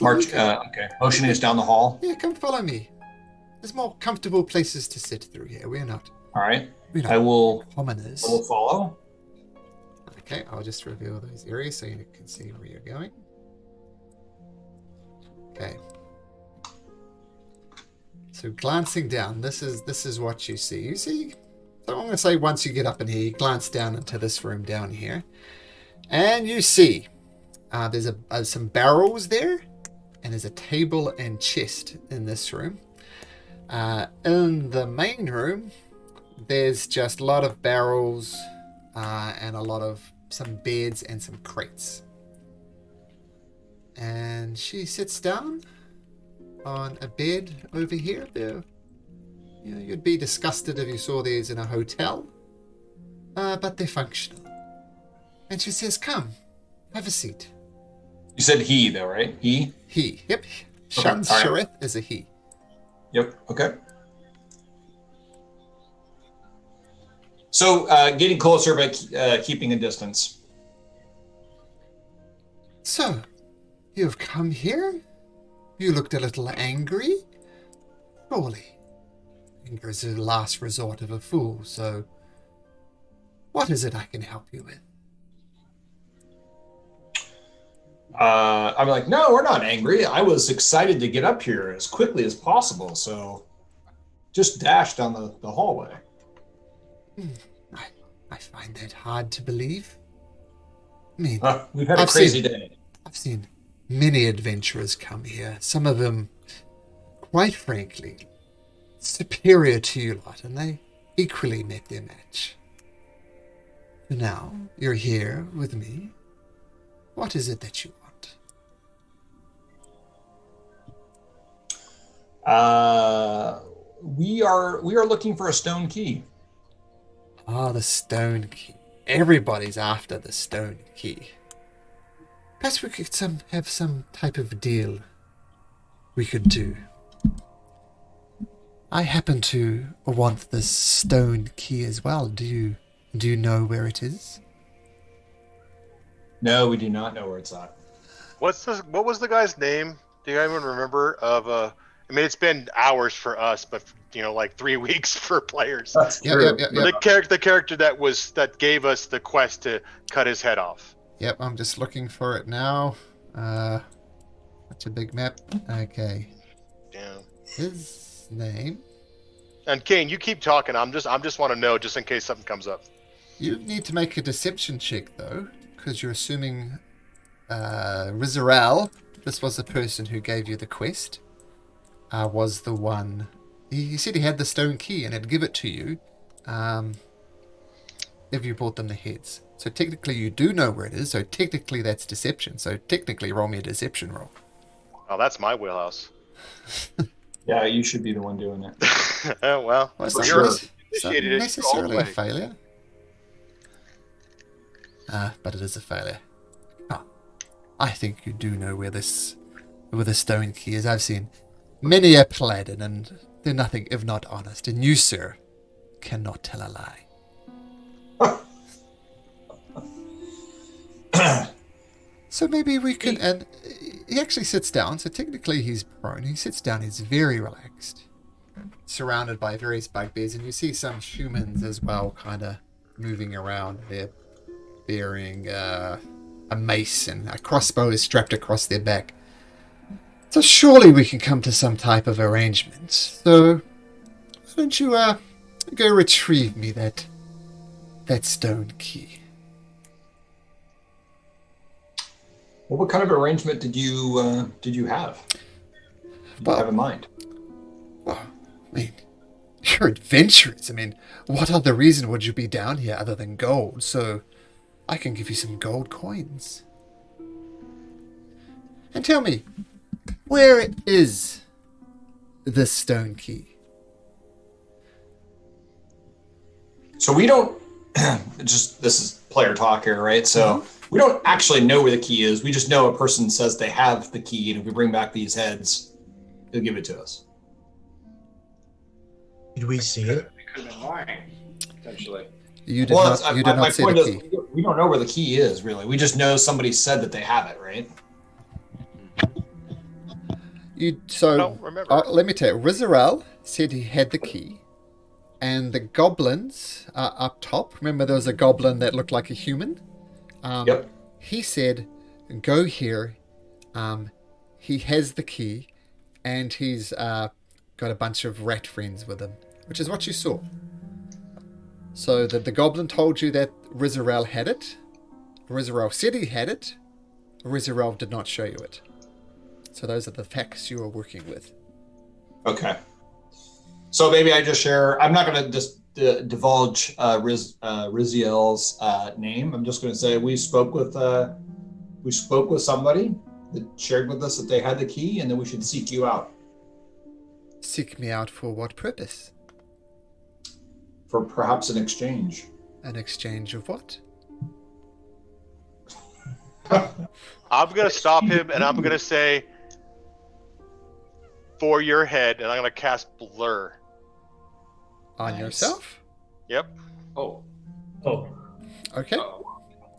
March, okay. Motion is down the hall. Yeah, come follow me. There's more comfortable places to sit through here. We're not. All right. I will commoners. I will follow. Okay, I'll just reveal those areas so you can see where you're going. Okay. So glancing down, this is what you see. You see, so I'm going to say once you get up in here, you glance down into this room down here, and you see there's some barrels there, and there's a table and chest in this room. In the main room, there's just a lot of barrels and some beds and some crates. And she sits down on a bed over here. There, you'd be disgusted if you saw these in a hotel, but they're functional. And she says, "Come, have a seat." You said he, though, right? He? He. Yep. Shun Shareth is a he. Yep. Okay. So, getting closer, but keeping a distance. So, you've come here? You looked a little angry? Surely. Anger is the last resort of a fool, so what is it I can help you with? I'm like, no, we're not angry. I was excited to get up here as quickly as possible, so just dashed down the hallway. I find that hard to believe. I mean, We've had a crazy day. I've seen many adventurers come here, some of them, quite frankly, superior to you lot, and they equally met their match. For now, you're here with me. What is it that you want? We are looking for a stone key. Ah, the stone key. Everybody's after the stone key. Perhaps we could have some type of deal we could do. I happen to want this stone key as well. Do you know where it is? No, we do not know where it's at. What was the guy's name? Do you even remember? I mean, it's been hours for us, but like 3 weeks for players. That's Yep, true. yep, yep, yep. The character that gave us the quest to cut his head off. Yep, I'm just looking for it now. That's a big map. Okay. Yeah. His name. And Kane, you keep talking. I'm just want to know just in case something comes up. You need to make a deception check though, because you're assuming Rizarel, this was the person who gave you the quest, was the one. He said he had the stone key and had give it to you if you brought them the heads. So technically you do know where it is, so technically that's deception. So technically roll me a deception roll. Oh, that's my wheelhouse. Yeah, you should be the one doing it. Oh, well, Well, for it's sure. not necessarily a failure. But it is a failure. Oh, I think you do know where the stone key is. I've seen many a paladin, and they're nothing if not honest. And you, sir, cannot tell a lie. So maybe we can. And he actually sits down. So technically, he's prone. He sits down. He's very relaxed, surrounded by various bugbears, and you see some humans as well, kind of moving around. They're bearing a mace, and a crossbow is strapped across their back. So surely we can come to some type of arrangement. So why don't you go retrieve me that stone key? Well, what kind of arrangement did you have? Have in mind? Well, I mean, you're adventurers. I mean, what other reason would you be down here other than gold? So I can give you some gold coins. And tell me, where is this stone key? So we don't this is player talk here, right? So we don't actually know where the key is. We just know a person says they have the key, and if we bring back these heads, they'll give it to us. Did we see it? They could have been lying, potentially. You did not see the key. We don't know where the key is, really. We just know somebody said that they have it, right? I don't remember. Let me tell you, Rizarel said he had the key, and the goblins up top. Remember, there was a goblin that looked like a human. Yep. He said, "Go here." He has the key, and he's got a bunch of rat friends with him, which is what you saw. So the goblin told you that Rizarel had it. Rizarel said he had it. Rizarel did not show you it. So those are the facts you are working with. Okay. So maybe I just share. I'm not going to just divulge Riziel's name. I'm just going to say we spoke with somebody that shared with us that they had the key, and that we should seek you out. Seek me out for what purpose? For perhaps an exchange. An exchange of what? I'm going to stop him, and I'm going to say, for your head, and I'm going to cast Blur. On Nice. yourself? Yep. Oh. Oh, Okay.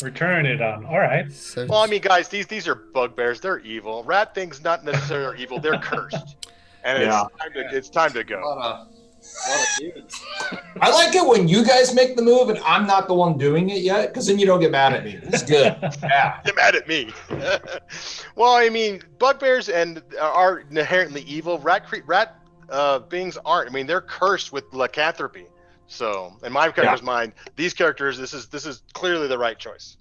return it on. All right. So Well, I mean, guys, these are bugbears. They're evil. Rat things not necessarily evil. They're cursed. And Yeah. it's time to go. A lot of dudes. I like it when you guys make the move and I'm not the one doing it yet, because then you don't get mad at me. It's good. Yeah. Get mad at me. Well, I mean, bugbears are inherently evil. beings aren't. I mean, they're cursed with lycanthropy. So, in my character's mind, these characters, this is clearly the right choice.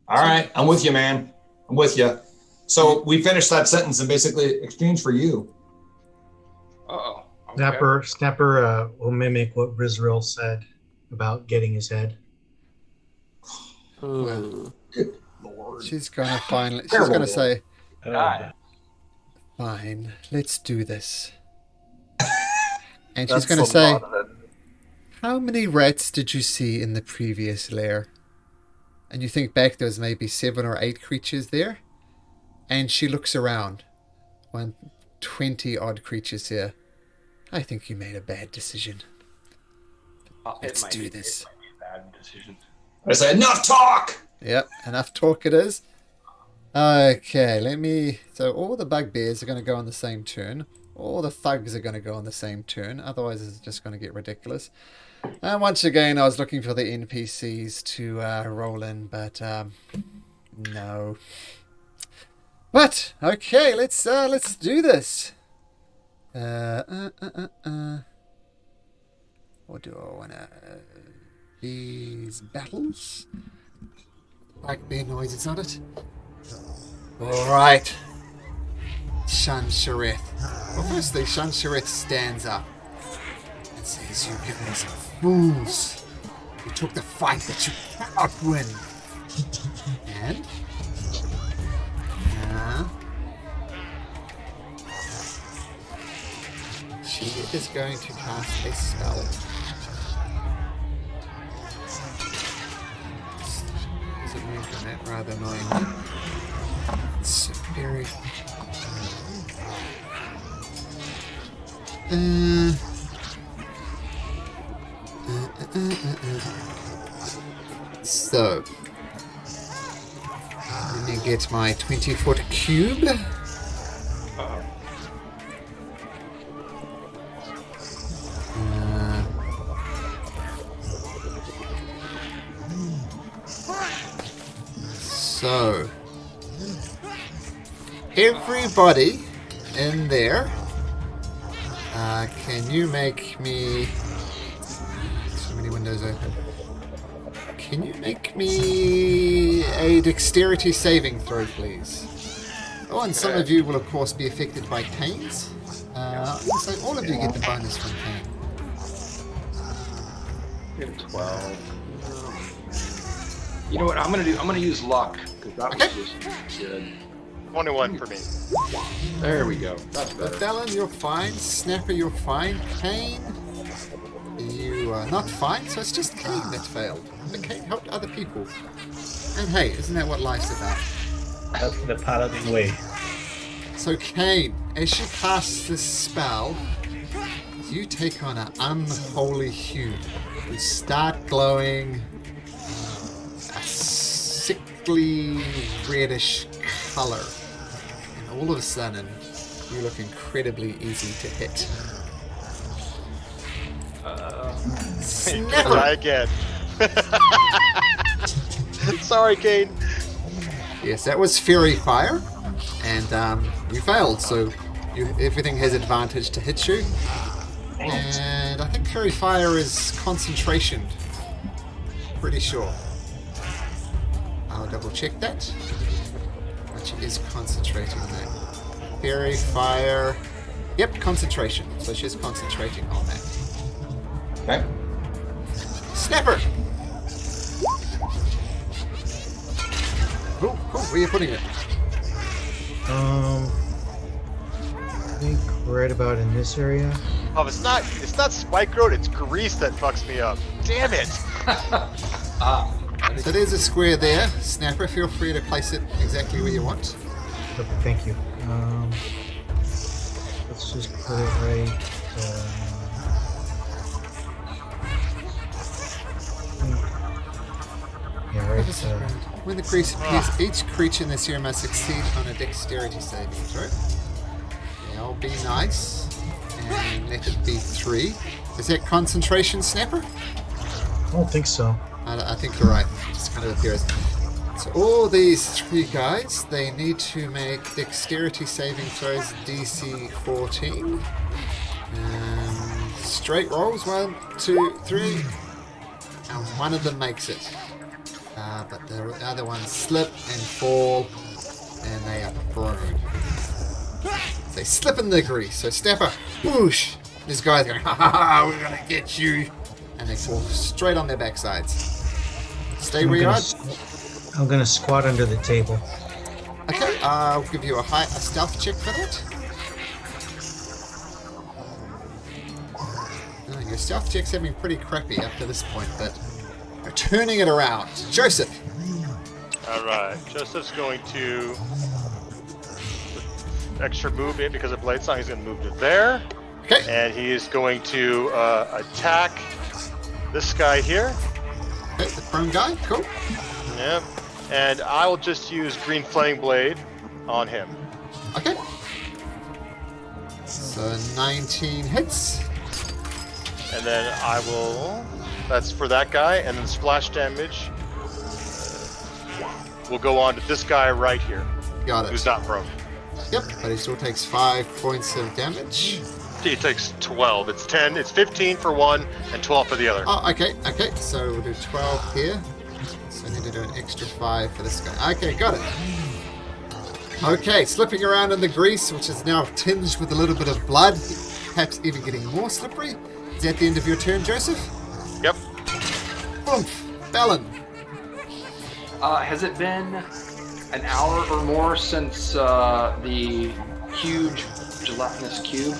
All right, I'm with you, man. I'm with you. So we finished that sentence and basically exchange for you. Uh-oh. Okay. Snapper will mimic what Rizrael said about getting his head. Well, Good Lord. she's gonna finally. She's Terrible. gonna say, God. "Fine, let's do this." And she's That's gonna a say, lot of it. "How many rats did you see in the previous lair?" And you think back, there was maybe 7 or 8 creatures there. And she looks around. 20 odd creatures here. I think you made a bad decision. Let's do this. It might be a bad decision. I say, enough talk! Yep, enough talk it is. Okay, let me... So all the bugbears are going to go on the same turn. All the thugs are going to go on the same turn. Otherwise, it's just going to get ridiculous. And once again, I was looking for the NPCs to roll in, but no. But okay, let's do this. What do I wanna? These battles. Like bear noises on it. All right. Shan Shareth. Well, firstly, Shan Shareth stands up and says, "You guys are fools. You took the fight that you cannot win." And she is going to cast a spell. Is it moved on that rather annoying? It's very. So, let me get my 20-foot cube. So, everybody in there, can you make me... So many windows open. Can you make me a dexterity saving throw, please? Oh, and some of you will, of course, be affected by canes. So all of you get the bonus from cane. Get 12. You know what? I'm gonna use luck because that was just good. 21 for me. There we go. That's better. Fallon, you're fine. Snapper, you're fine. Kane, you are not fine. So it's just Kane that failed. But Kane helped other people. And hey, isn't that what life's about? That's the paladin way. So Kane, as you cast this spell, you take on an unholy hue. You start glowing a sickly reddish color. And all of a sudden, you look incredibly easy to hit. Snapper! Try again. Sorry, Kane. Yes, that was Fury Fire. And you failed, so everything has advantage to hit you. And I think Fury Fire is concentration. Pretty sure. I'll double check that. But she is concentrating that. Fury Fire. Yep, concentration. So she's concentrating on that. Okay. Snapper! Cool, where are you putting it? I think right about in this area. Oh, it's not Spike Road, it's Grease that fucks me up. Damn it! So there's a square there. Snapper, feel free to place it exactly where you want. Okay, thank you. Let's just put it right. Yeah, right. When the grease appears, each creature in this area must succeed on a dexterity saving throw. Yeah, I'll be nice. And let it be 3. Is that concentration, Snapper? I don't think so. I think you're right. It just kind of appears. So all these 3 guys, they need to make dexterity saving throws DC 14. Straight rolls. 1, 2, 3. And one of them makes it. But the other ones slip and fall. And they are prone. They slip in the grease. So Snapper, whoosh. This guy's going, ha ha ha, we're going to get you. And they fall straight on their backsides. Stay where you are. I'm going to squat under the table. Okay, I'll give you a stealth check for that. Your stealth checks have been pretty crappy up to this point, but you're turning it around. Joseph. Alright, Joseph's going to extra move it because of Blade Song. He's going to move to there. Okay. And he is going to attack this guy here. Okay, the prone guy. Cool. Yep. And I will just use Green Flame Blade on him. Okay. So 19 hits. And then I will... That's for that guy. And then splash damage will go on to this guy right here. Got it. Who's not prone. Yep, but he still takes 5 points of damage. He takes 12. It's 10. It's 15 for one and 12 for the other. Oh, okay, okay. So we'll do 12 here. So I need to do an extra 5 for this guy. Okay, got it. Okay, slipping around in the grease, which is now tinged with a little bit of blood, perhaps even getting more slippery. Is that the end of your turn, Joseph? Yep. Oomph. Balin. Has it been an hour or more since the huge gelatinous cube?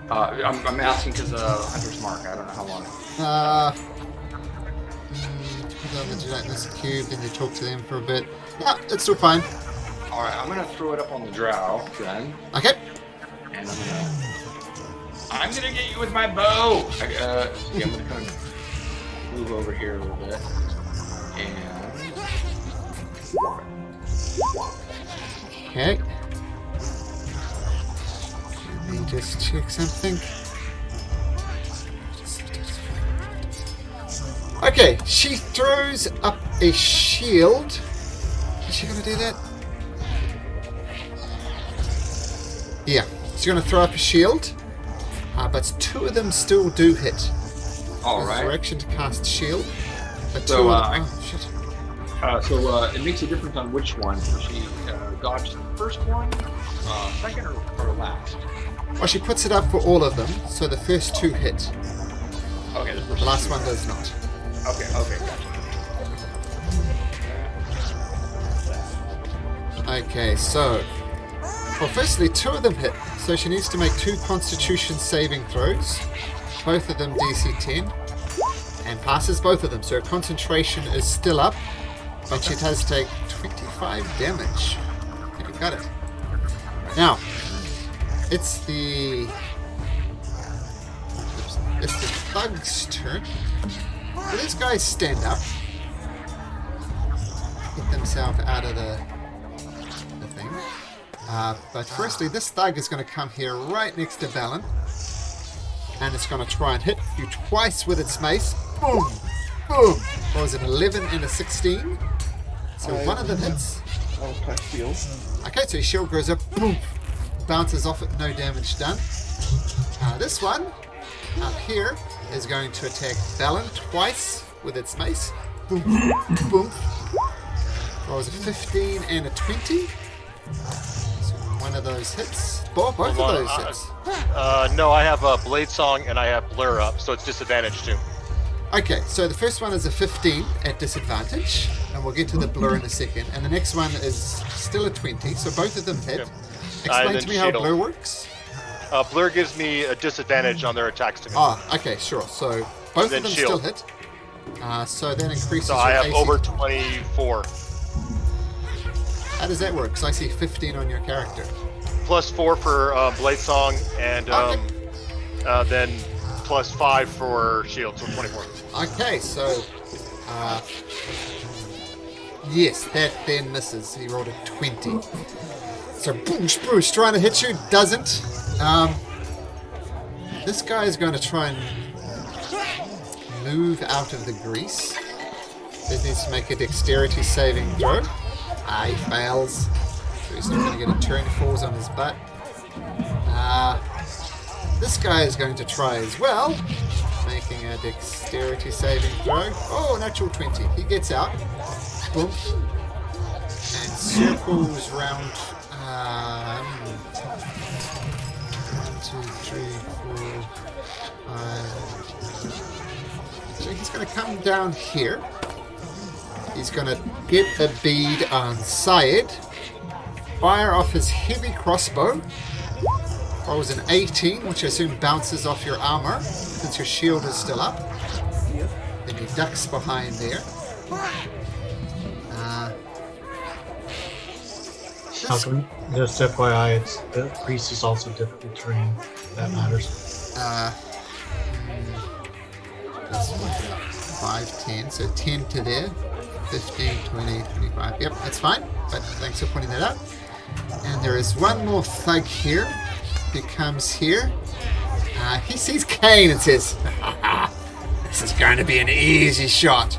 I'm asking because Hunter's Mark. I don't know how long. The gelatinous cube, then you talk to them for a bit. Yeah, it's still fine. All right, I'm gonna throw it up on the drow then, Okay. and I'm gonna get you with my bow. I'm gonna kind of move over here a little bit, and Okay. Let me just check something. Okay, she throws up a shield. Is she gonna do that? Yeah, she's gonna throw up a shield. But 2 of them still do hit. all right. Direction to cast shield. But So, 2 of them. Oh, shit. So it makes a difference on which one. She dodged the first one, second, or last. Well, she puts it up for all of them, so the first 2 hit. Okay, the The last one does not. Okay, gotcha. Okay, so... Well, firstly, 2 of them hit, so she needs to make 2 Constitution saving throws. Both of them DC 10. And passes both of them, so her concentration is still up, but she does take 25 damage. Okay, got it. Now, it's the thug's turn. So these guys stand up, get themselves out of the thing. But firstly, this thug is going to come here right next to Balin, and it's going to try and hit you twice with its mace. Boom, boom. What was it, 11 and a 16? So one of them hits. I'll cast shield. Okay, so your shield goes up, boom, bounces off it, no damage done. This one up here is going to attack Balin twice with its mace. Boom, boom. Rolls a 15 and a 20. So one of those hits. Both of those hits. No, I have a Blade Song and I have Blur up, so it's disadvantage too. Okay, so the first one is a 15 at disadvantage, and we'll get to the blur in a second. And the next one is still a 20, so both of them hit. Okay. Explain then to me how shield. blur works. Blur gives me a disadvantage on their attacks to me. Okay, sure. So both Then of them shield. still hit. So that increases So your I have AC. over 24. How does that work? Because I see 15 on your character. Plus 4 for Blade Song, and then plus 5 for Shield, so 24. Okay, so yes, that then misses. He rolled a 20. So boom, Spruce trying to hit you, doesn't. This guy is going to try and move out of the grease. He needs to make a dexterity saving throw. He fails. So he's not going to get a turn. He falls on his butt. This guy is going to try as well, making a dexterity saving throw. Oh, natural 20. He gets out. Boom. And circles round. 1, 2, 3, 4, 5. So he's going to come down here. He's going to get a bead on Syed. Fire off his heavy crossbow. Rolls an 18, which I assume bounces off your armor, since your shield is still up. Then he ducks behind there. Just FYI, the priest is also difficult terrain. That matters. Let's look it up. 5, 10, so 10 to there. 15, 20, 25. Yep, that's fine. But thanks for pointing that out. And there is one more thug here. He comes here. He sees Kane and says, "This is going to be an easy shot."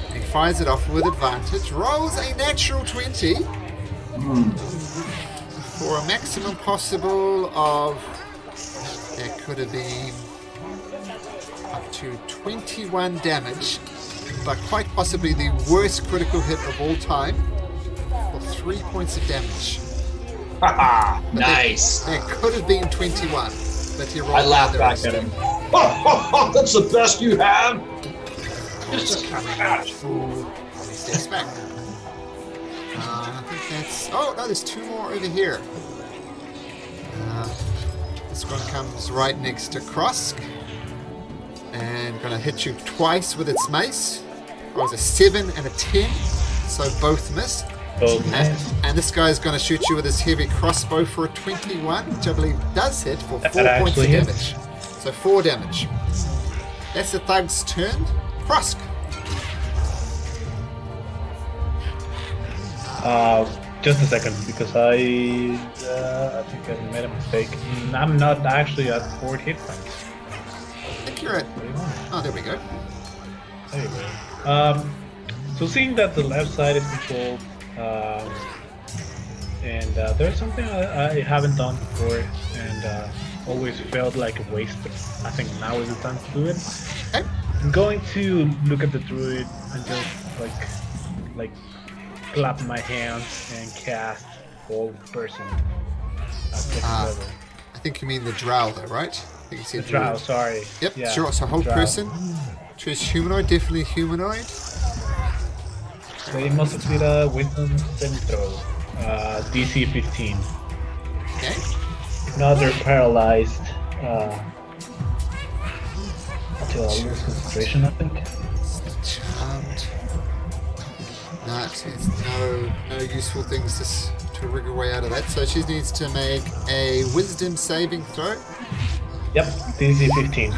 And he fires it off with advantage. Rolls a natural 20 for a maximum possible of, that could have been up to 21 damage, but quite possibly the worst critical hit of all time for 3 points of damage. Nice. There could have been 21, but he rolled. I laughed back at him. That's the best you have. Just a scratch. Steps back. I think that's. Oh no, there's 2 more over here. This one comes right next to Krosk, and gonna hit you twice with its mace. Rolls a 7 and a 10, so both miss. And this guy's going to shoot you with his heavy crossbow for a 21, which I believe does hit for 4 points of damage. So 4 damage. That's the thug's turn. Krosk. Just a second, because I think I made a mistake. I'm not actually at 4 hit points. I think you're at. Oh, there we go. There you go. So seeing that the left side is controlled, and there's something I haven't done before, and always felt like a waste, but I think now is the time to do it. Okay. I'm going to look at the druid and just like clap my hands and cast Hold Person at second level. I think you mean the drow, though, right? I think you said The drow, sorry. Yep, Yeah, sure. So hold drow. person. Choose humanoid, definitely humanoid. They must succeed a wisdom saving throw. DC 15. Okay. If not, they're paralyzed until I lose concentration, I think. Charmed. It's no useful things to rig her way out of that. So she needs to make a wisdom saving throw. Yep, DC 15. I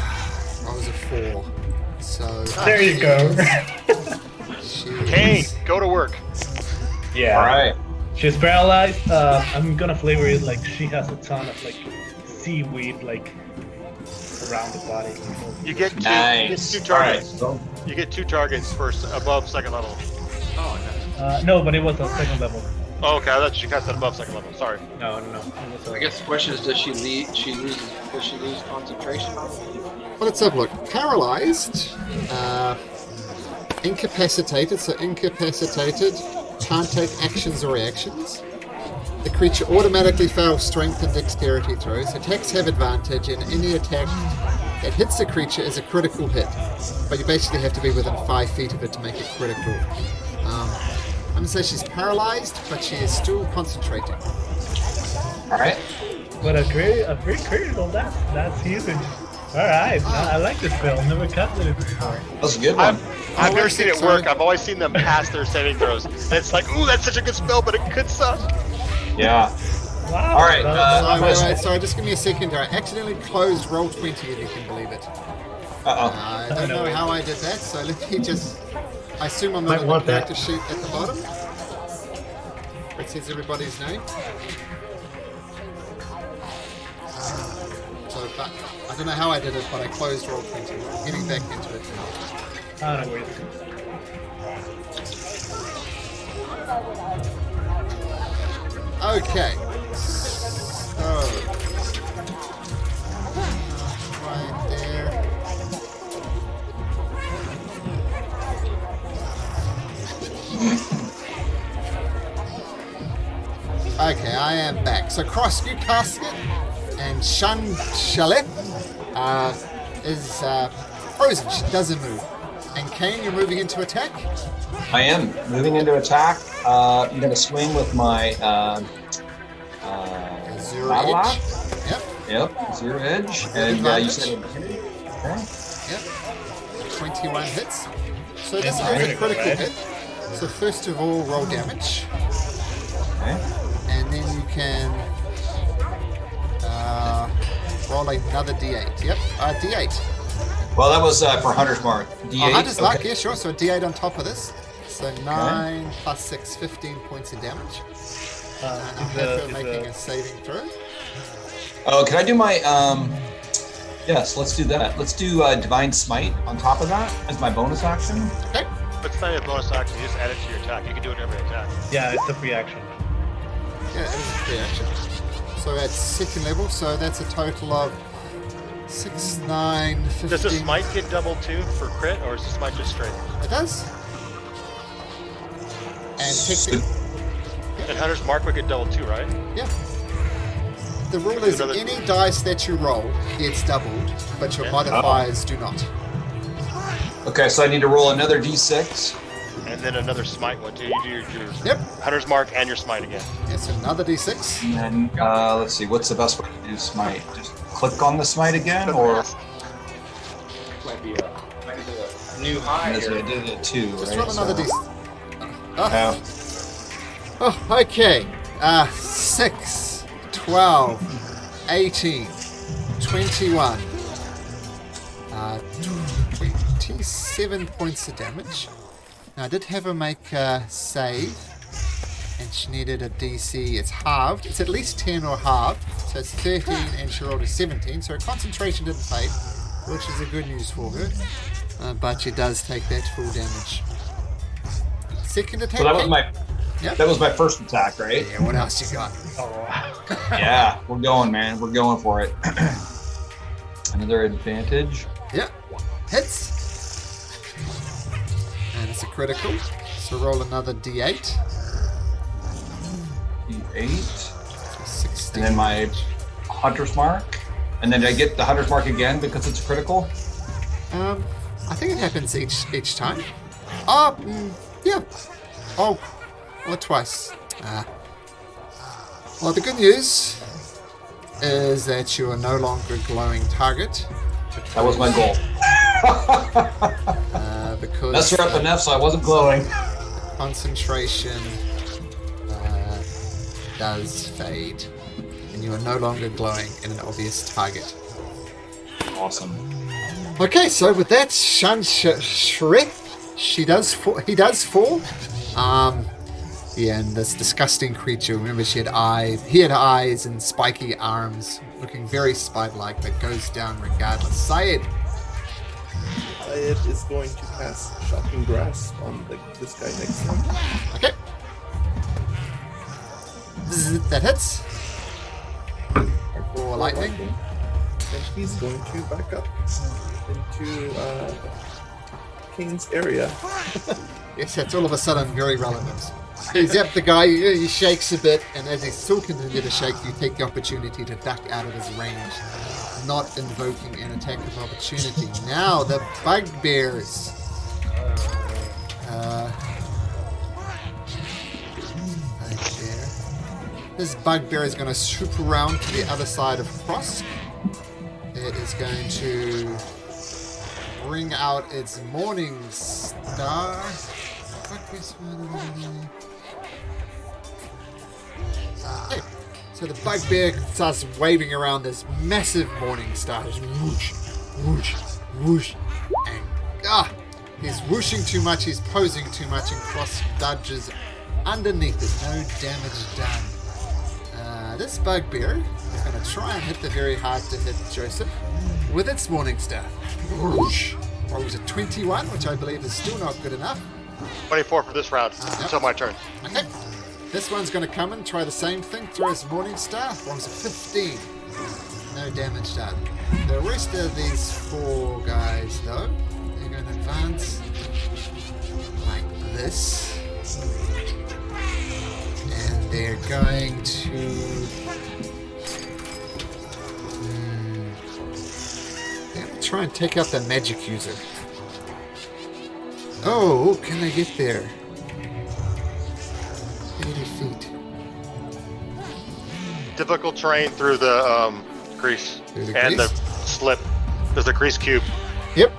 was a 4. So There you go. Kane, go to work. Yeah. All right. She's paralyzed. I'm gonna flavor it like she has a ton of like seaweed like around the body. You get two, Nice. you get 2 All targets. right. You get 2 targets first above second level. Oh, nice. No, but it was on second level. Oh, okay, I thought you cast that above second level. Sorry. No. It was, I guess the question is, does she lose concentration? well, let's have a look. Paralyzed, incapacitated. So incapacitated, can't take actions or reactions. The creature automatically fails strength and dexterity throws. Attacks have advantage, and any attack that hits the creature is a critical hit. But you basically have to be within 5 feet of it to make it critical. I'm going to say she's paralyzed, but she is still concentrating. All right. but a free critical. That's huge. All right, I like this spell. Never casted it before. That's a good one. I've never like seen it, it work. sorry. I've always seen them pass their saving throws. And it's like, ooh, that's such a good spell, but it could suck. Yeah. Wow. All right, Sorry, just give me a second. I accidentally closed roll 20, if you can believe it. Uh-oh. I don't know how I did that, so let me just... I assume I'm Might not on the want that. character sheet at the bottom. Where it says everybody's name. But I don't know how I did it, but I closed roll 20. I'm getting back into it now. I don't know where it's Okay. So... Okay, I am back. So Cross, you cast it, and Shun Chalet is frozen. She doesn't move. And Kane, you're moving into attack? I am moving into attack. I'm going to swing with my Zero battle edge. axe. Yep, Yep, 0 edge. And you said okay. yep. 21 hits. So this is a critical hit. So first of all, roll damage. Okay. And then you can roll another d8. Yep, d8. Well, that was for Hunter's Mark. D8. Oh, Hunter's okay. Luck, yeah, sure. So d8 on top of this. So 9 plus 6, 15 points of damage. And I'll have her making a saving throw. Oh, can I do my yes, let's do that. Let's do Divine Smite on top of that as my bonus action. Okay. But it's not a bonus action. You just add it to your attack. You can do it every attack. Yeah, it's a free action. Yeah, it is a free action. So at second level, so that's a total of 6, 9, 15. Does the smite get double too for crit, or is the smite just straight? It does. And technically, And Hunter's Mark would get double too, right? yeah. The rule is Another- any dice that you roll gets doubled, but your Yeah. modifiers do not. Okay, so I need to roll another D6. And then another smite one too. You do your Yep. Hunter's Mark and your smite again. Yes, another d6. And then let's see, what's the best way to do Smite? Just click on the Smite again, or Might be a new high as I here. did it too, Just right? roll another So- d6. Oh, okay. 6, 12, 18, 21. 27 points of damage. Now, I did have her make a save, and she needed a DC. It's halved. It's at least 10 or halved. So it's 13, and she rolled a 17. So her concentration didn't fade, which is a good news for her. But she does take that full damage. Second attack. So that was Kate? my Yep. that was my first attack, right? Yeah, what else you got? Yeah, we're going, man. We're going for it. Another advantage. Yeah, hits. And it's a critical. So roll another d8. D8. So 16. And then my Hunter's Mark. And then I get the Hunter's Mark again because it's critical. I think it happens each time. Yeah. Oh, or twice. Well, the good news is that you are no longer a glowing target. That was my goal. Because Messed her up enough so I wasn't glowing. concentration does fade, and you are no longer glowing in an obvious target. Awesome. Okay, so with that, Shrek, he does fall. Yeah, and this disgusting creature. Remember, he had eyes and spiky arms, looking very spider-like, but goes down regardless. Syed, It is going to cast Shocking Grasp on this guy next to him. okay. That hits. For lightning. And he's going to back up into King's area. Yes, that's all of a sudden very relevant. You zap the guy, he shakes a bit, and as he's still continuing to shake, you take the opportunity to duck out of his range, not invoking an attack of opportunity. Now, the bugbears. Bugbear. This bugbear is going to swoop around to the other side of Cross. It is going to bring out its Morning Star. Okay, so the bugbear starts waving around this massive Morning Star. Just whoosh, whoosh, whoosh, and he's whooshing too much, he's posing too much, and Cross dodges underneath it. No damage done. This bugbear is going to try and hit the very hard to hit Joseph with its Morning Star. Whoosh. Rolls a 21, which I believe is still not good enough. 24 for this round. Until my turn. Okay. This one's going to come and try the same thing. Throw his Morning Star. Rolls a 15. No damage done. The rest of these four guys, though, they're going to advance like this. And they're going to. They're going to try and take out the magic user. Oh, can they get there? 80 feet. Difficult terrain through the grease Through the and grease? the slip. There's a grease cube. Yep.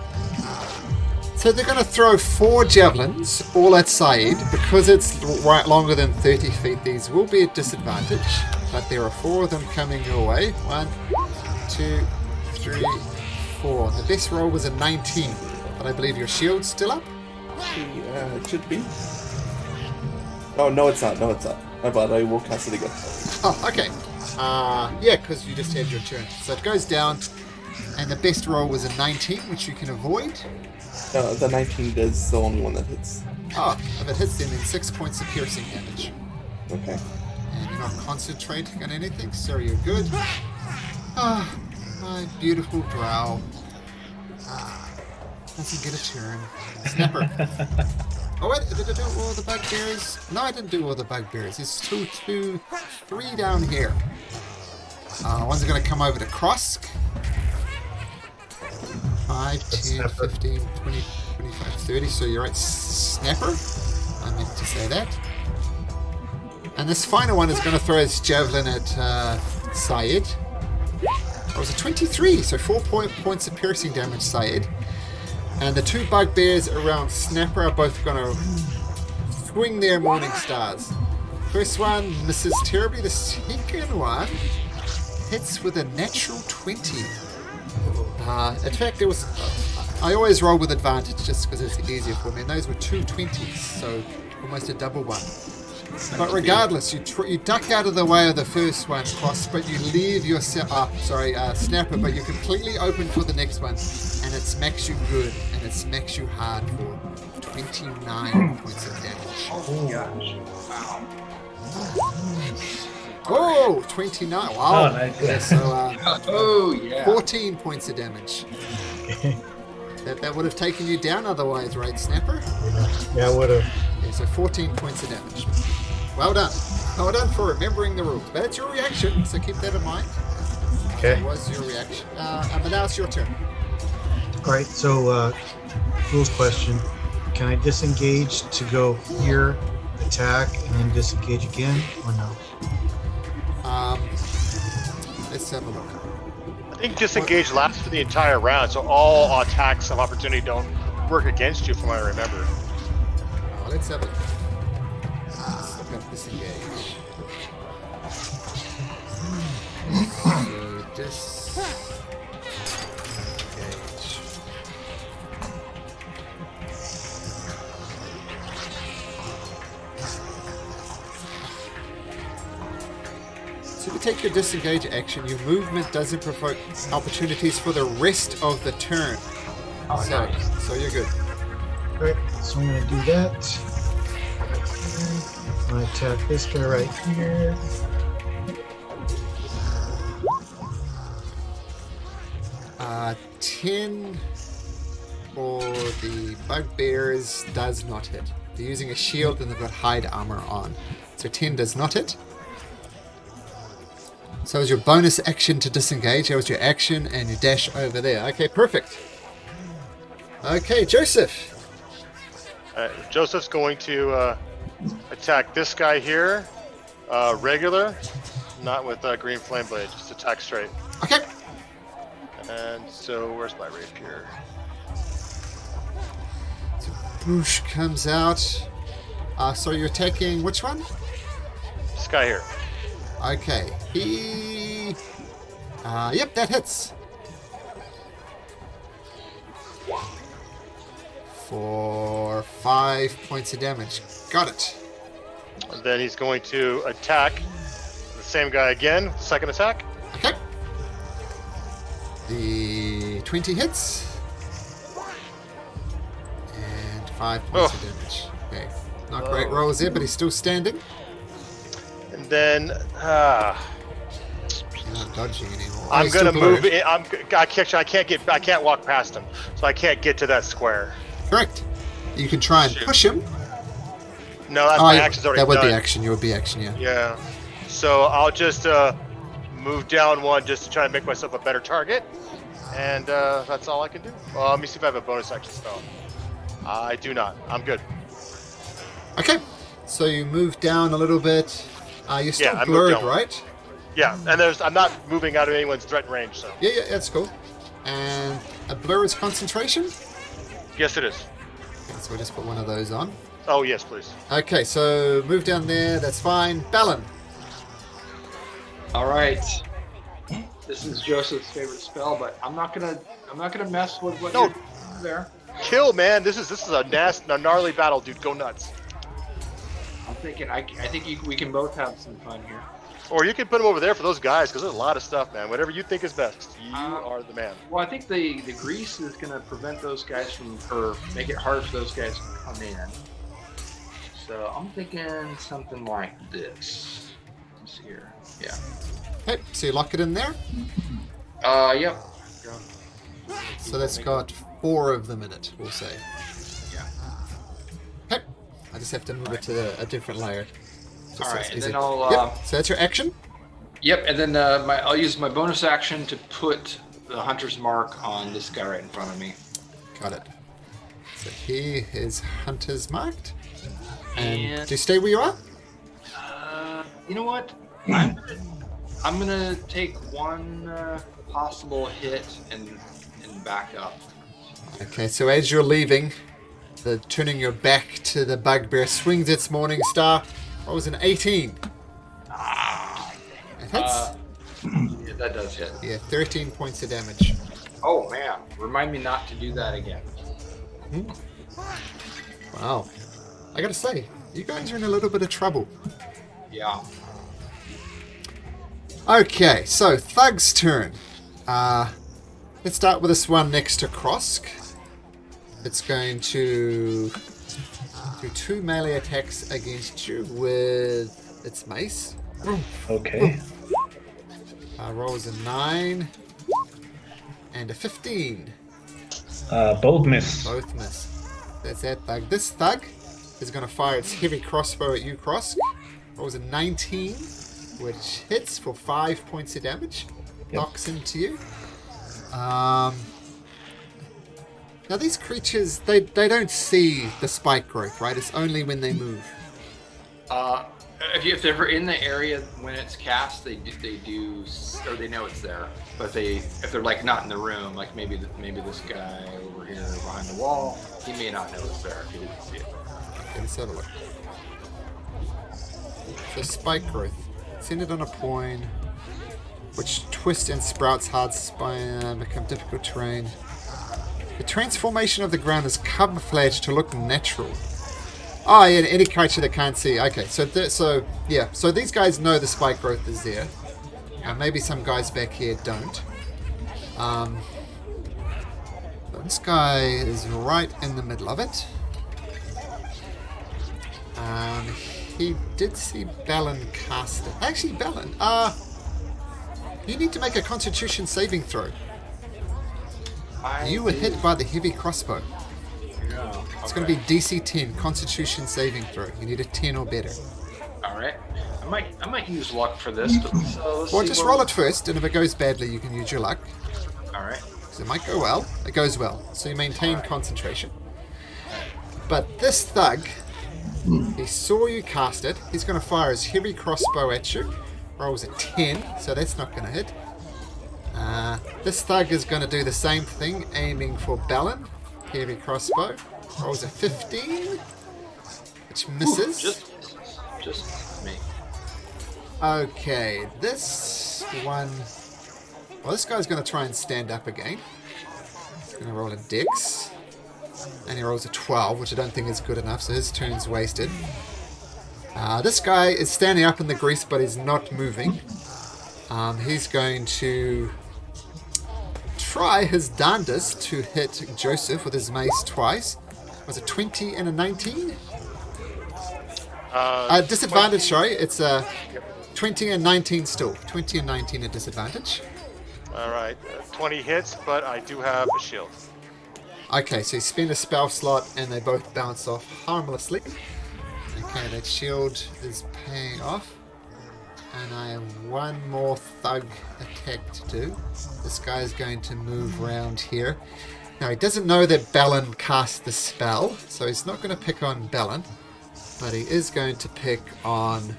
So they're going to throw 4 javelins, all at Saeed. Because it's longer than 30 feet, these will be at disadvantage. But there are 4 of them coming your way. 1, 2, 3, 4. The best roll was a 19. But I believe your shield's still up? It should be. Oh, no, it's not. No, it's not. My bad. I will cast it again. Oh, okay. Yeah, because you just had your turn. So it goes down, and the best roll was a 19, which you can avoid. The 19 is the only one that hits. Oh, if it hits, then 6 points of piercing damage. Okay. And you're not concentrating on anything, so you're good. Ah, my beautiful drow. Doesn't get a turn. Snapper. Oh wait, did I do all the bugbears? No, I didn't do all the bugbears. There's 3 down here. One's going to come over to Krosk. 5, 10, Snapper. 15, 20, 25, 30. So you're at Snapper. I meant to say that. And this final one is going to throw his javelin at Syed. It was a 23, so 4 points of piercing damage, Syed. And the 2 bugbears around Snapper are both going to swing their morning stars. First one misses terribly. The second one hits with a natural 20. In fact, it was. I always roll with advantage just because it's easier for me. And those were 2 20s, so almost a double one. But regardless, you duck out of the way of the first one, Cross, but you leave yourself. Snapper, but you're completely open for the next one, and it smacks you good, and it smacks you hard for 29 points of damage. Oh gosh. Oh, 29! Wow. Oh, nice. Yeah, so Oh, yeah. 14 points of damage. That would have taken you down otherwise, right, Snapper? Yeah, would have. Yeah, so 14 points of damage. Well done. Well done for remembering the rules. But it's your reaction, so keep that in mind. Okay. It was your reaction. But now it's your turn. All right. So, rules question: can I disengage to go here, attack, and then disengage again, or no? Let's have a look. I think disengage lasts for the entire round, so all attacks of opportunity don't work against you, from what I remember. Let's have a look. Let's look at disengage. So disengage. So if you take your disengage action, your movement doesn't provoke opportunities for the rest of the turn. Oh, nice. So you're good. All right. So I'm going to do that. I'm going to attack this guy right here. Uh, 10 for the bugbears does not hit. They're using a shield and they've got hide armor on. So 10 does not hit. So as your bonus action to disengage, that was your action and you dash over there. Okay, perfect. Okay, Joseph. Joseph's going to attack this guy here, regular, not with green flame blade, just attack straight. Okay. And so, where's my rapier? So Boosh comes out. So you're attacking which one? This guy here. Okay. He... yep, that hits. For 5 points of damage. Got it. And then he's going to attack the same guy again, second attack. Okay. The 20 hits. And 5 points of damage. Okay. Not great rolls there, but he's still standing. And then He's not dodging anymore. I'm he's gonna still move blurred. in. I can't walk past him, so I can't get to that square. Correct. You can try and Shoot. push him. No, that's Oh, my yeah, action's already that would done. be action. You would be action, yeah. Yeah. So I'll just move down one just to try and make myself a better target. And that's all I can do. Well, let me see if I have a bonus action spell. I do not. I'm good. Okay, so you move down a little bit. You're still Yeah, I moved blurred, down. right? Yeah, and I'm not moving out of anyone's threat range, so. Yeah, that's cool. And a blur is concentration? Yes, it is. Okay, so we'll just put one of those on. Oh, yes, please. Okay, so move down there, that's fine. Balin. All right. This is Joseph's favorite spell, but I'm not gonna mess with what No. you're doing there. Kill, man. This is a gnarly battle, dude. Go nuts. I'm thinking I think we can both have some fun here. Or you can put them over there for those guys, because there's a lot of stuff, man. Whatever you think is best. You Um, are the man. Well, I think the grease is gonna prevent those guys from, or make it hard for those guys to come in. So I'm thinking something like this. This here. Yeah. Okay, so you lock it in there. Yep. So that's got 4 of them in it, we'll say. Yeah. Okay, I just have to move it to a different layer. Just All so right, it's and easy. then I'll. Yep, so that's your action. Yep, and then I'll use my bonus action to put the hunter's mark on this guy right in front of me. Got it. So he is hunter's marked. And And- do you stay where you are? You know what? I'm gonna take one possible hit and back up. Okay, so as you're leaving, turning your back to the bugbear swings its morning star. What was an 18? It hits. Yeah, that does hit. Yeah, 13 points of damage. Oh man, remind me not to do that again. Wow. I gotta say, you guys are in a little bit of trouble. Yeah. Okay, so Thug's turn. Let's start with this one next to Krosk. It's going to do 2 melee attacks against you with its mace. Okay. Rolls a 9 and a 15. Both miss. Both miss. That's that Thug. This Thug is going to fire its heavy crossbow at you, Krosk. Rolls a 19, which hits for 5 points of damage. Yep. Knocks into you. Now these creatures, they don't see the spike growth, right? It's only when they move. If they're in the area when it's cast, they do, or they know it's there. But if they're like not in the room, like maybe this guy over here behind the wall, he may not know it's there if he didn't see it. Okay, let's have a look. So spike growth, centered on a point, which twists and sprouts hard spine, become difficult terrain. The transformation of the ground is camouflaged to look natural. Oh yeah, any creature that can't see. Okay, so these guys know the spike growth is there. Maybe some guys back here don't. But this guy is right in the middle of it. He did see Balin cast it. Actually, Balin, you need to make a Constitution saving throw. You were hit by the heavy crossbow. Yeah. It's going to be DC 10, Constitution saving throw. You need a 10 or better. All right. I might use luck for this. But, so let's Well, see just what- roll it first, and if it goes badly, you can use your luck. All right. So it might go well. It goes well. So you maintain concentration. But this Thug, he saw you cast it. He's going to fire his heavy crossbow at you. Rolls a 10, so that's not going to hit. This Thug is going to do the same thing, aiming for Balin. Heavy crossbow. Rolls a 15, which misses. Just me. Okay, this one... Well, this guy's going to try and stand up again. He's going to roll a dex. And he rolls a 12, which I don't think is good enough, so his turn's wasted. This guy is standing up in the grease, but he's not moving. He's going to try his darndest to hit Joseph with his mace twice. Was it 20 and a 19? Disadvantage, sorry. It's 20 and 19 still. 20 and 19 at disadvantage. All right. 20 hits, but I do have a shield. Okay, so you spend a spell slot and they both bounce off harmlessly. Okay, that shield is paying off. And I have one more thug attack to do. This guy's going to move around here. Now, he doesn't know that Balin cast the spell, so he's not going to pick on Balin. But he is going to pick on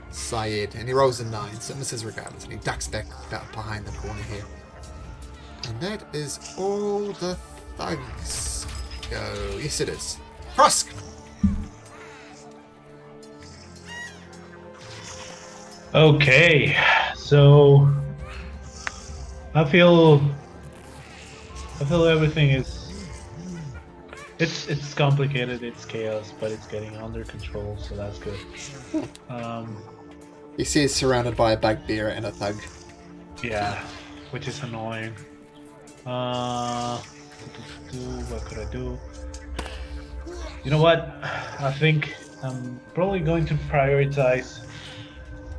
Syed. And he rolls a 9, so misses regardless. And he ducks back about behind the corner here. And that is all the thugs go. Yes, it is. Frosk! Okay, so I feel everything is it's complicated, it's chaos, but it's getting under control, so that's good. You see he's surrounded by a bugbear and a thug. Yeah, which is annoying. What could I do? You know what? I think I'm probably going to prioritize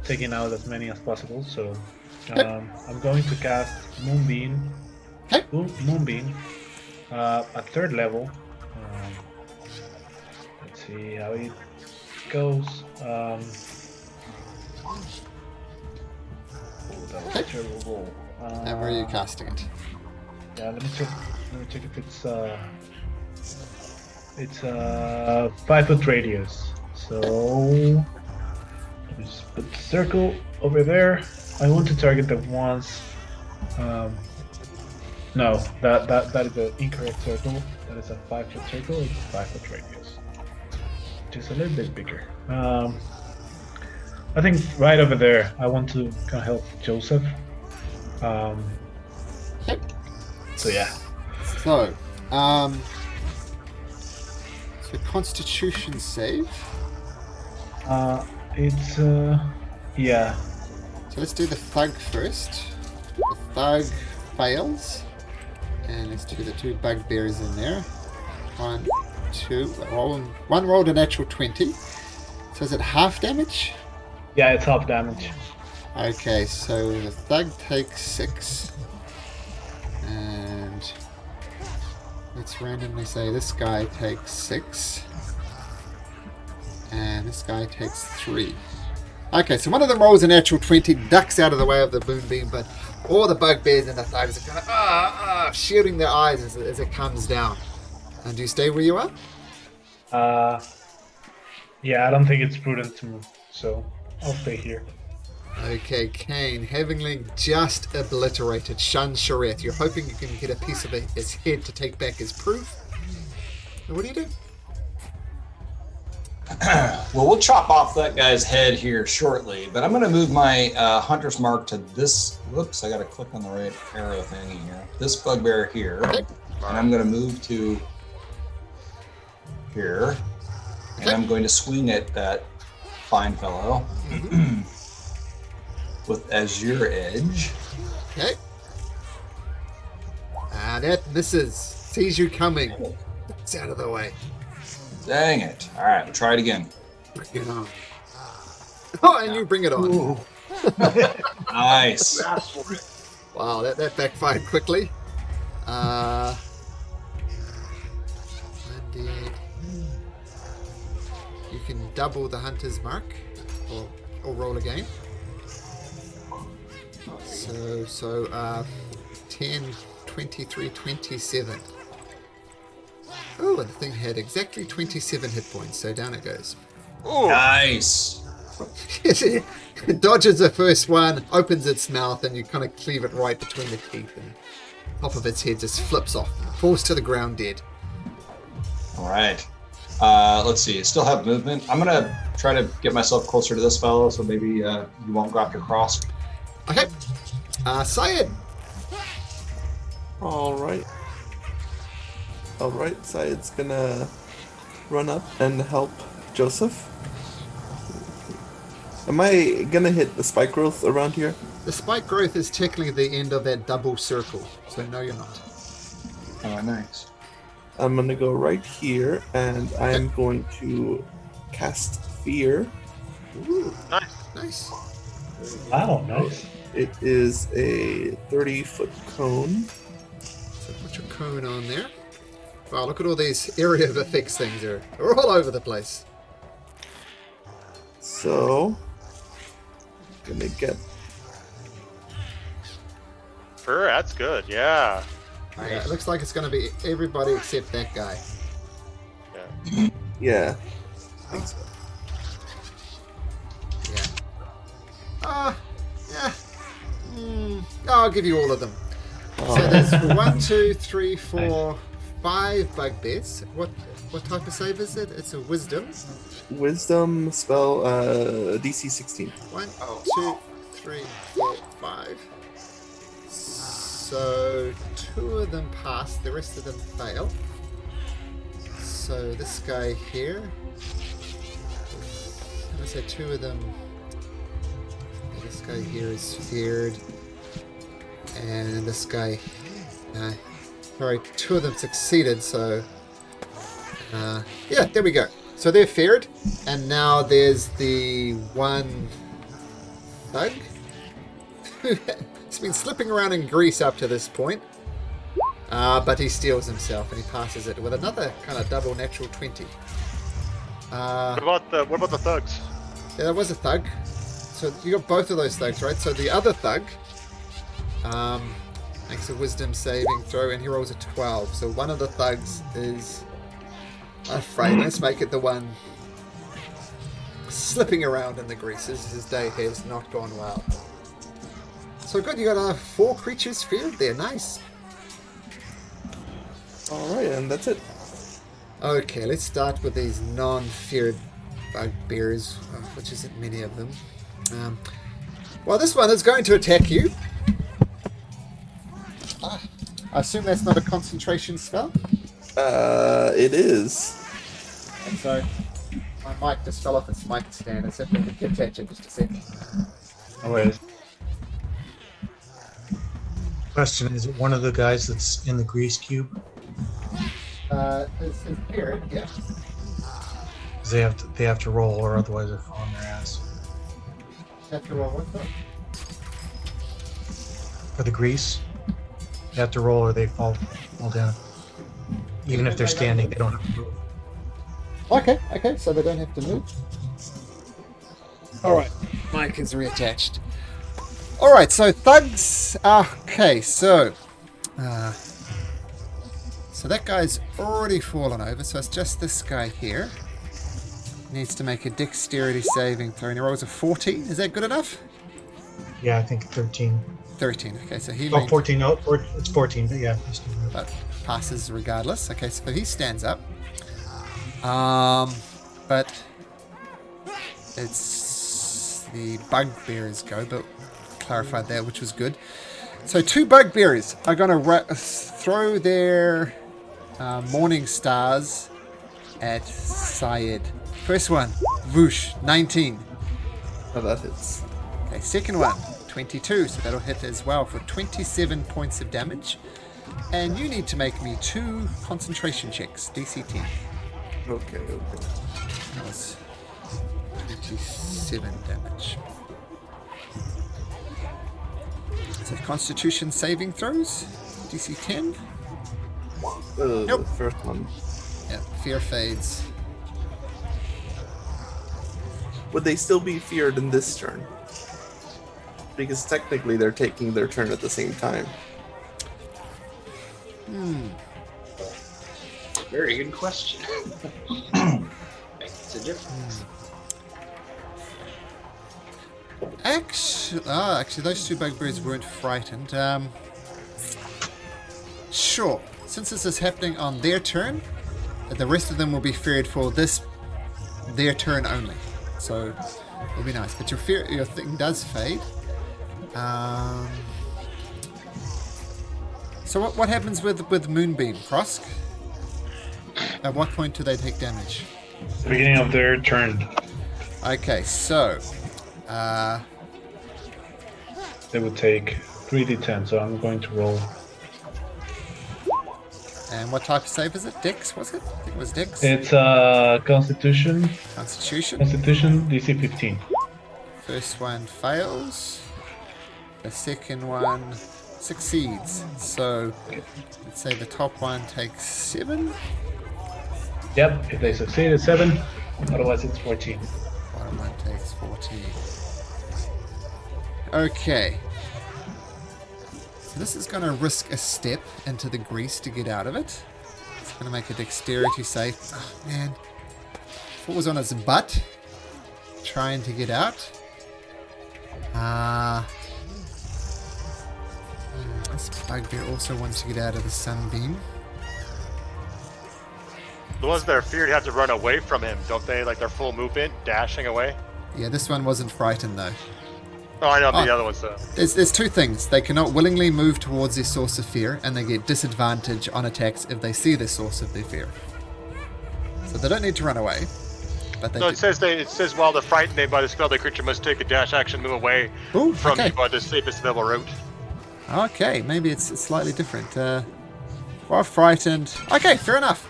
taking out as many as possible. So I'm going to cast Moonbeam. Okay. Moonbeam at 3rd level. Let's see how it goes. Oh, that was a terrible roll. And where are you casting it? Yeah, let me check if it's 5-foot radius. So let me just put the circle over there. I want to target the ones. No, that is the incorrect circle. That is a 5-foot circle. It's 5-foot radius, which is a little bit bigger. I think right over there. I want to kind of help Joseph. So yeah. So, Constitution save. It's yeah. So let's do the thug first. The thug fails. And let's do the 2 bugbears in there. 1, 2. One rolled a natural 20. So is it half damage? Yeah, it's half damage. Okay, so the thug takes 6. And let's randomly say this guy takes 6. And this guy takes 3. Okay, so one of them rolls a natural 20, ducks out of the way of the moonbeam, but all the bugbears and the thugs are kind of shielding their eyes as it comes down. And do you stay where you are? Yeah, I don't think it's prudent to move, so I'll stay here. Okay, Kane, having just obliterated Shun Shareth, you're hoping you can get a piece of his head to take back as proof. And what do you do? Well, we'll chop off that guy's head here shortly, but I'm going to move my hunter's mark to this. Whoops, I got to click on the right arrow thing here. This bugbear here. Okay. And I'm going to move to here. And I'm going to swing at that fine fellow with Azure Edge. Okay. That misses. Sees you coming. It's out of the way. Dang it. All right, we'll try it again. Bring it on. Oh, and you bring it on. Nice. Wow, that backfired quickly. Undead. You can double the hunter's mark, or roll again. So 10, 23, 27. Oh, and the thing had exactly 27 hit points, so down it goes. Ooh. Nice. It dodges the first one, opens its mouth, and you kind of cleave it right between the teeth, and top of its head just flips off, falls to the ground dead. All right. Let's see. I still have movement. I'm going to try to get myself closer to this fellow, so maybe you won't go after Cross. Okay. Syed. Alright, Syed's gonna run up and help Joseph. Am I gonna hit the spike growth around here? The spike growth is technically the end of that double circle, so no, you're not. Oh, nice. I'm gonna go right here, and I'm going to cast Fear. Ooh, Nice. nice. Wow, nice. It is a 30-foot cone. So put your cone on there. Wow, look at all these area of effects things here. They're all over the place. So, gonna get. Sure, that's good. Yeah. Yeah, it looks like it's going to be everybody except that guy. Yeah. Yeah. I think so. Yeah. Yeah. I'll give you all of them. So there's 1, 2, 3, 4, 5 bugbears. What type of save is it? It's a wisdom. Wisdom spell, DC 16. 1, 2, 3, 4, 5. So 2 of them pass, the rest of them fail. So this guy here. I say 2 of them. This guy here is feared. And this guy. Sorry, 2 of them succeeded, so. Yeah, there we go. So they're feared. And now there's the one thug. He's been slipping around in grease up to this point. But he steals himself and he passes it with another kind of double natural 20. What about the thugs? Yeah, that was a thug. So you got both of those thugs, right? So the other thug makes a wisdom saving throw and he rolls a 12. So one of the thugs is afraid. Let's make it the one slipping around in the grease. His day has not gone well. So good, you got 4 creatures feared there. Nice. Alright, and that's it. Okay, let's start with these non-feared bugbears, which isn't many of them. Well, this one is going to attack you. I assume that's not a concentration spell? It is. And so, my mic just fell off its mic stand. It's happening to catch it just a second. Oh, wait. Question: is it one of the guys that's in the grease cube? It's feared, yeah. 'Cause they have to roll, or otherwise they're falling their ass. Have to roll what's up? For the grease, they have to roll, or they fall down. Even if they're standing, they don't have to move. Okay, so they don't have to move. Alright, mic is reattached. Alright, so thugs. Okay, so that guy's already fallen over, so it's just this guy here. Needs to make a dexterity saving throw, and he rolls a 14. Is that good enough? Yeah, I think 13. 13. Okay, so he Oh, 14. No, it's 14. But yeah, but passes regardless. Okay, so he stands up. But it's the bugbearers go, but clarified that, which was good. So 2 bugbearers are going to throw their morning stars at Syed. First one, whoosh, 19. Oh, that hits. Okay, second one, 22, so that'll hit as well for 27 points of damage. And you need to make me 2 concentration checks, DC 10. Okay. That was 27 damage. So Constitution saving throws, DC 10. Nope. The first one. Yeah, fear fades. Would they still be feared in this turn? Because technically they're taking their turn at the same time. Very good question. Makes a difference. Actually, those 2 bugbears weren't frightened. Sure. Since this is happening on their turn, the rest of them will be feared for their turn only. So it'll be nice. But your thing does fade. So what happens with Moonbeam, Krosk? At what point do they take damage? The beginning of their turn, Okay, so they would take 3d10, so I'm going to roll. and what type of save is it? Dex, was it? I think it was Dex. It's Constitution, Constitution. DC 15. First one fails. The second one succeeds. So let's say the top one takes 7. Yep, if they succeed, it's 7. Otherwise, it's 14. Bottom one takes 14. Okay. So this is going to risk a step into the grease to get out of it. It's going to make a dexterity save. Oh, man. Falls on its butt. Trying to get out. This bugbear also wants to get out of the sunbeam. The ones that are feared have to run away from him, don't they? Like their full movement, dashing away. Yeah, this one wasn't frightened though. Oh, I know Oh. the other ones though. There's 2 things. They cannot willingly move towards their source of fear, and they get disadvantage on attacks if they see the source of their fear. So they don't need to run away, but they No, do- it says while they're frightened by the spell, the creature must take a dash action, move away Ooh, from okay. you by the safest available route. Okay, maybe it's slightly different. While frightened. Okay, fair enough.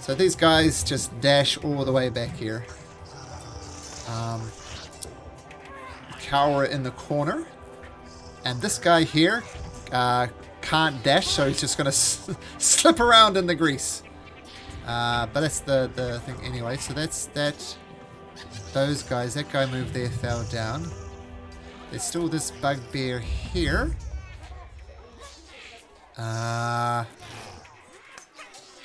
So these guys just dash all the way back here. Cower in the corner. And this guy here can't dash, so he's just going to slip around in the grease. But that's the thing anyway. So that's that. Those guys. That guy moved there, fell down. There's still this bugbear here.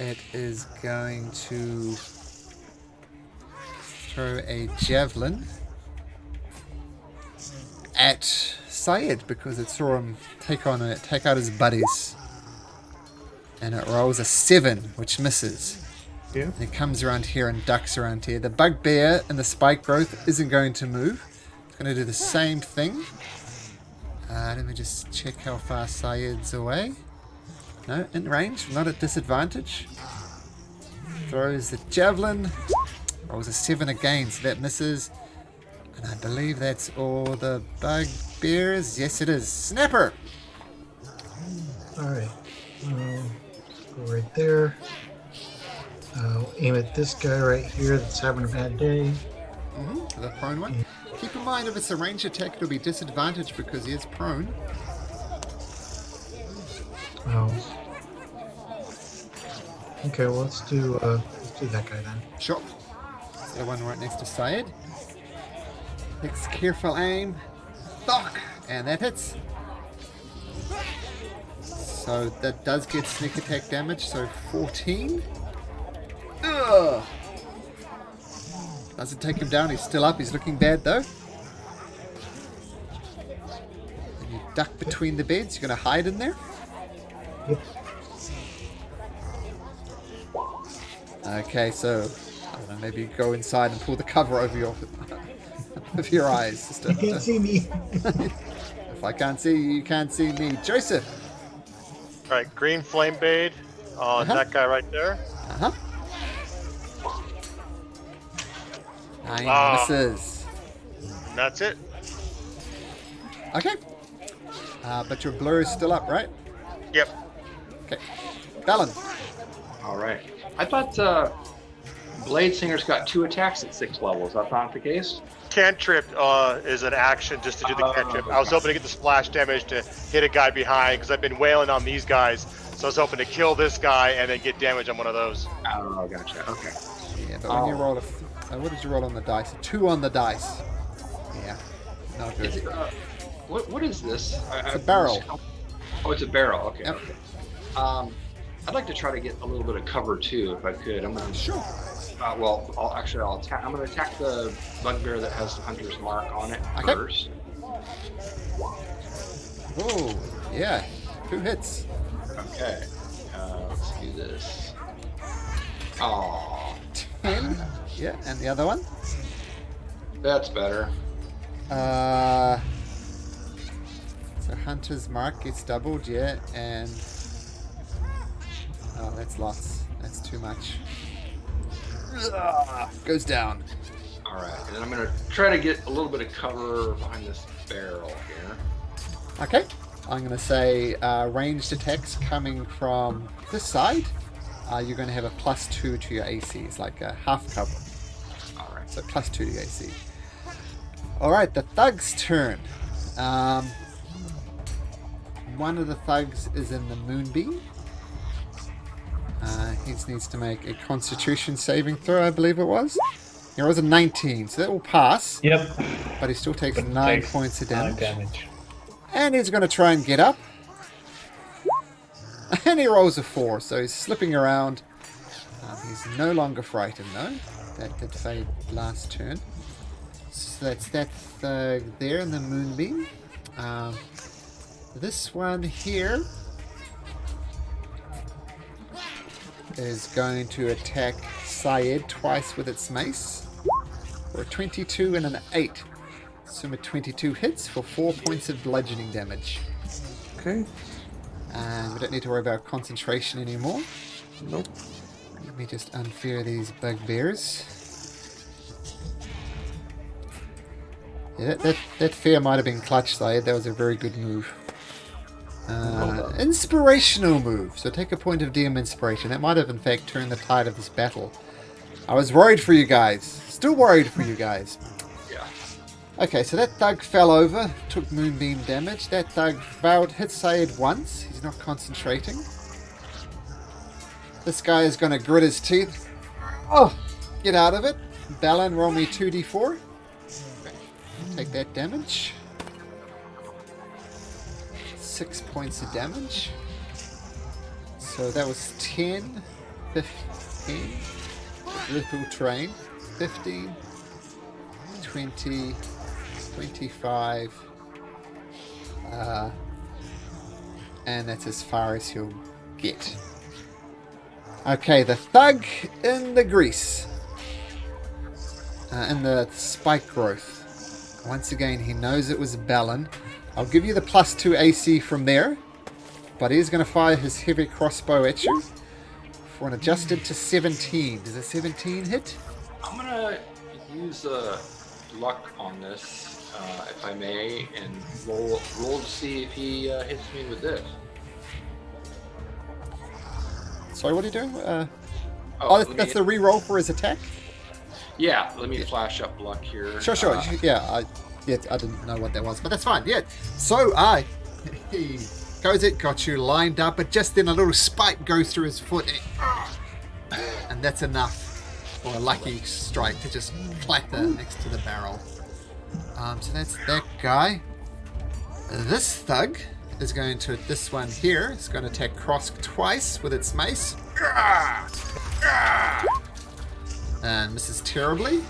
It is going to throw a javelin at Syed because it saw him take out his buddies, and it rolls a 7, which misses. Yeah. And it comes around here and ducks around here. The bugbear in the spike growth isn't going to move. It's going to do the same thing. Let me just check how far Syed's away. No, in range, not at disadvantage. Throws the javelin. Rolls a 7 again, so that misses. And I believe that's all the bugbears. Yes, it is. Snapper! Alright. Go right there. Aim at this guy right here that's having a bad day. The prone one. Keep in mind, if it's a range attack, it'll be disadvantaged because he is prone. Oh. Okay, well let's do that guy then. Sure. The one right next to Syed. Takes careful aim. Fuck! And that hits. So that does get sneak attack damage, so 14. Ugh! Doesn't take him down, he's still up, he's looking bad though. And you duck between the beds, you're gonna hide in there? Yep. Okay, so I don't know, maybe you go inside and pull the cover over your over your eyes. Just You can't see me. if I can't see you, you can't see me. Joseph. Right, green flame bait on that guy right there. Uh-huh. 9 Ah. misses. And that's it. Okay. But your blur is still up, right? Yep. Okay. Balin. All right. I thought Blade Singer's got 2 attacks at 6 levels. That's not the case? Cantrip is an action just to do the cantrip. I was hoping to get the splash damage to hit a guy behind because I've been wailing on these guys. So I was hoping to kill this guy and then get damage on one of those. Oh, gotcha. Okay. Yeah, but when you roll what did you roll on the dice? 2 on the dice. Yeah. Not Is good. it, what is this? It's a barrel. Oh, it's a barrel. Okay. Yep. Okay. I'd like to try to get a little bit of cover too, if I could. I'm gonna. Sure. Well, I'll attack. I'm gonna attack the bugbear that has the hunter's mark on it Okay. first. Oh, yeah. 2 hits. Okay. Let's do this. Oh, 10. Yeah, and the other one? that's better. So Hunter's Mark gets doubled, yeah, and... Oh, that's lots. That's too much. Ugh, goes down. All right, and then I'm gonna try to get a little bit of cover behind this barrel here. Okay. I'm going to say ranged attacks coming from this side. You're going to have a +2 to your AC. It's like a half cover. All right. So +2 to your AC. Alright, the thug's turn. one of the thugs is in the moonbeam. He needs to make a Constitution saving throw, I believe it was. It was a 19, so that will pass. Yep. But he still takes But 9 takes points of 9 damage. And he's going to try and get up. And he rolls a 4, so he's slipping around. He's no longer frightened, though. That did fade last turn. So that's that thug there in the moonbeam. This one here is going to attack Syed twice with its mace for a 22 and an 8. Assume a 22 hits for 4 points of bludgeoning damage. Okay. And we don't need to worry about concentration anymore. Nope. Let me just unfear these bugbears. Yeah, that fear might have been clutch, Syed. That was a very good move. Inspirational move. So take a point of DM inspiration. That might have, in fact, turned the tide of this battle. I was worried for you guys. Still worried for you guys. Yeah. Okay, so that thug fell over, took moonbeam damage. That thug hit Syed once. He's not concentrating. This guy is going to grit his teeth. Oh, get out of it. Balin, roll me 2d4. Take that damage. 6 points of damage. So that was 10, 15. Little train. 15, 20, 25. And that's as far as he'll get. Okay, the thug in the grease. In the spike growth. Once again, he knows it was Balin. I'll give you the +2 AC from there. But he's going to fire his heavy crossbow at you. For an adjusted to 17. Does a 17 hit? I'm gonna use luck on this, if I may, and roll to see if he hits me with this. Sorry, what are you doing? let That's me- the re-roll for his attack? Yeah, let me flash up luck here. Sure. I didn't know what that was, but that's fine. Yeah. So he goes, it got you lined up, but just then a little spike goes through his foot, and that's enough for a lucky strike to just clatter next to the barrel. So that's that guy. This thug is going to, this one here is going to attack Krosk twice with its mace. And misses terribly.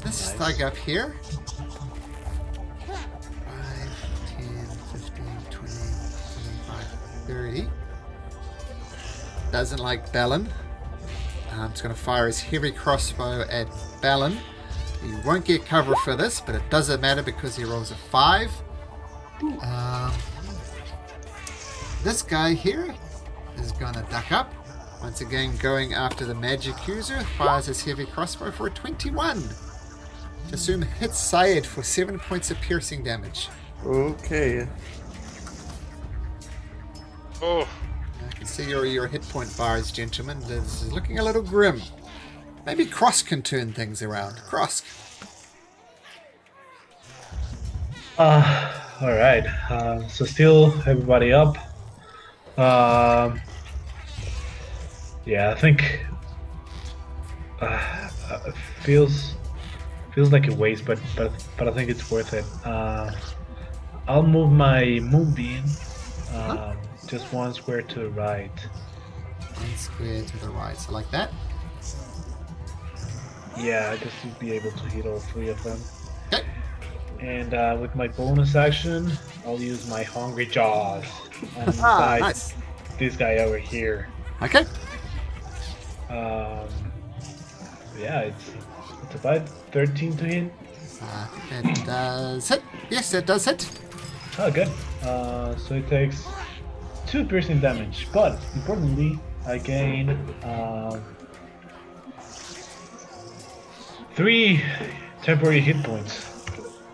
This thug up here. 5, 10, 15, 20, 25, 30. Doesn't like Balin. It's going to fire his heavy crossbow at Balin. He won't get cover for this, but it doesn't matter because he rolls a 5. This guy here is going to duck up. Once again, going after the Mage accuser, fires his heavy crossbow for a 21. Assume hits Syed for 7 points of piercing damage. Okay. Oh, I can see your hit point bars, gentlemen. This is looking a little grim. Maybe Krosk can turn things around. Krosk. Alright. So still everybody up. Yeah, I think feels like a waste, but I think it's worth it. I'll move my moonbeam just one square to the right. 1 square to the right. So like that. Yeah, just to be able to hit all 3 of them. Okay. And with my bonus action, I'll use my Hungry Jaws and bite Nice. this guy over here. Okay. Yeah, it's about 13 to hit. That does hit. Yes, that does hit. Oh, good. So it takes 2 piercing damage, but importantly, I gain 3 temporary hit points.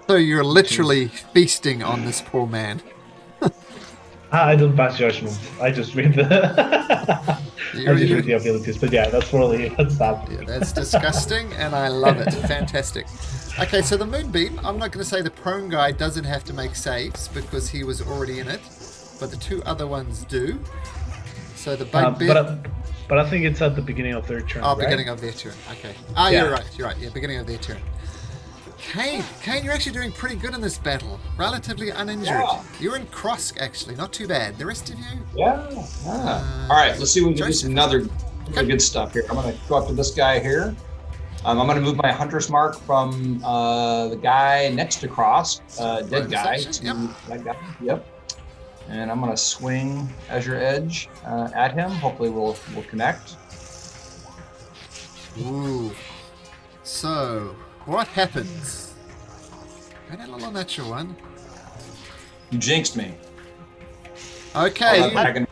So you're literally feasting on this poor man. I don't pass judgment. I just read the read the abilities. But yeah, that's really that's that. Yeah, that's disgusting, and I love it. Fantastic. Okay, so the moonbeam, I'm not going to say the prone guy doesn't have to make saves because he was already in it, but the two other ones do. So the bugbear... But I think it's at the beginning of their turn, Oh, right? beginning of their turn. Okay. Yeah. You're right. Yeah, beginning of their turn. Kane, you're actually doing pretty good in this battle. Relatively uninjured. Yeah. You're in Krosk, actually. Not too bad. The rest of you? Yeah. All right, let's see if we can do Joseph. some other really good stuff here. I'm going to go up to this guy here. I'm going to move my hunter's mark from the guy next to Cross, dead guy, section, to that guy. Yep. And I'm going to swing Azure Edge at him. Hopefully we'll connect. Ooh. So, what happens? I had a little natural one. You jinxed me. Okay, Oh,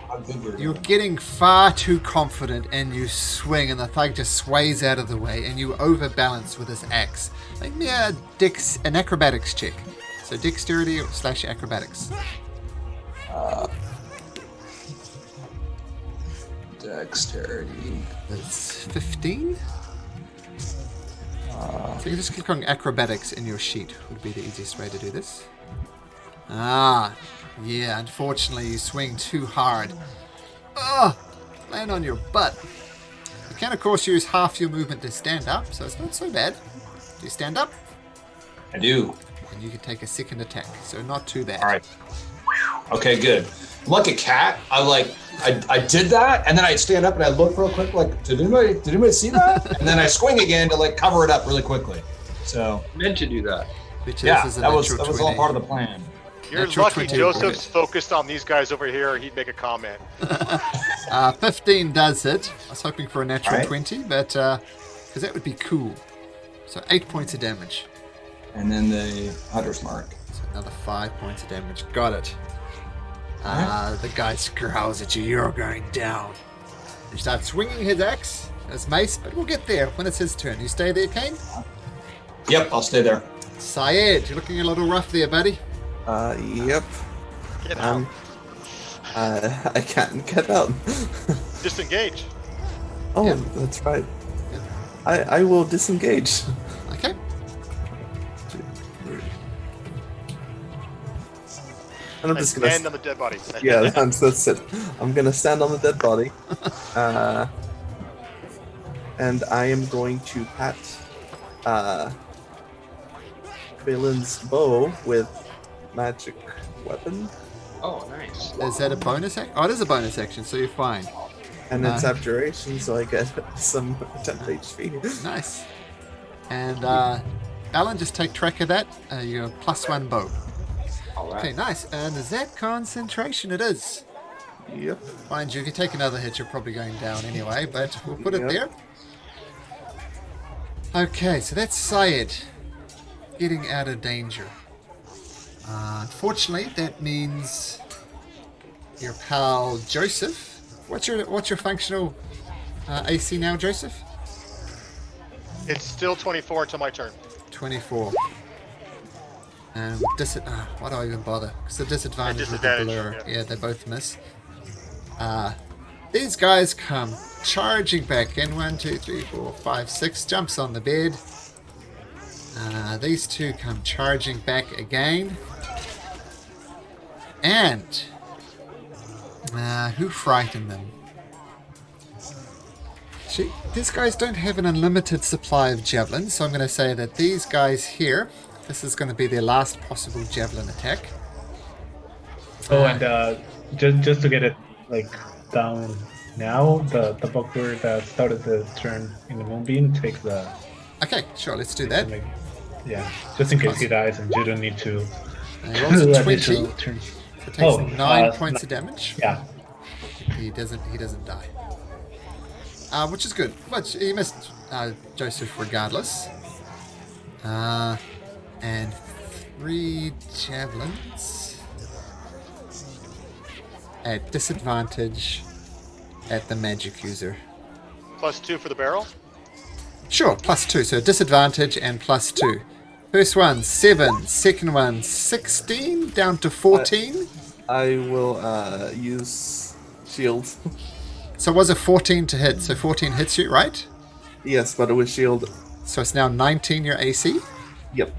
you're getting far too confident and you swing and the thug just sways out of the way and you overbalance with this axe. Make me an acrobatics check. So dexterity / acrobatics. Dexterity. That's 15. So you just click on acrobatics in your sheet would be the easiest way to do this. Yeah, unfortunately you swing too hard. Land on your butt. You can of course use half your movement to stand up, so it's not so bad. Do you stand up? I do. And you can take a second attack, so not too bad. All right. Okay, good. I'm like a cat. I did that, and then I stand up and I look real quick, like, did anybody see that? And then I swing again to like cover it up really quickly. So Meant to do that. Which yeah, is a that was natural all 20. part of the plan. You're Natural lucky 20. Joseph's focused on these guys over here. He'd make a comment. 15 does hit. I was hoping for a natural Alright. 20, but because that would be cool. So 8 points of damage. And then the hunter's mark. So another 5 points of damage. Got it. The guy growls at you. You're going down. He starts swinging his axe, his mace, but we'll get there when it's his turn. You stay there, Kane? Yep, I'll stay there. Syed, you're looking a little rough there, buddy. Yep. Get out. I can't get out. Disengage. Oh, Yeah. that's right. I will disengage. Okay. And I'm just gonna. Stand on the dead body. Yeah, that's it. I'm gonna stand on the dead body, and I am going to pat Balin's bow with magic weapon, Oh, nice. Is that a bonus action? Oh, it is a bonus action, so you're fine. and it's abjuration, so I get some temp HP. Nice. And Alan, just take track of that. Your +1 bow. All right. Okay, nice. And is that concentration? It is. Yep. Mind you, if you take another hit, you're probably going down anyway, but we'll put it Yep. there. Okay, so that's Syed getting out of danger. Unfortunately, that means your pal Joseph. What's your functional AC now, Joseph? It's still 24 until my turn. 24. And why do I even bother? Because the disadvantage with the Disadvantage, blur. Yeah, they both miss. These guys come charging back in. 1, 2, 3, 4, 5, 6. Jumps on the bed. These two come charging back again. And who frightened them? See, these guys don't have an unlimited supply of javelins, so I'm going to say that these guys here, this is going to be their last possible javelin attack. Oh, and just to get it like down now, the bugbear that started the turn in the moonbeam takes the. Okay, sure, let's do that. Yeah, just in case he dies, and you don't need to. And he rolls a 20, additional so turns. it takes 9 points no- of damage. Yeah. He doesn't die. Which is good. But he missed Joseph regardless. And 3 javelins at disadvantage at the magic user. +2 for the barrel. Sure, +2. So disadvantage and +2. First one, 7. Second one, 16. Down to 14. I will use shield. So it was a 14 to hit. So 14 hits you, right? Yes, but with shield. So it's now 19 your AC. Yep.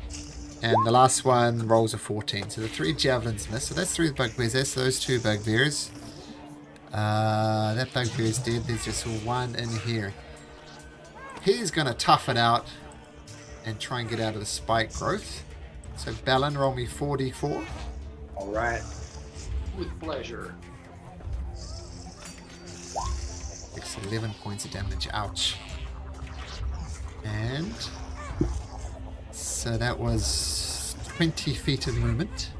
And the last one rolls a 14. So the 3 javelins miss. So that's 3 bugbears. That's those 2 bugbears. That bugbear is dead. There's just 1 in here. He's going to tough it out and try and get out of the spike growth. So Balin, roll me 4d4. All right. With pleasure. It's 11 points of damage. Ouch. And so that was 20 feet of movement.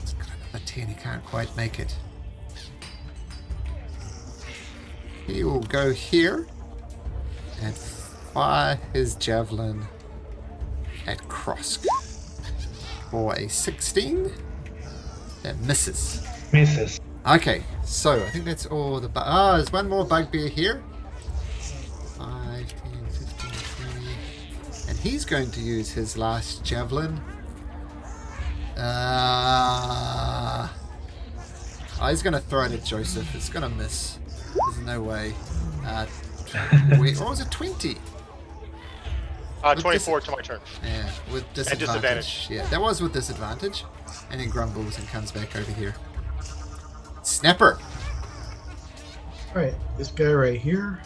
It's got another 10. He can't quite make it. He will go here and fire his javelin at Krosk for a 16. That misses. Misses. Okay, so I think that's all the there's one more bugbear here. 5, 10, 15, 20. And he's going to use his last javelin. He's going to throw it at Joseph. It's going to miss. There's no way. Or was it 20? 24 to my turn. Yeah, with disadvantage. disadvantage. Yeah, that was with disadvantage. And he grumbles and comes back over here. Snapper. All right, this guy right here.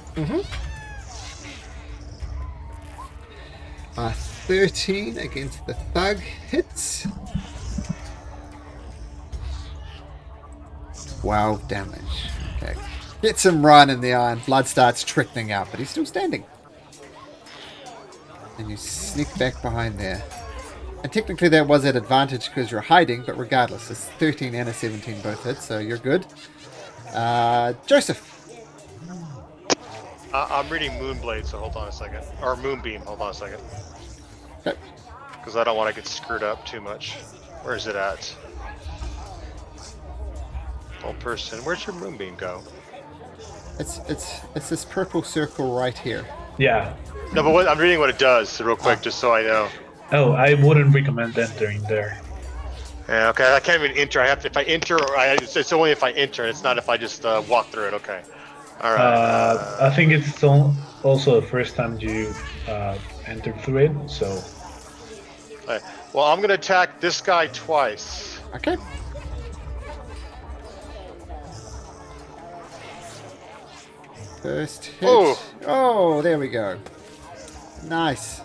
13 against the thug hits. 12 damage. Okay. Gets him right in the eye and blood starts trickling out, but he's still standing. And you sneak back behind there. And technically that was at advantage because you're hiding, but regardless, it's 13 and a 17 both hit, so you're good. Joseph. I'm reading Moonblade, so hold on a second. Or Moonbeam, hold on a second. Okay. Because I don't want to get screwed up too much. Where is it at? Oh, person. Where's your Moonbeam go? It's this purple circle right here. Yeah. No, but I'm reading what it does real quick, just so I know. Oh, I wouldn't recommend entering there. Yeah, okay. I can't even enter. I have to, if I enter, it's only if I enter. It's not if I just walk through it. Okay. All right. I think it's also the first time you enter through it, so. Okay. Well, I'm gonna attack this guy twice. Okay. First hit. Ooh. Oh, there we go. Nice.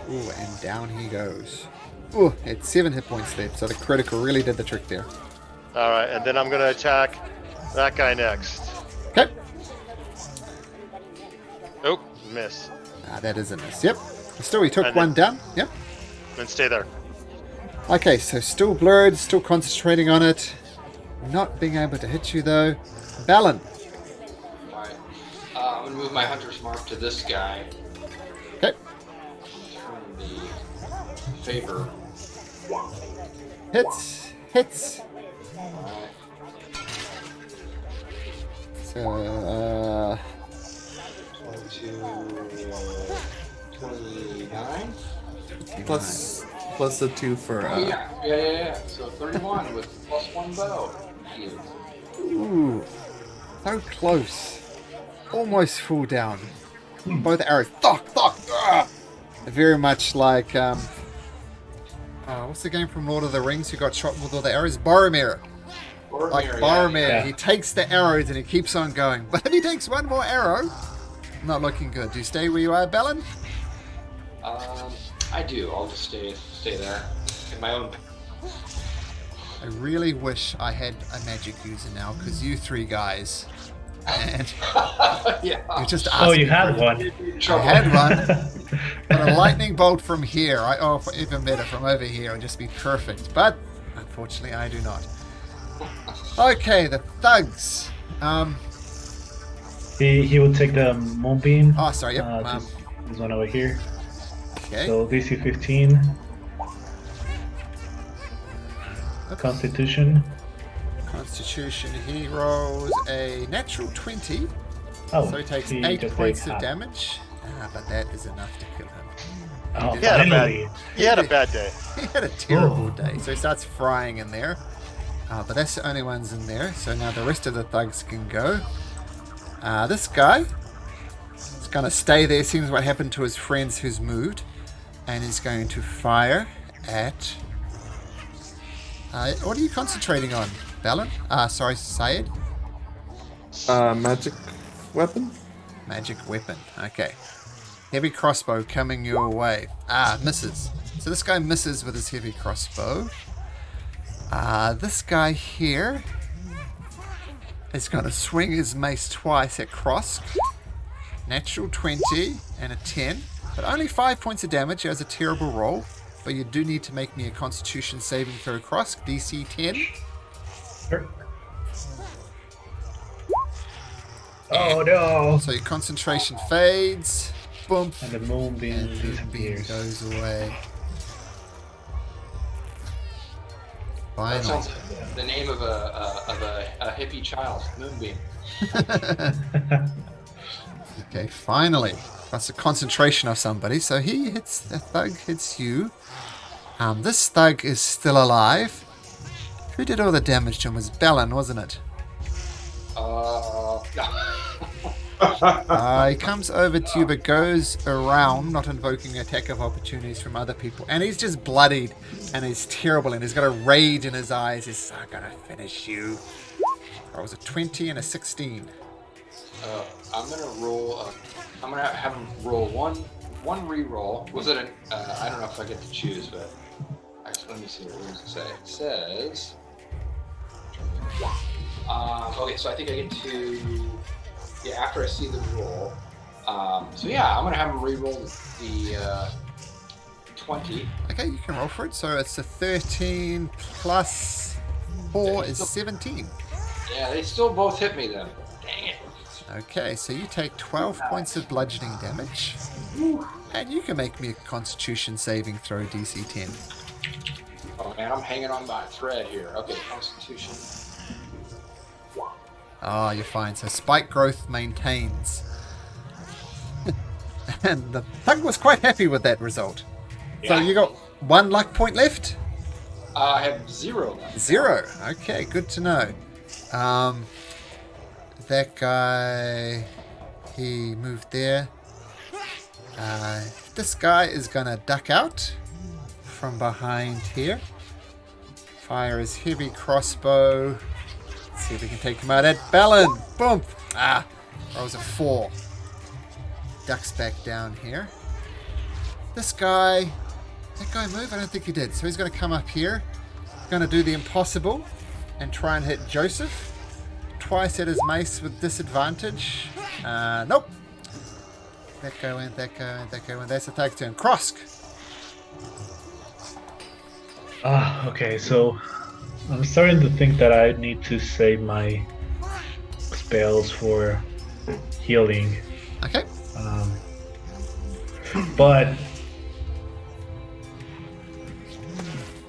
Ooh, and down he goes. Ooh, it's 7 hit points left, so the critical really did the trick there. All right, and then I'm gonna attack that guy next. Okay. Nope, miss. That is a miss. Yep. Still, he took And one down. Yep. Then stay there. Okay, so still blurred, still concentrating on it. Not being able to hit you though. Balin. Alright. I'm gonna move my hunter's mark to this guy. Okay. Turn the favor. Hits. Hits. Alright. So, 22, 29. Plus the 2 for Yeah. So 31 with plus 1 bow. ooh, so close. Almost full down. Both arrows. Thok. Very much like what's the game from Lord of the Rings who got shot with all the arrows? Boromir. Like Boromir, yeah. he takes the arrows and he keeps on going. But if he takes one more arrow, not looking good. Do you stay where you are, Balin? I do. I'll just stay there in my own. I really wish I had a magic user now, because you 3 guys, and Yeah. you're just Oh, asking you had for it. one. I had one, but a lightning bolt from here, even better, from over here would just be perfect. But unfortunately, I do not. Okay, the thugs. He would take the moonbeam. Oh, sorry. Yep. This one over here. Okay. So DC 15. Oops. Constitution. Constitution. He rolls a natural 20, Oh, so he takes he 8 just points takes of half. damage. But that is enough to kill him. Oh, He had a finally. He had a bad day. He had a terrible Oh. day, so he starts frying in there. But that's the only ones in there, so now the rest of the thugs can go. This guy is going to stay there, seeing what happened to his friends who's moved. And is going to fire at... what are you concentrating on, Balin? Sorry, Syed? Magic weapon. Magic weapon. Okay. Heavy crossbow coming your way. Misses. So this guy misses with his heavy crossbow. This guy here is going to swing his mace twice at Krosk. Natural 20 and a 10. But only 5 points of damage. He has a terrible roll. But you do need to make me a Constitution saving throw, Krosk. DC 10. Sure. Oh no! So your concentration fades. Boom. And the moonbeam And the beam disappears. goes away. That Finally. sounds like the name of a hippie child. Moonbeam. Okay, finally. That's a concentration of somebody. So he hits, the thug hits you. This thug is still alive. Who did all the damage to him? It was Balin, wasn't it? He comes over to you but goes around, not invoking attack of opportunities from other people. And he's just bloodied and he's terrible and he's got a rage in his eyes. He's I'm gonna finish you. That was a 20 and a 16. I'm gonna roll. I'm gonna have him roll one re-roll. Was it an? I don't know if I get to choose, but actually, let me see. What does it say? It says. Okay, so I think I get to. Yeah, after I see the roll. So yeah, I'm gonna have him re-roll the 20. Okay, you can roll for it. So it's a 13 plus 4 is 17. Yeah, they still both hit me then. Dang it. Okay, so you take 12 points of bludgeoning damage. And you can make me a Constitution saving throw DC 10. Oh man, I'm hanging on by a thread here. Okay, Constitution. Oh, you're fine. So spike growth maintains. And the thug was quite happy with that result. So Yeah. you got 1 luck point left? I have 0 left. 0. Okay, good to know. That guy, he moved there. This guy is gonna duck out from behind here. Fire his heavy crossbow. Let's see if we can take him out at Balin. Boom! Rolls a 4. Ducks back down here. This guy, that guy move? I don't think he did. So he's gonna come up here. Gonna do the impossible and try and hit Joseph. Twice at his mace with disadvantage. Nope. That guy went, that guy went, that guy went. That's the thug's turn. Krosk. Okay, so I'm starting to think that I need to save my spells for healing. Okay. But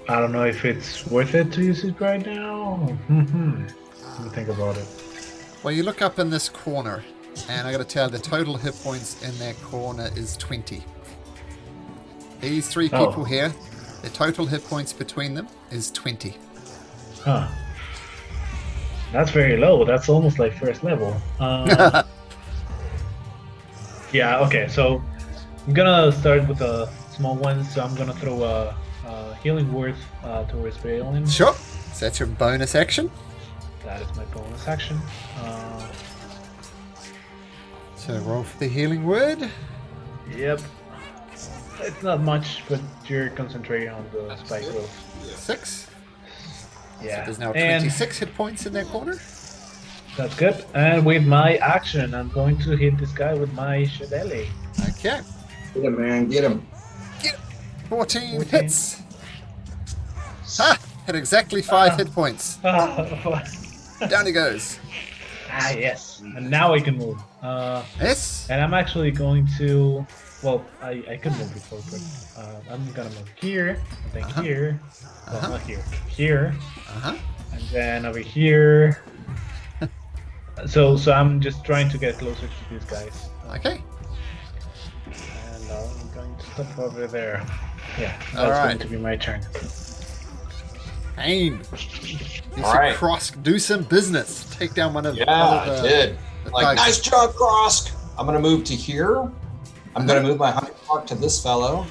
I don't know if it's worth it to use it right now. Let me think about it. Well, you look up in this corner, and I gotta tell you, the total hit points in that corner is 20. These 3 people here, the total hit points between them is 20. Huh. That's very low. That's almost like first level. Yeah, okay, so I'm gonna start with the small ones. So I'm gonna throw a healing word towards Balin. Sure. So that's your bonus action. That is my bonus action. So roll for the healing word. Yep. It's not much, but you're concentrating on the spike growth. 6. Yeah. There's now and 26 hit points in that corner. that's good. And with my action, I'm going to hit this guy with my shillelagh. Okay. Get him, man. Get him. 14 hits. Ha! Had exactly 5 hit points. Down he goes. Yes. And now I can move. Yes. And I'm actually going to. Well, I could move before, but I'm gonna move here, and then here. Well, not here. Here, and then over here. So I'm just trying to get closer to these guys. Okay. And I'm going to stop over there. Yeah, that's Alright. going to be my turn. Aim. You Alright. should do some business. Take down one of Yeah, one of I did. the Like, thugs. nice job, Krosk. I'm going to move to here. I'm going to move my hunting mark to this fellow.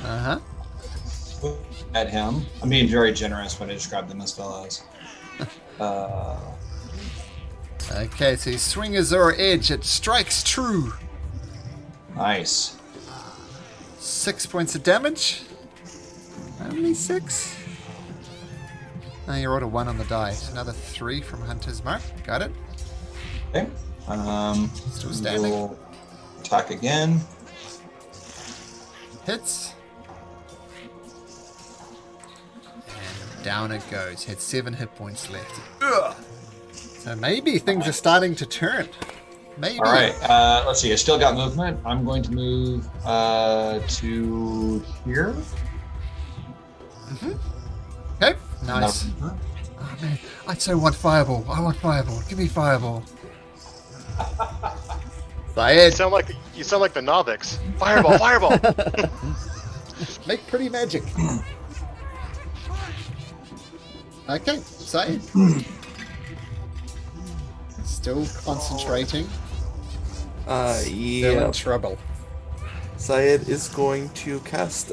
At him. I'm being very generous when I describe them as fellows. Okay, so you swing Azor Edge. It strikes true. Nice. 6 points of damage. Only 6. Now you rolled a 1 on the die. So another 3 from Hunter's Mark. Got it. Okay. Still standing. We'll attack again. Hits. And down it goes. Had 7 hit points left. Ugh. So maybe things are starting to turn. Maybe. All right. Let's see. I still got movement. I'm going to move to here. Okay. Nice. Oh man, I so want Fireball. I want Fireball. Give me Fireball. You sound like the Novix. Fireball, fireball. Make pretty magic. Okay, Syed. Still concentrating. Still in trouble. Syed is going to cast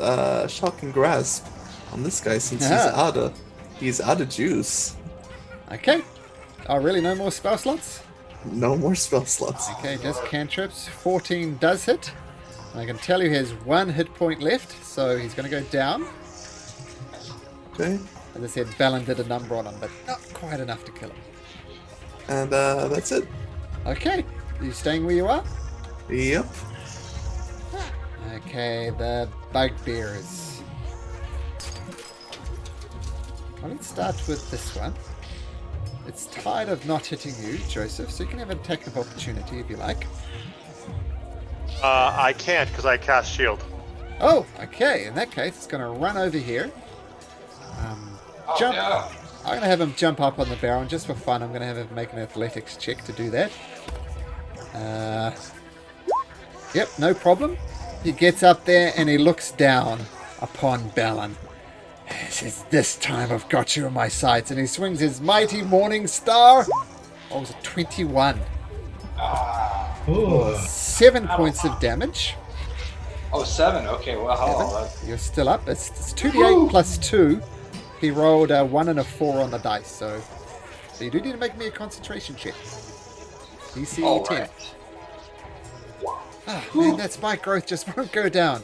Shocking Grasp on this guy since he's out of juice. Okay. Oh, really? No more spell slots? No more spell slots. Okay, just cantrips. 14 does hit. And I can tell you he has 1 hit point left, so he's going to go down. Okay. As I said, Balin did a number on him, but not quite enough to kill him. And that's it. Okay. Are you staying where you are? Yep. Okay, the bugbears. Well, let's start with this one. It's tired of not hitting you, Joseph, so you can have an attack of opportunity if you like. I can't because I cast shield. Oh, okay. In that case, it's going to run over here. Jump. Yeah. I'm going to have him jump up on the Baron just for fun. I'm going to have him make an athletics check to do that. Yep, no problem. He gets up there and he looks down upon Balin. He says, "This time I've got you in my sights." And he swings his mighty morning star. Oh, was it 21? 7 points of damage. Oh, 7. Okay, well, You're still up. It's 2d8 plus 2. He rolled a 1 and a 4 on the dice, so you do need to make me a concentration check. DC 10. right. Ah, man, that spike growth just won't go down.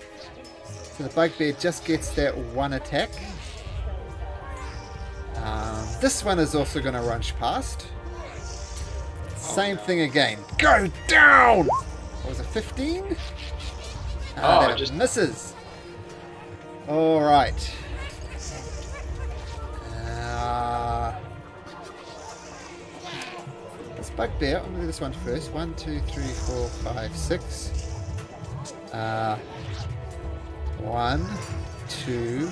So the bugbear just gets that 1 attack. This one is also going to rush past. Same thing again. Go down! What was it, 15? That just misses. All right. This bugbear, I'm going to do this one first. 1, 2, 3, 4, 5, 6. 1, 2,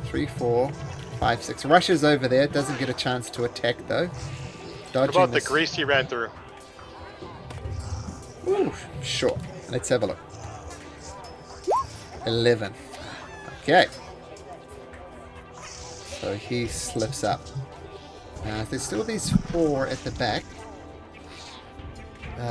3, 4, 5, 6. Rushes over there. Doesn't get a chance to attack though. What Dodging about the this. grease you ran through? Ooh, sure. Let's have a look. 11. Okay. So he slips up. There's still these 4 at the back. So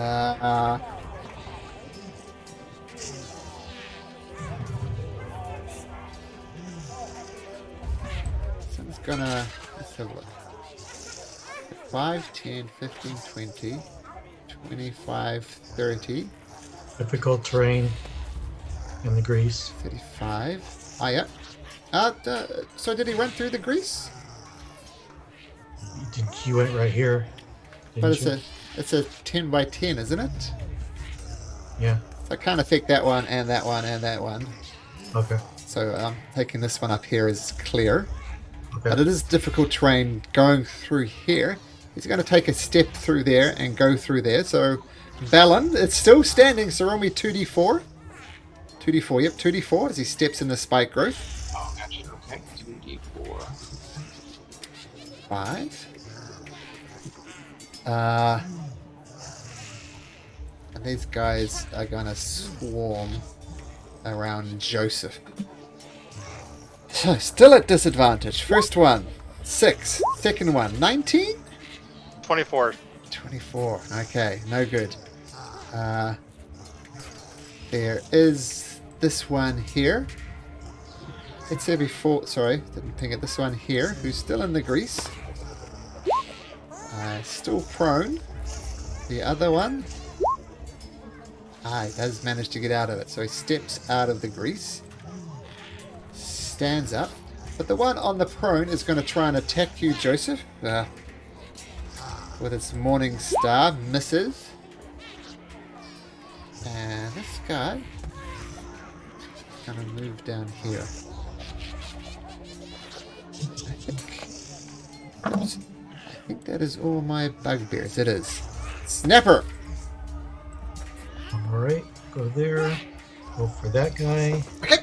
I'm just gonna, let's have a look. 5, 10, 15, 20, 25, 30, Difficult terrain in the grease. 35. Ah, yeah. So did he run through the grease? You went right here. But didn't it's a 10 by 10, isn't it? Yeah. So I can't affect that one and that one and that one. Okay. So taking this one up here is clear. Okay. But it is difficult terrain going through here. He's going to take a step through there and go through there. So Balin, it's still standing, so roll me 2d4. 2d4, yep, 2d4 as he steps in the spike growth. Oh, gotcha. Okay. 2d4. 5. And these guys are going to swarm around Joseph. So, still at disadvantage. First one, 6. Second one, 19? 24. 24. Okay, no good. There is this one here. It's there before. Sorry, didn't think of this one here, who's still in the grease. Still prone. The other one. He does manage to get out of it. So he steps out of the grease. Stands up. But the one on the prone is going to try and attack you, Joseph. With its Morning Star. Misses. And this guy is going to move down here. I think that is all my bugbears. It is. Snapper! Alright, go there. Go for that guy. Okay.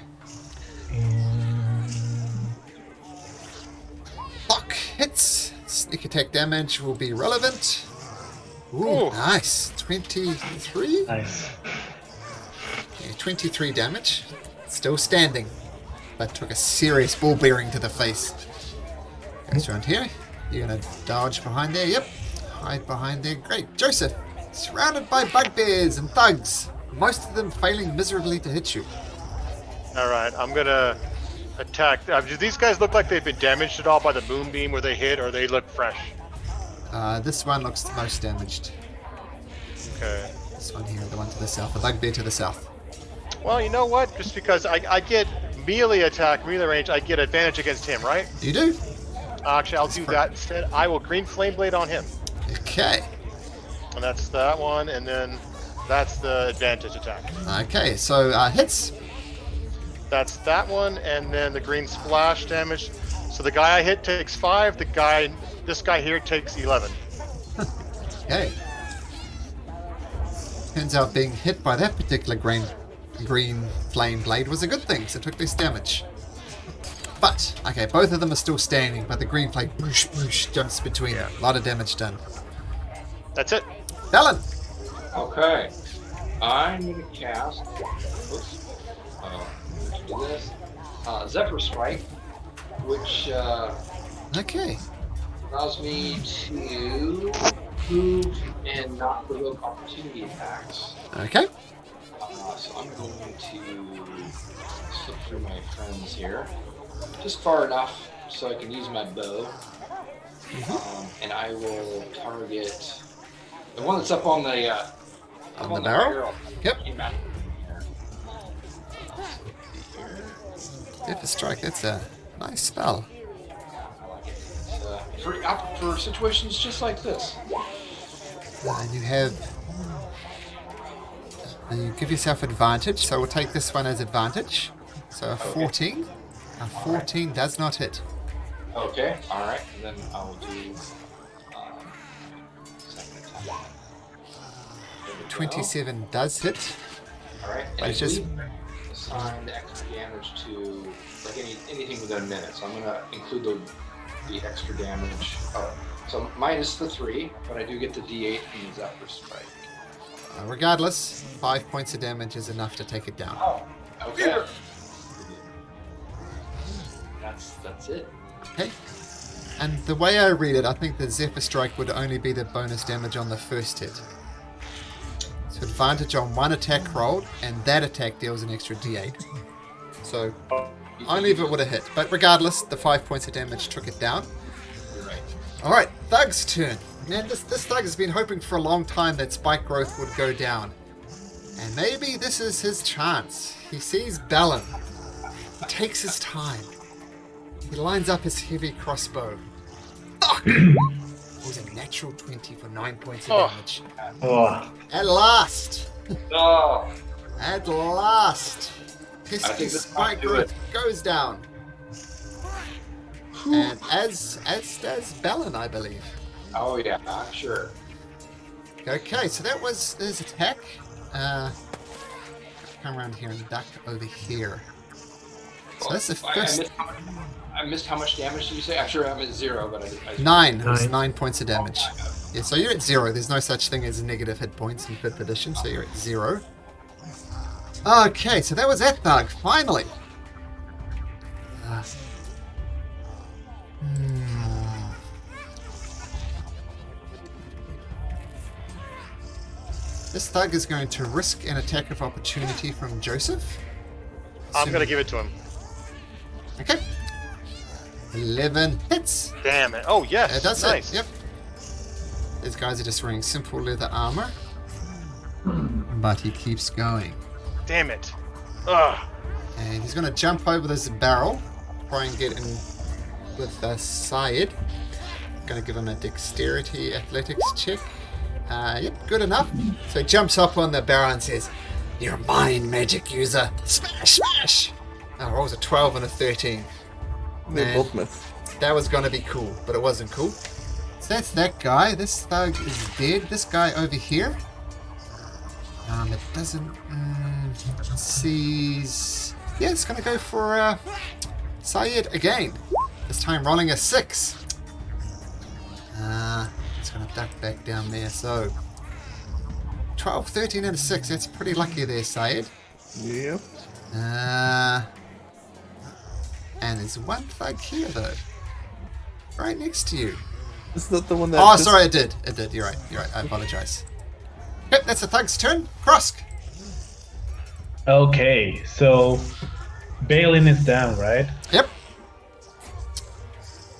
And Lock hits. Sneak attack damage will be relevant. Ooh, Ooh. nice. 23? Nice. Yeah, 23 damage. Still standing. But took a serious ball bearing to the face. Goes around here. You're going to dodge behind there. Yep. Hide behind there. Great. Joseph. Surrounded by bugbears and thugs. Most of them failing miserably to hit you. Alright, I'm gonna attack. Do these guys look like they've been damaged at all by the moonbeam where they hit, or they look fresh? This one looks the most damaged. Okay. This one here, the one to the south. The bugbear to the south. Well, you know what? Just because I get melee attack, melee range, I get advantage against him, right? You do? Actually, I'll do that instead. I will green flame blade on him. Okay. And that's that one, and then that's the advantage attack. Okay, so hits. That's that one, and then the green splash damage. So the guy I hit takes 5, this guy here takes 11. Okay. Turns out being hit by that particular green flame blade was a good thing, so it took less damage. But, okay, both of them are still standing, but the green flame boosh, boosh, jumps between them. A lot of damage done. That's it. Alan! Okay. I'm going to cast. Oops. Let's do this. Zephyr Strike, which Okay. allows me to move and not provoke opportunity attacks. Okay. So I'm going to slip through my friends here, just far enough so I can use my bow. And I will target the one that's up on the On the barrel? Yep. Came back here. Zephyr Strike, that's a nice spell. I like it. It's, for situations just like this. And you have... And you give yourself advantage, so we'll take this one as advantage. So a 14. A 14 does not hit. Okay, alright. Then I will do second attack. There we go. 27 does hit. Alright, But and it's just- assign the extra damage to like anything within a minute. So I'm gonna include the extra damage. Oh, so minus the 3, but I do get the D8 from the Zephyr Strike. Regardless, 5 points of damage is enough to take it down. Oh, okay. That's it. Okay. And the way I read it, I think the Zephyr Strike would only be the bonus damage on the first hit. So advantage on one attack rolled, and that attack deals an extra D8. So only if it would have hit. But regardless, the 5 points of damage took it down. You're right. Alright, Thug's turn. Man, this Thug has been hoping for a long time that spike growth would go down. And maybe this is his chance. He sees Balin. He takes his time. He lines up his heavy crossbow. Fuck! It was a natural 20 for 9 points of damage. Oh, At last! Oh, At last! I Pesky think this spike might do growth goes down. And as does Balin, I believe. oh yeah, I'm sure. Okay, so that was his attack. Come around here and duck over here. So that's the first... I missed how much damage did you say? I'm sure I'm at 0, but I 9. It was 9. 9 points of damage. Yeah, so you're at 0. There's no such thing as negative hit points in 5th edition, so you're at 0. Okay, so that was that Thug, finally. This thug is going to risk an attack of opportunity from Joseph. I'm going to give it to him. Okay. 11 hits. Damn it. Oh, yes. It does nice. hit. Yep. These guys are just wearing simple leather armor. But he keeps going. Damn it. Ugh. And he's going to jump over this barrel. Try and get in with Syed. Going to give him a dexterity athletics check. Yep, good enough. So he jumps up on the barrel and says, "You're mine, magic user. Smash, smash!" Oh, rolls a 12 and a 13. They Man, both miss. that was going to be cool, but it wasn't cool. So that's that guy. This thug is dead. This guy over here. It doesn't... sees... Yeah, it's going to go for Syed again. This time rolling a 6. It's going to duck back down there. So 12, 13 and a 6. That's pretty lucky there, Syed. Yep. And there's one thug here, though. Right next to you. Is that the one that... Oh, sorry, it did. It did. You're right. You're right. I apologize. Yep, that's the thug's turn. Krosk. Okay, so Balin is down, right? Yep.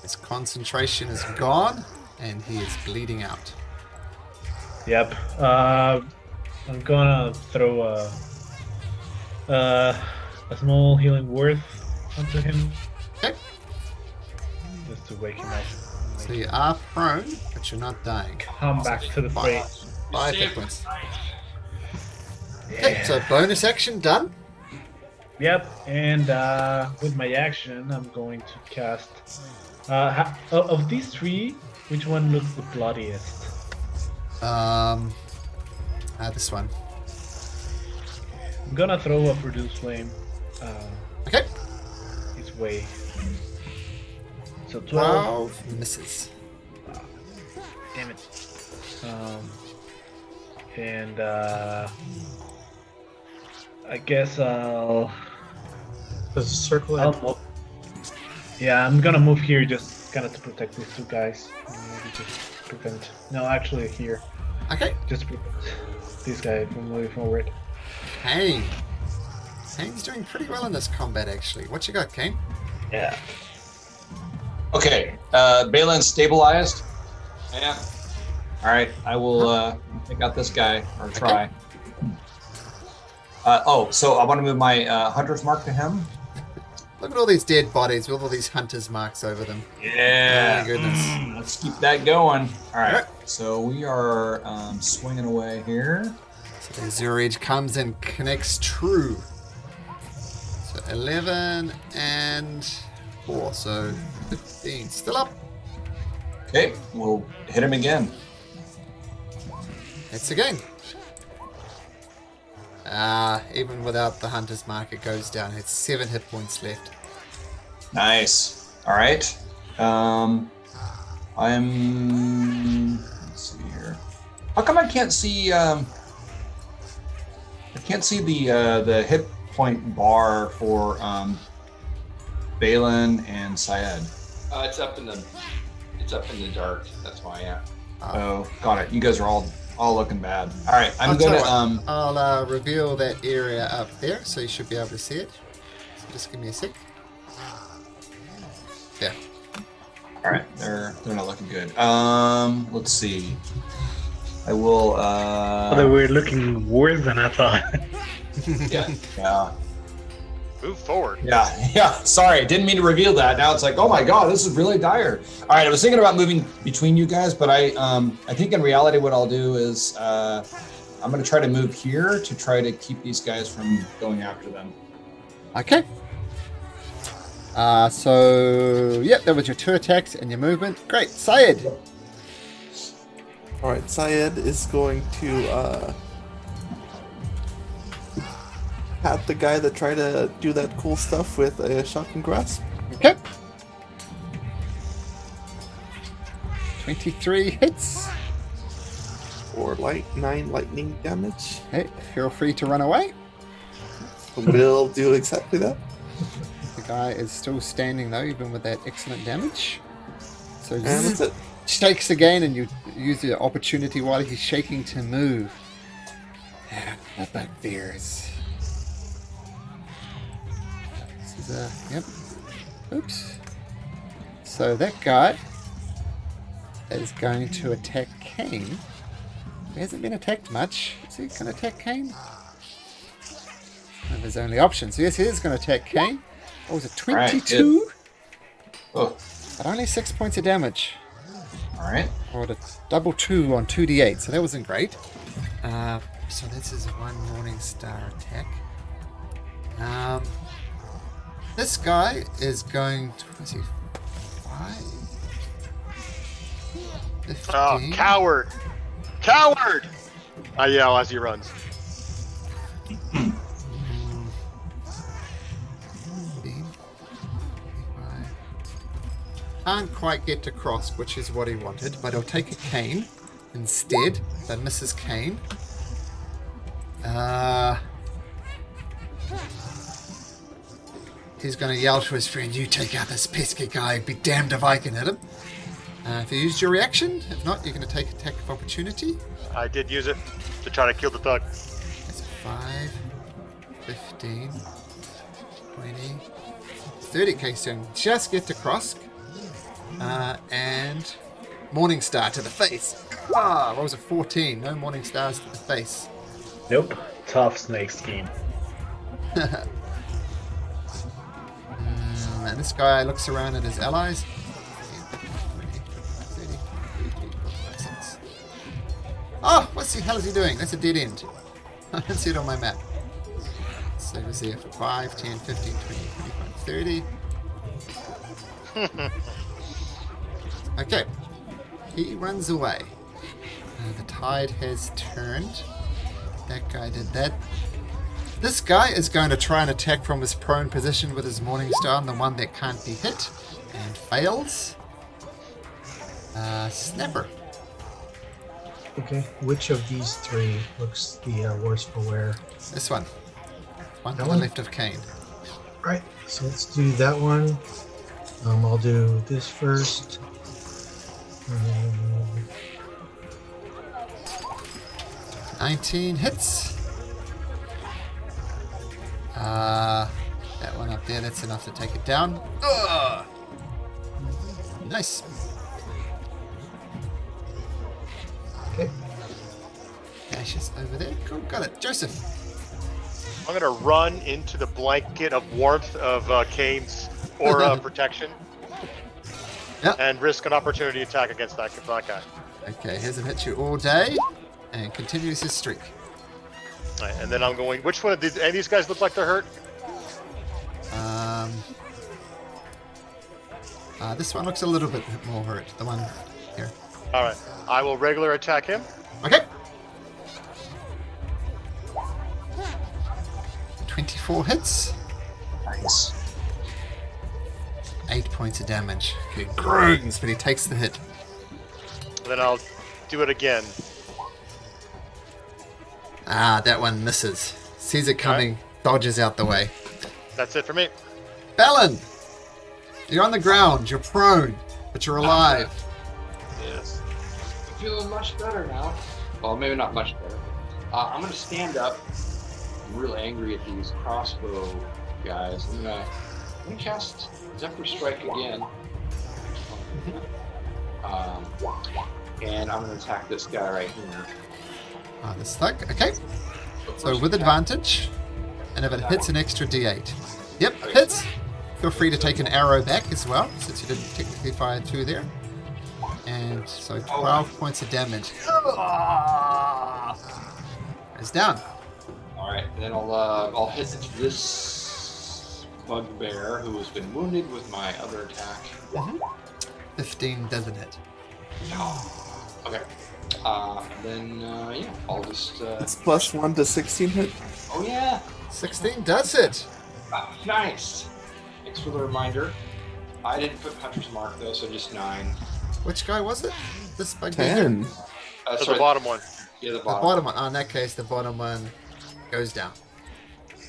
His concentration is gone, and he is bleeding out. Yep. I'm gonna throw a small healing word onto him. Okay. Just to wake him up. So you are prone, but you're not dying. Come back to the fray. 5 hit points. Okay, so bonus action done. Yep, and with my action, I'm going to cast. Of these 3, which one looks the bloodiest? This one. I'm gonna throw a produce flame. Okay. His way. So 12. 12 misses. Damn it. And I guess I'll. There's a circle. Yeah, I'm gonna move here just kind of to protect these 2 guys. Maybe just prevent. No, actually here. Okay. Just prevent this guy from moving forward. Kane. Kane's doing pretty well in this combat, actually. What you got, Kane? Yeah. Okay, Balin stabilized. Yeah. All right, I will take out this guy or try. So I want to move my hunter's mark to him. Look at all these dead bodies with all these hunters' marks over them. Yeah. Oh, my goodness. Let's keep that going. All right. Alright. So we are swinging away here. So the Azure Edge comes and connects true. So 11 and 4, so 15. Still up. Okay, we'll hit him again. Hits again. Even without the hunter's mark, it goes down. It's 7 hit points left. Nice. All right. Let's see here. How come I can't see? I can't see the hit point bar for Balin and Syed. It's up in the dark. That's why, yeah. Oh, got it. You guys are all looking bad. All right, I'm I'll tell gonna you what, I'll reveal that area up there, so you should be able to see it. So just give me a sec. Yeah. All right, they're not looking good. Let's see. I will. They were looking worse than I thought. Yeah. Move forward. Yeah. Sorry, didn't mean to reveal that. Now it's like, oh my god, this is really dire. All right, I was thinking about moving between you guys, but I think in reality what I'll do is I'm gonna try to move here to try to keep these guys from going after them. Okay. So, yep, that was your 2 attacks and your movement. Great. Syed. Alright, Syed is going to pat the guy that tried to do that cool stuff with a shotgun grasp. Okay. 23 hits. For 9 lightning damage. Hey, feel free to run away. We'll do exactly that. The guy is still standing though, even with that excellent damage. So And that's it. shakes again, and you use the opportunity while he's shaking to move. bugbears. This is a yep. Oops. So that guy is going to attack Kane. He hasn't been attacked much. Is he going to attack Kane? One of his only options. Yes, he is going to attack Kane. Oh, was it 22? Oh, But only 6 points of damage. all right. Or a double 2 on 2d8, so that wasn't great. So this is one Morning Star attack. This guy is going to... What's he? 5? 15? Oh, coward! Coward! I yell as he runs. 15, 25. Can't quite get to Cross, which is what he wanted, but he'll take a cane instead. That misses Cane. He's going to yell to his friend, "You take out this pesky guy, be damned if I can hit him." If you used your reaction, if not, you're going to take attack of opportunity. I did use it to try to kill the thug. That's 5, 15, 20, 30. Okay, so just get to Cross. And Morning Star to the face. What was it? 14. No Morning Stars to the face. Nope. Tough snake scheme. And this guy looks around at his allies. Oh, what the hell is he doing? That's a dead end. I don't see it on my map. So was there 5, 10, 15, 20, 25, 30. Okay. He runs away. The tide has turned. That guy did that. This guy is going to try and attack from his prone position with his Morning Star on the one that can't be hit. And fails. Snapper. Okay, which of these three looks the worse for wear? This one. One to That the one? left of Kane. Right, so let's do that one. I'll do this first. 19 hits. That one up there, that's enough to take it down. Ugh. Nice. Okay. Ashes over there. Cool, got it. Joseph. I'm gonna run into the blanket of warmth of Kane's aura of protection. Yep. And risk an opportunity attack against that guy. Okay, hasn't hit you all day. And continues his streak. Right, and then I'm going. Which one of these? Any of these guys look like they're hurt? This one looks a little bit more hurt. The one here. All right. I will regular attack him. Okay. 24 hits. Nice. 8 points of damage. He groans, but he takes the hit. Then I'll do it again. That one misses. Sees it coming, dodges out the way. That's it for me. Balin! You're on the ground, you're prone, but you're alive. Yes. I'm feeling much better now. Well, maybe not much better. I'm going to stand up. I'm really angry at these crossbow guys. I'm going to cast Zephyr Strike again. And I'm going to attack this guy right here. This thug. Okay. So with advantage, and if it hits, an extra d8. Yep, hits. Feel free to take an arrow back as well, since you didn't technically fire 2 there. And so 12 points of damage. Goes down. All right, then I'll hit this bugbear who has been wounded with my other attack. 15 doesn't hit. Okay. Then I'll just. It's +1 to 16 hit. Oh yeah. 16 does hit. Nice. Thanks for the reminder. I didn't put Hunter's Mark though, so just 9. Which guy was it? This bugbear? 10. So Sorry, the bottom one. Yeah, the The bottom. bottom one. In that case, the bottom one goes down.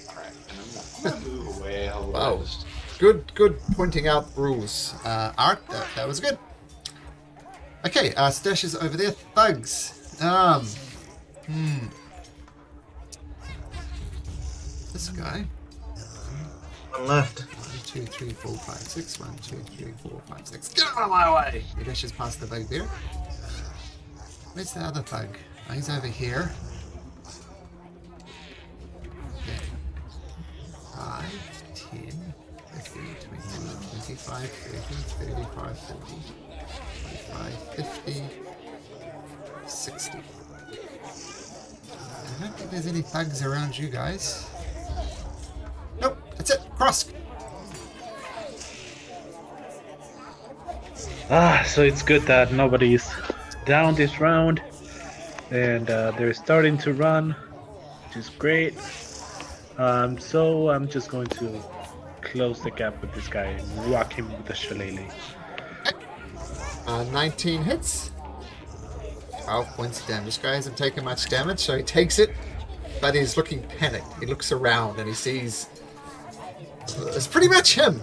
Alright, and I'm gonna move away a little Wow. bit. Just- Good pointing out rules. Art, that was good. Okay, Stash is over there. Thugs. this guy. One left. 1, 2, 3, 4, 5, 6. 1, 2, 3, 4, 5, 6. Get out of my way! He dashes past the bugbear. Where's the other bug? Oh, he's over here. Okay. 5, 10, 15, 20, 25, 30, 35, 40, 45, 50, 60. I don't think there's any bugs around you guys. Nope, that's it. Cross. So it's good that nobody's down this round, and they're starting to run, which is great. So I'm just going to close the gap with this guy and rock him with the shillelagh. 19 hits. 12 points of damage. This guy hasn't taken much damage, so he takes it, but he's looking panicked. He looks around and he sees it's pretty much him.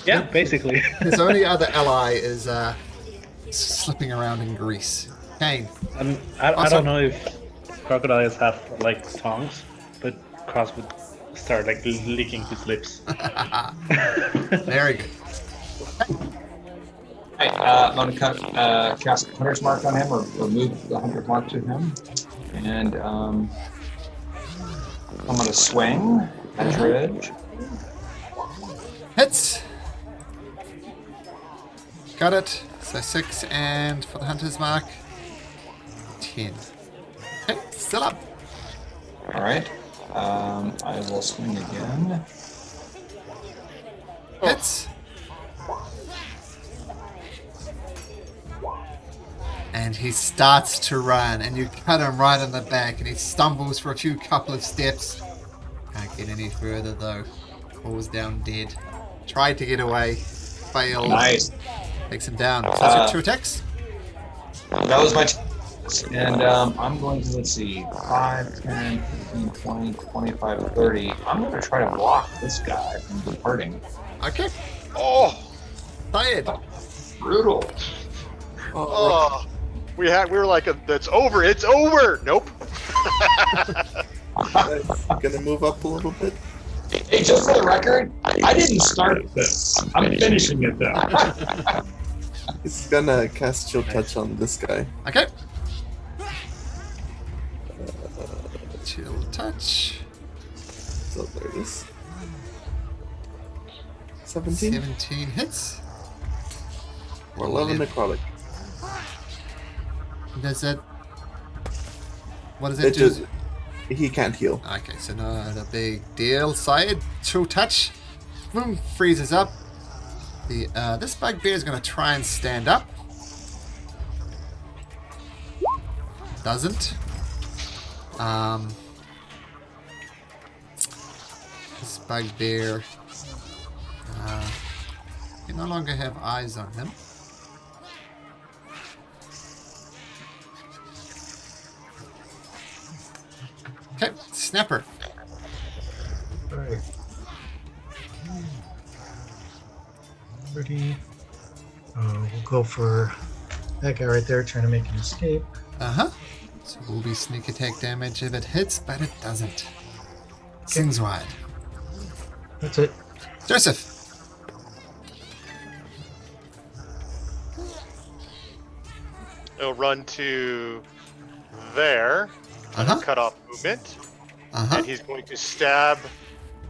Yeah, basically. His only other ally is slipping around in grease. Kane. I don't know if crocodiles have like tongues, but Cross would start like licking his lips. Very good. Hey, I'm going to cast Hunter's Mark on him, or move the Hunter's Mark to him. And I'm going to swing. Measure edge. Hits. Got it. So 6, and for the hunter's mark, 10. Okay, still up. All right. I will swing again. Hits. And he starts to run, and you cut him right in the back, and he stumbles for a couple of steps. Can't get any further though. Falls down dead. Tried to get away. Failed. Nice. Takes him down. So that's your 2 attacks. That was my and I'm going to, let's see, 5, 10, 15, 20, 25, 30. I'm going to try to block this guy from departing. Okay. Oh, Tired. Brutal. oh. We were like, it's over. It's over. Nope. Gonna move up a little bit. Hey, just for the record, I didn't start this. I'm finishing it though. He's gonna cast Chill Touch on this guy. Okay. Chill touch. So there it is. 17 17 hits. or 11 necrotic. Does that? What does It it do? just he can't heal. Okay, so not a big deal. Side chill touch. Boom, freezes up. The this bugbear is going to try and stand up. Doesn't. This bugbear. You no longer have eyes on him. Okay, snapper. Alright. 30. We'll go for that guy right there trying to make an escape. Uh-huh. So it will be sneak attack damage if it hits, but it doesn't. Sings wide. That's it. Joseph. It'll run to there. Uh-huh. Cut off movement. Uh-huh. And he's going to stab.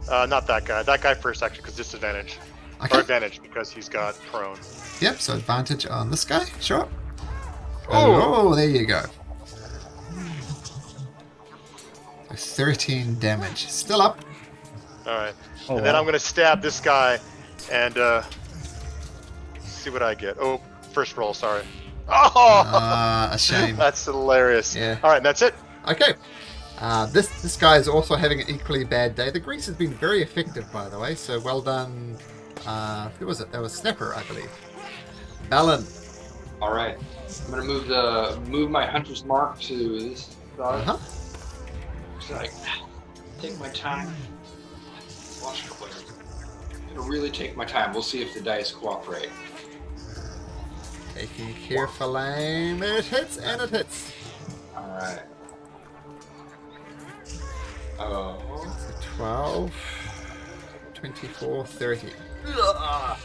Not that guy. That guy first, actually, because disadvantage. Okay. Or advantage, because he's got prone. Yep, so advantage on this guy. Sure. Oh. Oh, there you go. So 13 damage. Still up. Alright. Oh, And then wow. I'm going to stab this guy and see what I get. Oh, first roll, sorry. Oh! A shame. That's hilarious. Yeah. Alright, that's it. Okay. This guy is also having an equally bad day. The grease has been very effective, by the way, so well done. Who was it? That was Snapper, I believe. Balin. All right, I'm gonna move my hunter's mark to this side. Uh-huh. It's like take my time. Watch it play. It'll really take my time. We'll see if the dice cooperate. Taking careful aim. It hits, and it hits. All right. Oh. 12, 24, 30. Ugh.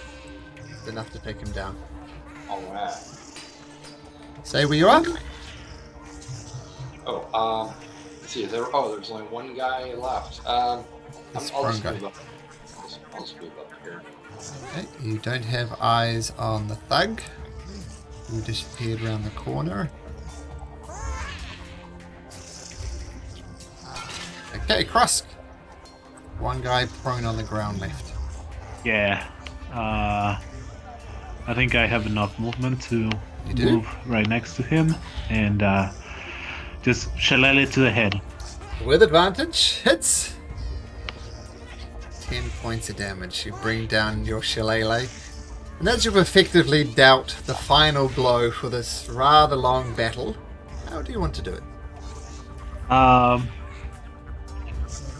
It's enough to take him down. All right. Say where you are. Oh, let's see. There's only one guy left. I'll This just brown guy. move up. I'll just move up here. Okay, you don't have eyes on the thug who disappeared around the corner. Okay, Krusk. One guy prone on the ground left. Yeah. I think I have enough movement to You do? move right next to him and just shillelagh to the head. With advantage, hits. 10 points of damage. You bring down your shillelagh. And as you've effectively dealt the final blow for this rather long battle, how do you want to do it? I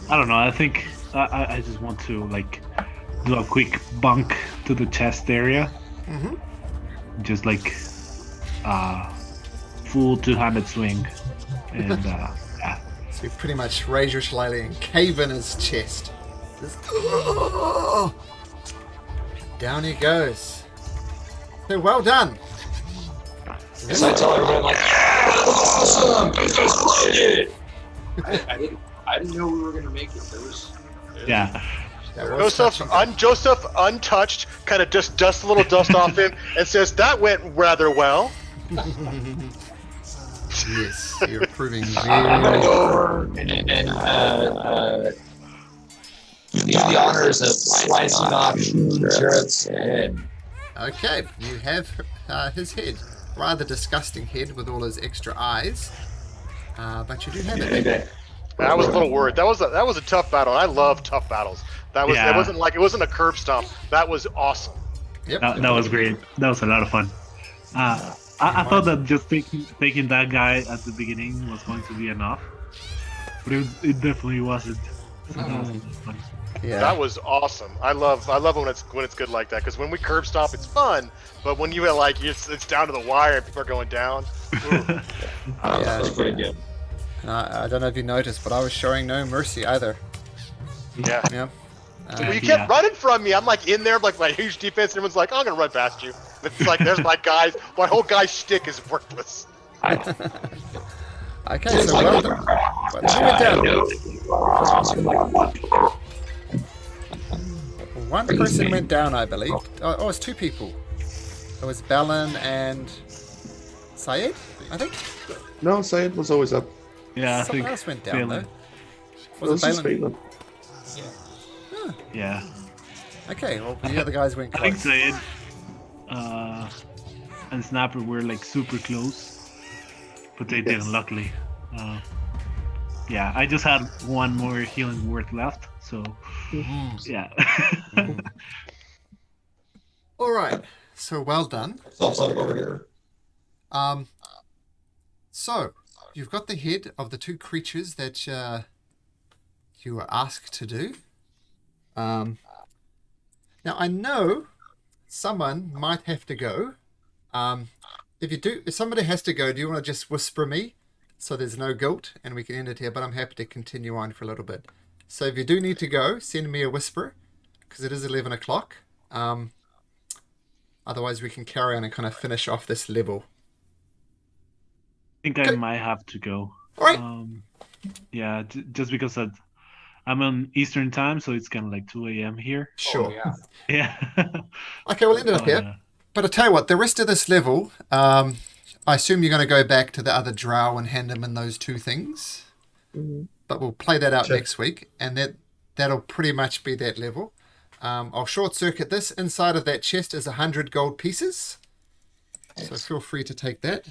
don't know. I think I just want to like do a quick bunk to the chest area. Mm-hmm. Just like full two-handed swing, and yeah. So you pretty much raise your shillelagh and cave in his chest. Just, down he goes. So well done. So I tell everyone like, awesome, you guys played it. I didn't know we were gonna make it. Yeah. That was Joseph, touching. Joseph, untouched, kind of just dusts a little dust off him and says, "That went rather well." Yes, you're proving I'm gonna very... go over and do the honors of slicing off Jared's head. Okay, you have his head. Rather disgusting head with all his extra eyes. But you do have it. I was a little worried. That was a tough battle. I love tough battles. It Yeah. wasn't a curb stomp. That was awesome. Yep. That was great. That was a lot of fun. I thought that just taking that guy at the beginning was going to be enough, but it definitely wasn't. So that was fun. Yeah. That was awesome. I love when it's good like that, because when we curb stomp, it's fun. But when you have it's down to the wire and people are going down. Ooh. Yeah. That's pretty good. I don't know if you noticed, but I was showing no mercy either. Yeah. Yeah. Well, you kept running from me. I'm like in there, like my huge defense, and everyone's like, "I'm gonna run past you." It's like there's my guys. My whole guy's shtick is worthless. Okay, so well done. But one person went down, I believe. Oh, it's two people. It was Balin and Syed, I think. No, Syed was always up. Yeah, I Someone think else went down, Phelan. though. It Was it just Balin? Phelan. Yeah, Okay, well, the other guys went I think close. Sayed and Snapper were like super close, but they didn't. Luckily, yeah. I just had one more healing word left, so yeah. All right, so well done. It's also over here. So you've got the head of the two creatures that you were asked to do. Now I know someone might have to go. If somebody has to go, do you want to just whisper me so there's no guilt and we can end it here? But I'm happy to continue on for a little bit. So if you do need to go, send me a whisper because it is 11 o'clock. Otherwise, we can carry on and kind of finish off this level. I think I might have to go. All right. Yeah, just because I'm on Eastern time, so it's kind of like 2 a.m. here. Sure. Oh, yeah. Yeah. Okay, we'll end it up here. yeah. But I tell you what, the rest of this level, I assume you're going to go back to the other drow and hand them in those two things. But we'll play that out Sure. next week, and that'll pretty much be that level. I'll short circuit this. Inside of that chest is 100 gold pieces, so feel free to take that.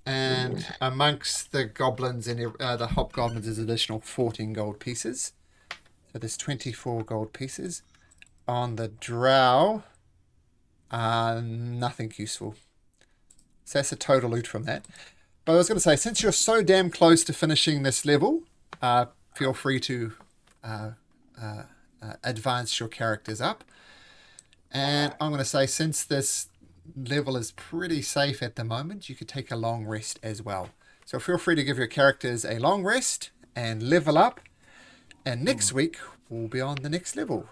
And amongst the goblins and the hobgoblins is additional 14 gold pieces. So there's 24 gold pieces. On the drow, nothing useful. So that's a total loot from that. But I was going to say, since you're so damn close to finishing this level, feel free to advance your characters up. And I'm going to say, since this level is pretty safe at the moment, you could take a long rest as well. So feel free to give your characters a long rest and level up. And next week, we'll be on the next level.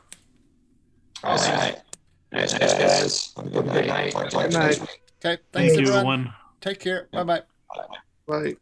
All right. Nice, guys. Have a good night. Good night. Okay, thanks Thank you, everyone. everyone. Take care. Bye-bye. Bye.